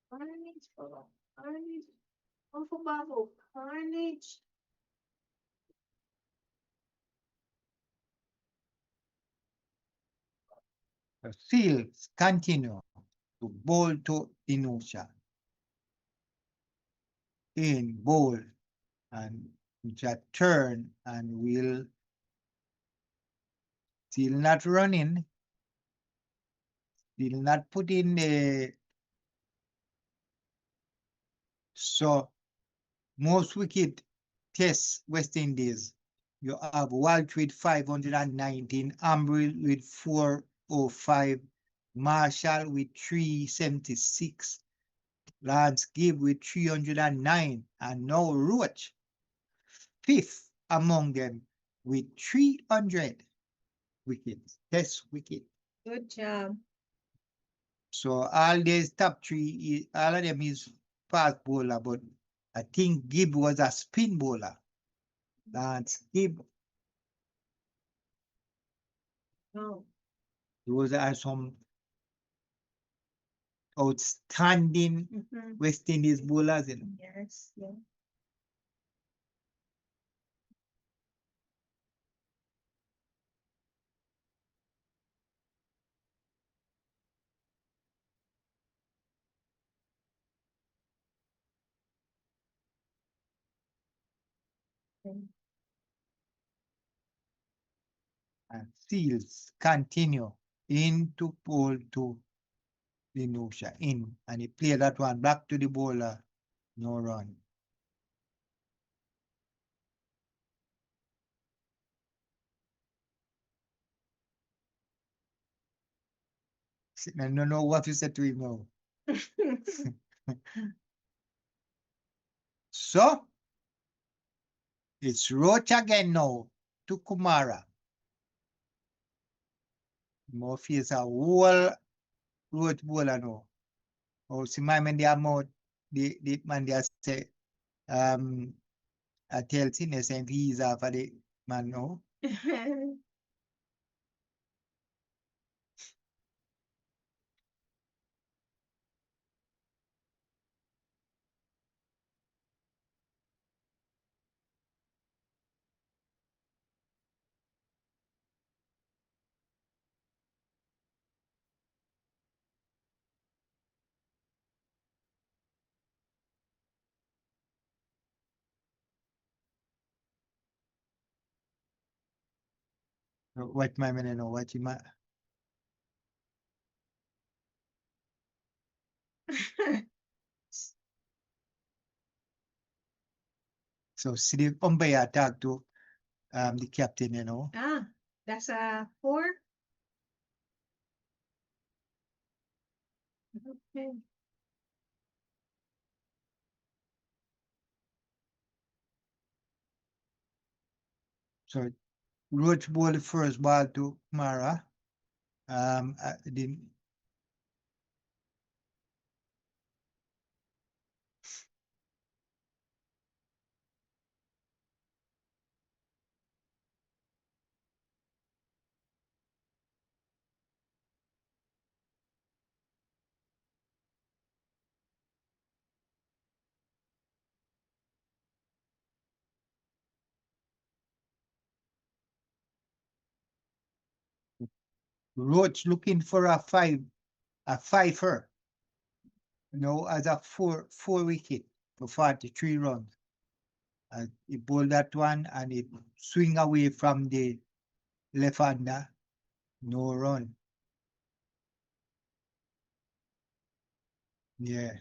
Carnage, bubble. Carnage. Uncle Bubble. Carnage. The Seals continue to bowl to Inusha. In bowl and which are turn and will still not running, still not put in the so most wicket test West Indies. You have Walt with 519, Ambril with 405, Marshall with 376, Lance Gibb with 309, and now Roach, 5th among them with 300 wickets, test wicket. Good job. So all these top 3, all of them is fast bowler, but I think Gibb was a spin bowler. Lance Gibb. Oh. Those are some outstanding West Indies bowlers. You know. Yes, yeah. And Seals continue into pole to the Nusha in, and he play that one back to the bowler, no run. I don't know what you said to him now. So, it's Roach again now to Kumara. Murphy is a whole Roach bowler now. Oh, see my man there mouth, the man there say, I tell him saying he's for the man now. What my man know, what him so see the umpire talk to the captain, you know. Ah, that's a 4. Okay. So Roach ball the first ball to Mara. The Roach looking for a fiver. No, as a four wicket for 43 runs. He bowled that one and it swing away from the left hander. No run. Yeah.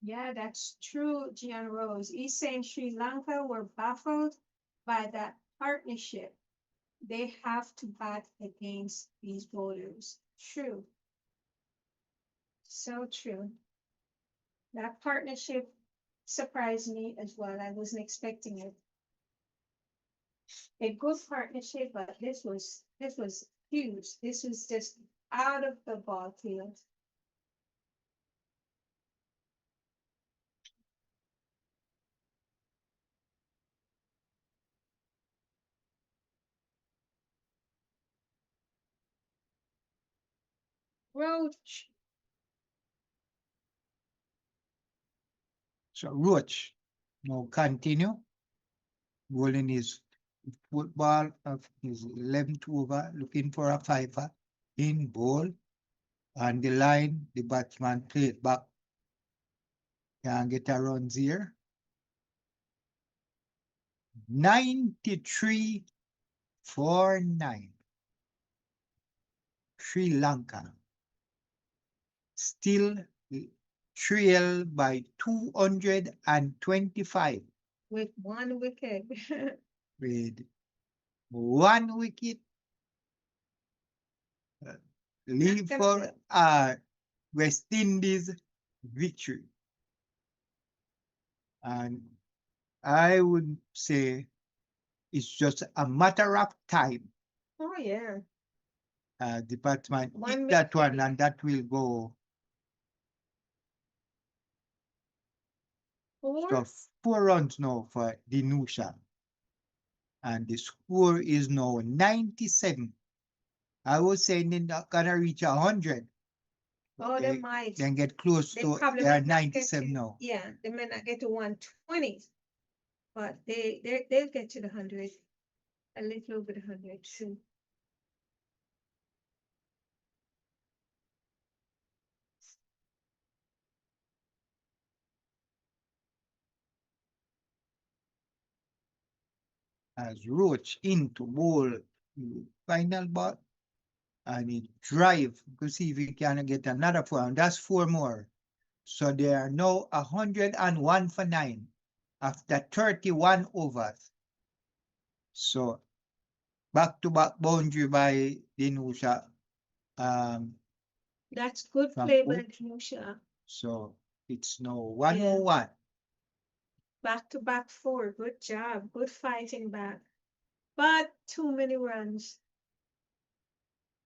Yeah, that's true, Gian Rose. He's saying Sri Lanka were baffled by that partnership. They have to bat against these bowlers. True. So true. That partnership surprised me as well. I wasn't expecting it. A good partnership, but this was huge. This was just out of the ball field. Roach. So Roach now continue bowling his football of his 11th over, looking for a fiver in ball. On the line, the batsman played back. Can get a runs here. 93 for 9. Sri Lanka still trail by 225 with 1 wicket. with 1 wicket. Leave for West Indies victory. And I would say it's just a matter of time. Oh yeah. The batsman One hit that one, wicket. and that will go. 4. So 4 runs now for Dinusha. And the score is now 97. I was saying they're not gonna reach 100. Oh, they might. Then get close They to probably they are might not get 97 to, now. yeah, they may not get to 120, but they'll get to the 100, a little over the 100 soon. As Roach into bowl final ball and he drive to see if he can get another 4, and that's 4 more. So they are now 101 for 9. after 31 overs. So back-to-back boundary by Dinusha. That's good From play by Hook. Musha. So it's now 101. Back to back four. Good job. Good fighting back. But too many runs.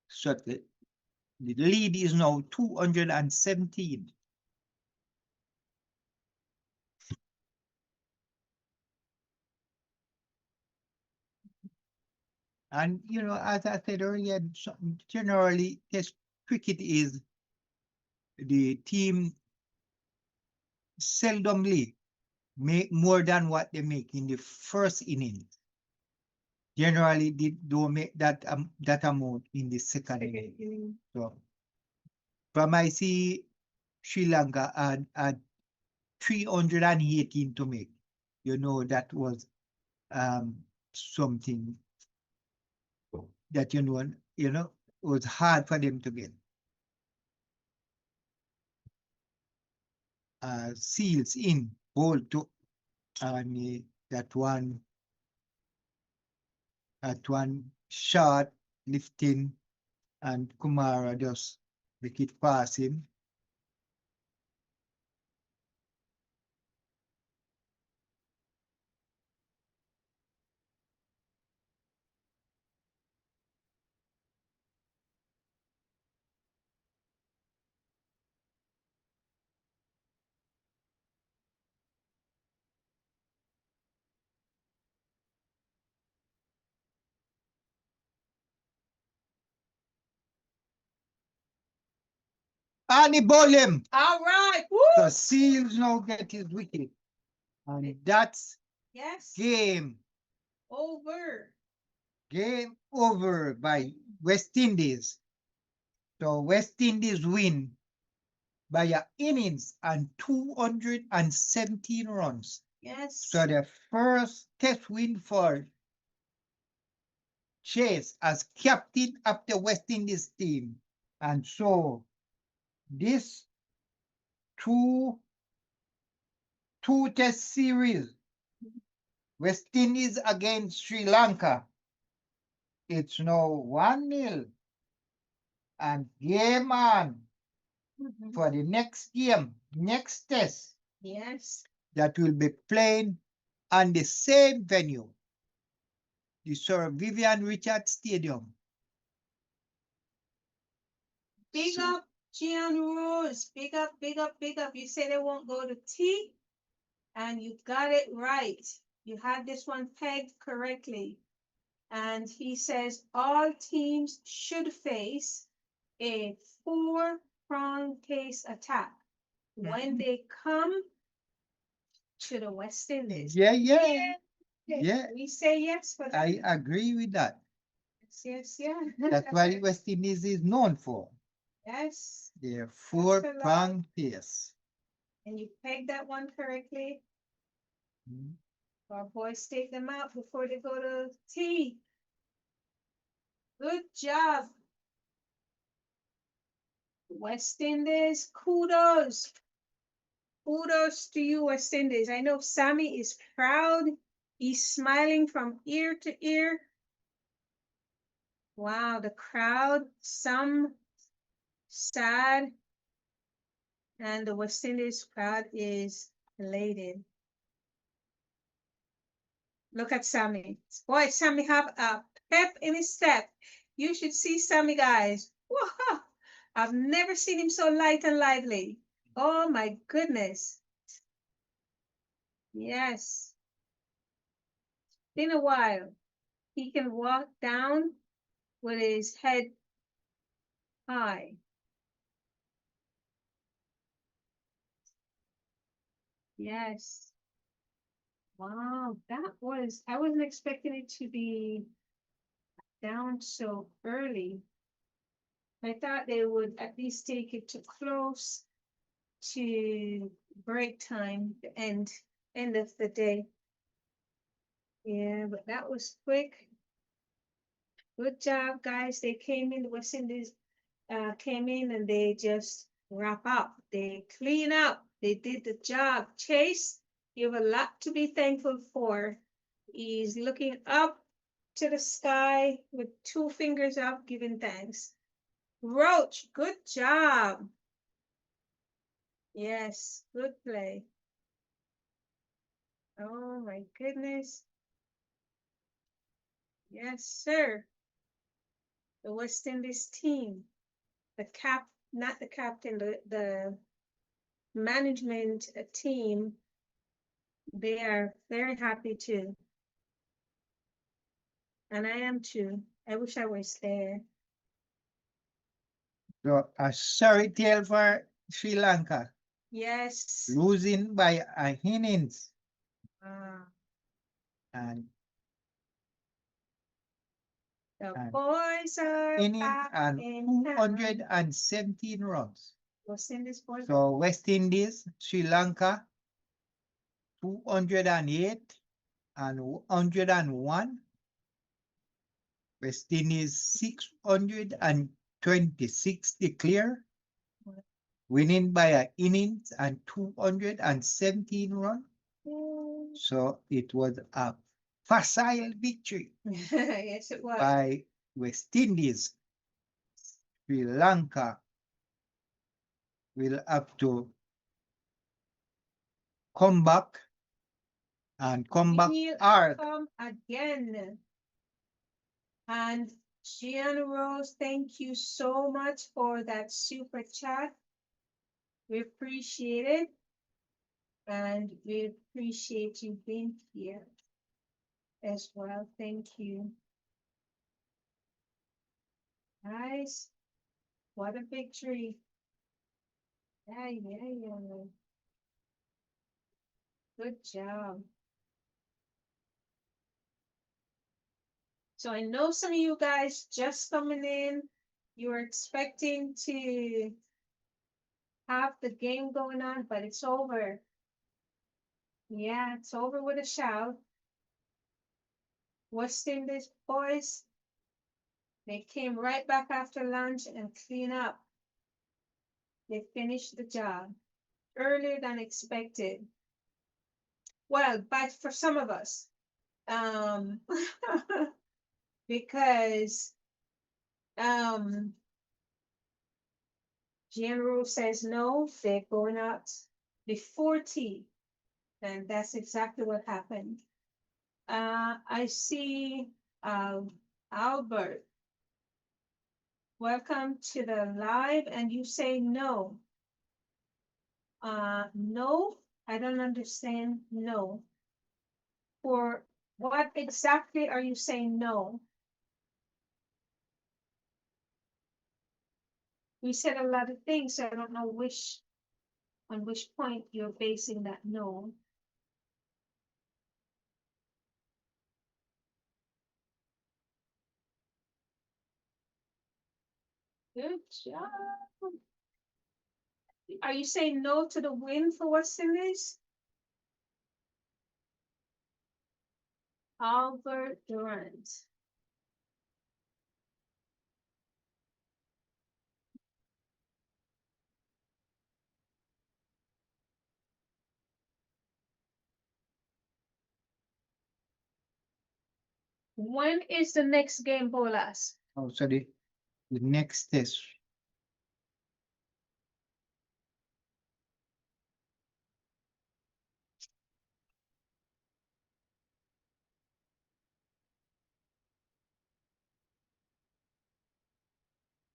So the lead is now 217. And, you know, as I said earlier, generally, Test cricket is the team seldomly make more than what they make in the first inning. Generally, they don't make that amount in the second inning. So, from I see Sri Lanka had 318 to make. You know, that was something that was hard for them to get. Seals in, bold to and that one shot lifting, and Kumara just make it pass him. And he ball him. All right. Woo! So Seals now get his wicket. And that's game over. Game over by West Indies. So West Indies win by an innings and 217 runs. Yes. So the first Test win for Chase as captain of the West Indies team. And so this two Test series, West Indies against Sri Lanka, it's now 1-0. And game on for the next game, next test. Yes. That will be playing on the same venue, the Sir Vivian Richards Stadium. Big up, Gian Rose. Big up, big up, big up. You say they won't go to tea, and you got it right. You had this one pegged correctly. And he says all teams should face a 4-prong case attack when they come to the West Indies. Yeah. We say yes for that. I agree with that. Yes. That's what West Indies is known for. Yes. Their 4-prong case. And you pegged that one correctly. Our boys take them out before they go to tea. Good job. West Indies, kudos. Kudos to you, West Indies. I know Sammy is proud. He's smiling from ear to ear. Wow, the crowd, some sad, and the West Indies crowd is elated. Look at Sammy. Boy, Sammy have a pep in his step. You should see Sammy, guys. Whoa, I've never seen him so light and lively. Oh my goodness. Yes. Been a while. He can walk down with his head high. Yes. Wow, I wasn't expecting it to be down so early. I thought they would at least take it to close to break time, the end of the day. Yeah, but that was quick. Good job, guys. They came in, the West Indies came in and they just wrap up. They clean up. They did the job. Chase, You have a lot to be thankful for. He's looking up to the sky with 2 fingers up, giving thanks. Roach, good job. Yes, good play. Oh my goodness. Yes, sir. The West Indies team, not the captain, the management team, they are very happy too. And I am too. I wish I was there. So a sorry tale for Sri Lanka, Yes. losing by a innings. And The And boys are inning back and in town. 217 runs. West Indies boys. So West Indies, Sri Lanka, 208 and 101. West Indies 626 declare, winning by an innings and 217 runs. So it was a facile victory Yes, it was. by West Indies. Sri Lanka will have to come back and come back We'll hard. come again. And Gian Rose, thank you so much for that super chat. We appreciate it. And we appreciate you being here as well. Thank you. Guys, what a victory. Yeah. Good job. So I know some of you guys just coming in, you were expecting to have the game going on, but it's over. Yeah, it's over with a shout. West Indies boys, they came right back after lunch and clean up. They finished the job earlier than expected. Well, but for some of us, because General says no, they're going out before tea, and that's exactly what happened. I see Albert. Welcome to the live, and you say no. No, I don't understand. No. For what exactly are you saying no? We said a lot of things, so I don't know on which point you're basing that no. Good job. Are you saying no to the win for West Indies? Albert Durant. When is the next game, Bolas? Oh, so the next test.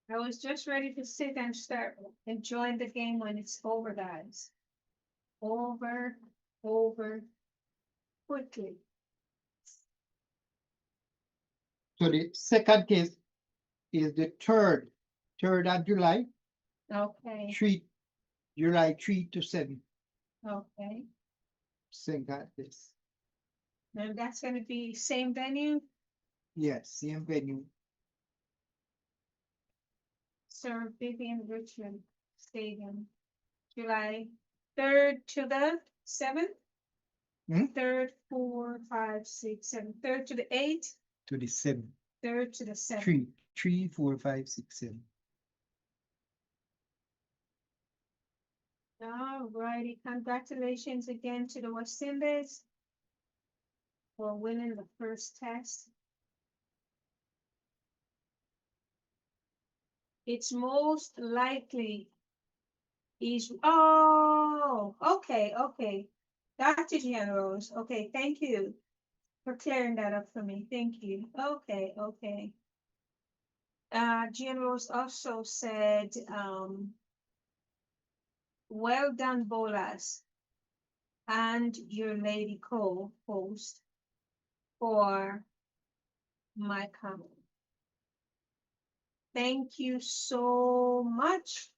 I was just ready to sit and start enjoying the game when it's over, guys. Over, quickly. So the second test is the 3rd of July, Okay, July 3 to 7. okay. Second test. And that's gonna be same venue, Yes, same venue. Sir Vivian Richmond Stadium, July 3rd to the 7th? 3rd, 4, 5, 6, 7. 3rd to the 8th? To the 7. 3rd to the 7th. 3, 4, 5, 6, 7. All righty. Congratulations again to the West Indies for winning the first test. It's most likely is, oh, okay. Dr. Generals, okay, thank you for clearing that up for me. Thank you. Okay. Generals also said, well done, Bolas, and your lady co-host for my comment. Thank you so much,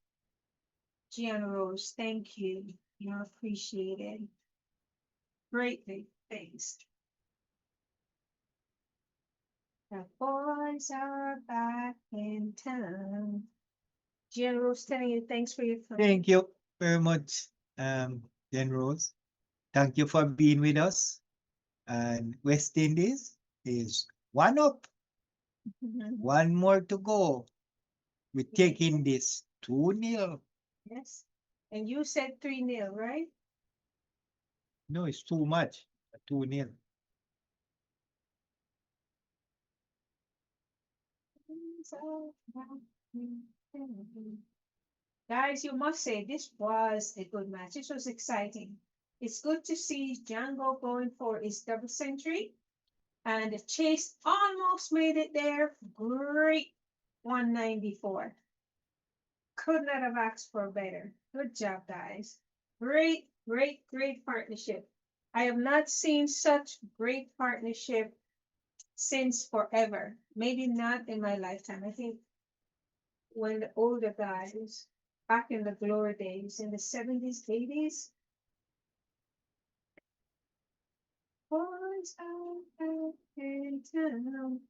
Generals. Thank you. You're appreciated. Greatly. Thanks. The boys are back in town. General's telling you thanks for your time. Thank you very much, Generals. Thank you for being with us. And West Indies is one up, one more to go. We're taking this 2-0. Yes. And you said 3-0, right? No, it's too much. 2-0. Guys, you must say this was a good match. This was exciting. It's good to see Jangoo going for his double century. And Chase almost made it there. Great 194. Could not have asked for better. Good job, guys. Great partnership. I have not seen such great partnership since forever. Maybe not in my lifetime. I think when the older guys, back in the glory days, in the 70s, 80s, boys out in town.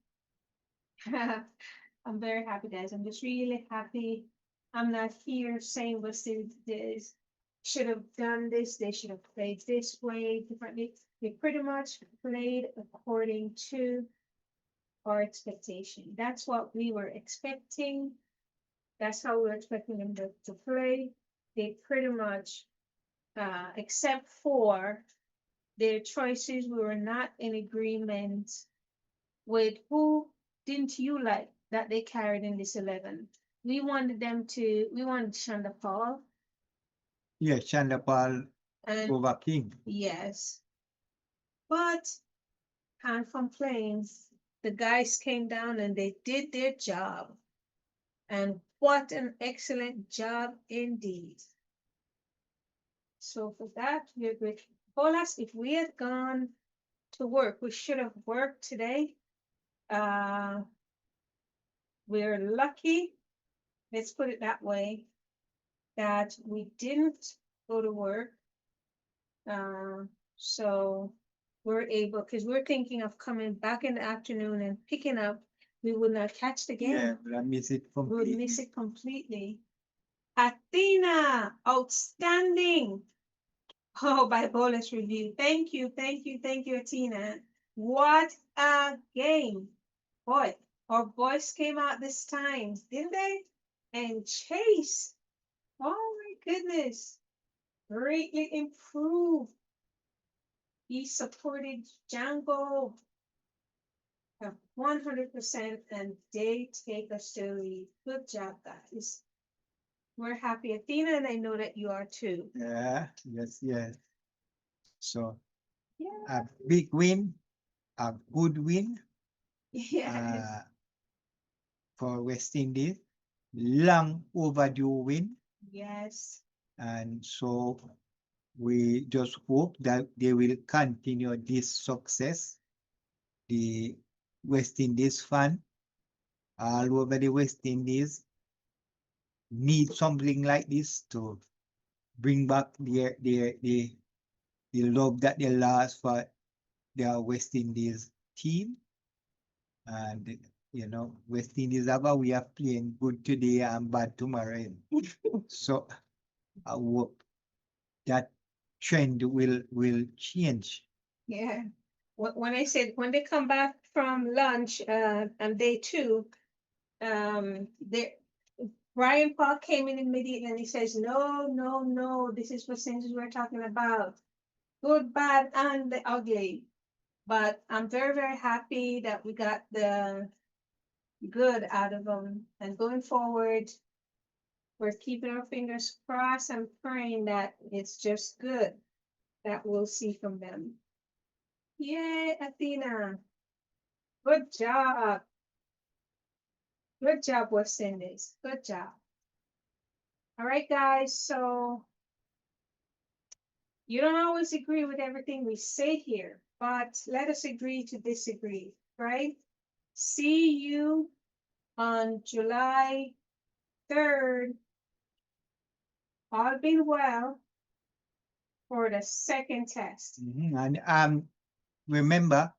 I'm very happy, guys. I'm just really happy. I'm not here saying what they should have done this, they should have played this way differently. They pretty much played according to our expectation. That's what we were expecting. That's how we were expecting them to play. They pretty much, except for their choices, we were not in agreement with who didn't you like that they carried in this 11. We wanted Shanda Paul. Yeah, Chandapal And over King. yes, but can't complain. The guys came down and they did their job. And what an excellent job indeed. So for that, we're grateful. Bolas, if we had gone to work, we should have worked today. We're lucky, let's put it that way, that we didn't go to work. So we're able, because we're thinking of coming back in the afternoon and picking up. We would not catch the game. Yeah, I miss it We would completely. miss it completely. Athena, outstanding. Oh, by Bolas review. Thank you, Athena. What a game. Boy, our boys came out this time, didn't they? And Chase, oh my goodness, greatly improved. He supported Jangoo 100%, and they take us to the lead. Good job, guys. We're happy, Athena, and I know that you are too. Yeah, yes. So Yeah. a big win, a good win. Yes. For West Indies, long overdue win. Yes. And so we just hope that they will continue this success. The West Indies fan all over the West Indies need something like this to bring back the love that they lost for their West Indies team. And West Indies have a way of playing good today and bad tomorrow. So I hope that trend will change. Yeah. When I said when they come back from lunch, and day two, Brian Park came in immediately and he says, no, no, no, this is percentage we're talking about. Good, bad, and the ugly. But I'm very, very happy that we got the good out of them. And going forward, we're keeping our fingers crossed and praying that it's just good that we'll see from them. Yay, Athena. Good job. Good job, West Indies. Good job. All right, guys. So you don't always agree with everything we say here, but let us agree to disagree, right? See you on July 3rd, all being well, for the second test. And remember,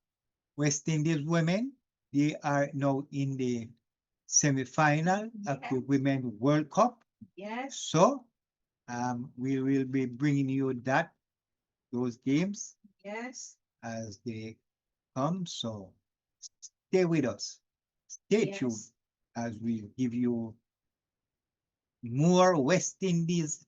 West Indies women, they are now in the semi-final of the Women World Cup. Yes. So we will be bringing you those games Yes. as they come. So stay with us. Stay tuned Yes. as we give you more West Indies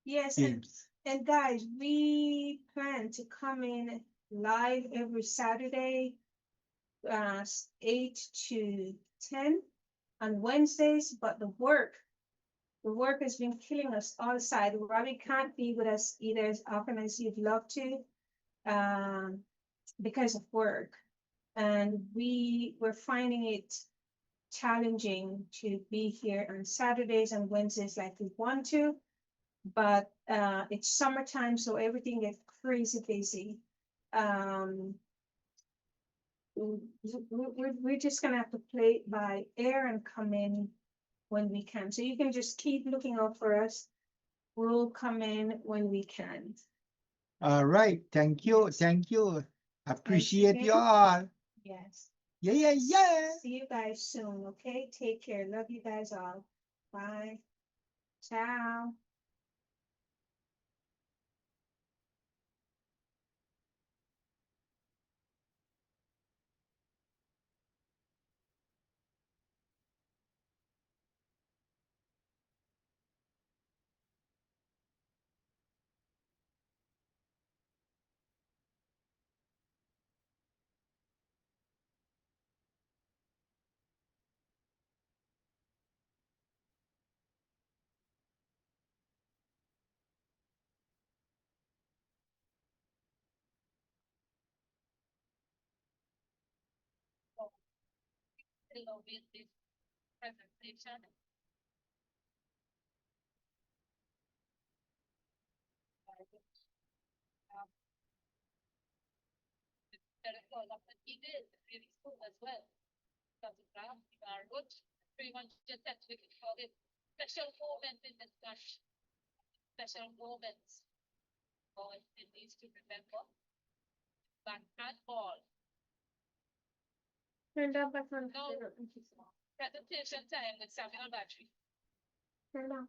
Yes. games. And guys, we plan to come in live every Saturday, 8 to 10 on Wednesdays, but the work has been killing us all the side. Robbie can't be with us either as often as you'd love to, because of work. And we're finding it challenging to be here on Saturdays and Wednesdays like we want to, but it's summertime, so everything gets crazy busy. We're just gonna have to play it by ear and come in when we can. So you can just keep looking out for us. We'll come in when we can. All right. Thank you. Yes. Thank you. Appreciate again. you all. Yes. Yeah, yeah, yeah. See you guys soon, okay? Take care. Love you guys all. Bye. Ciao. With this presentation. He did really cool as well. Because the ground are good. Pretty much just that we can call it special moments in discussion. Special moments. Oh, it needs to remember. Back and ball. Turn down back on. No. Presentation time with Samuel Battery. Turn down.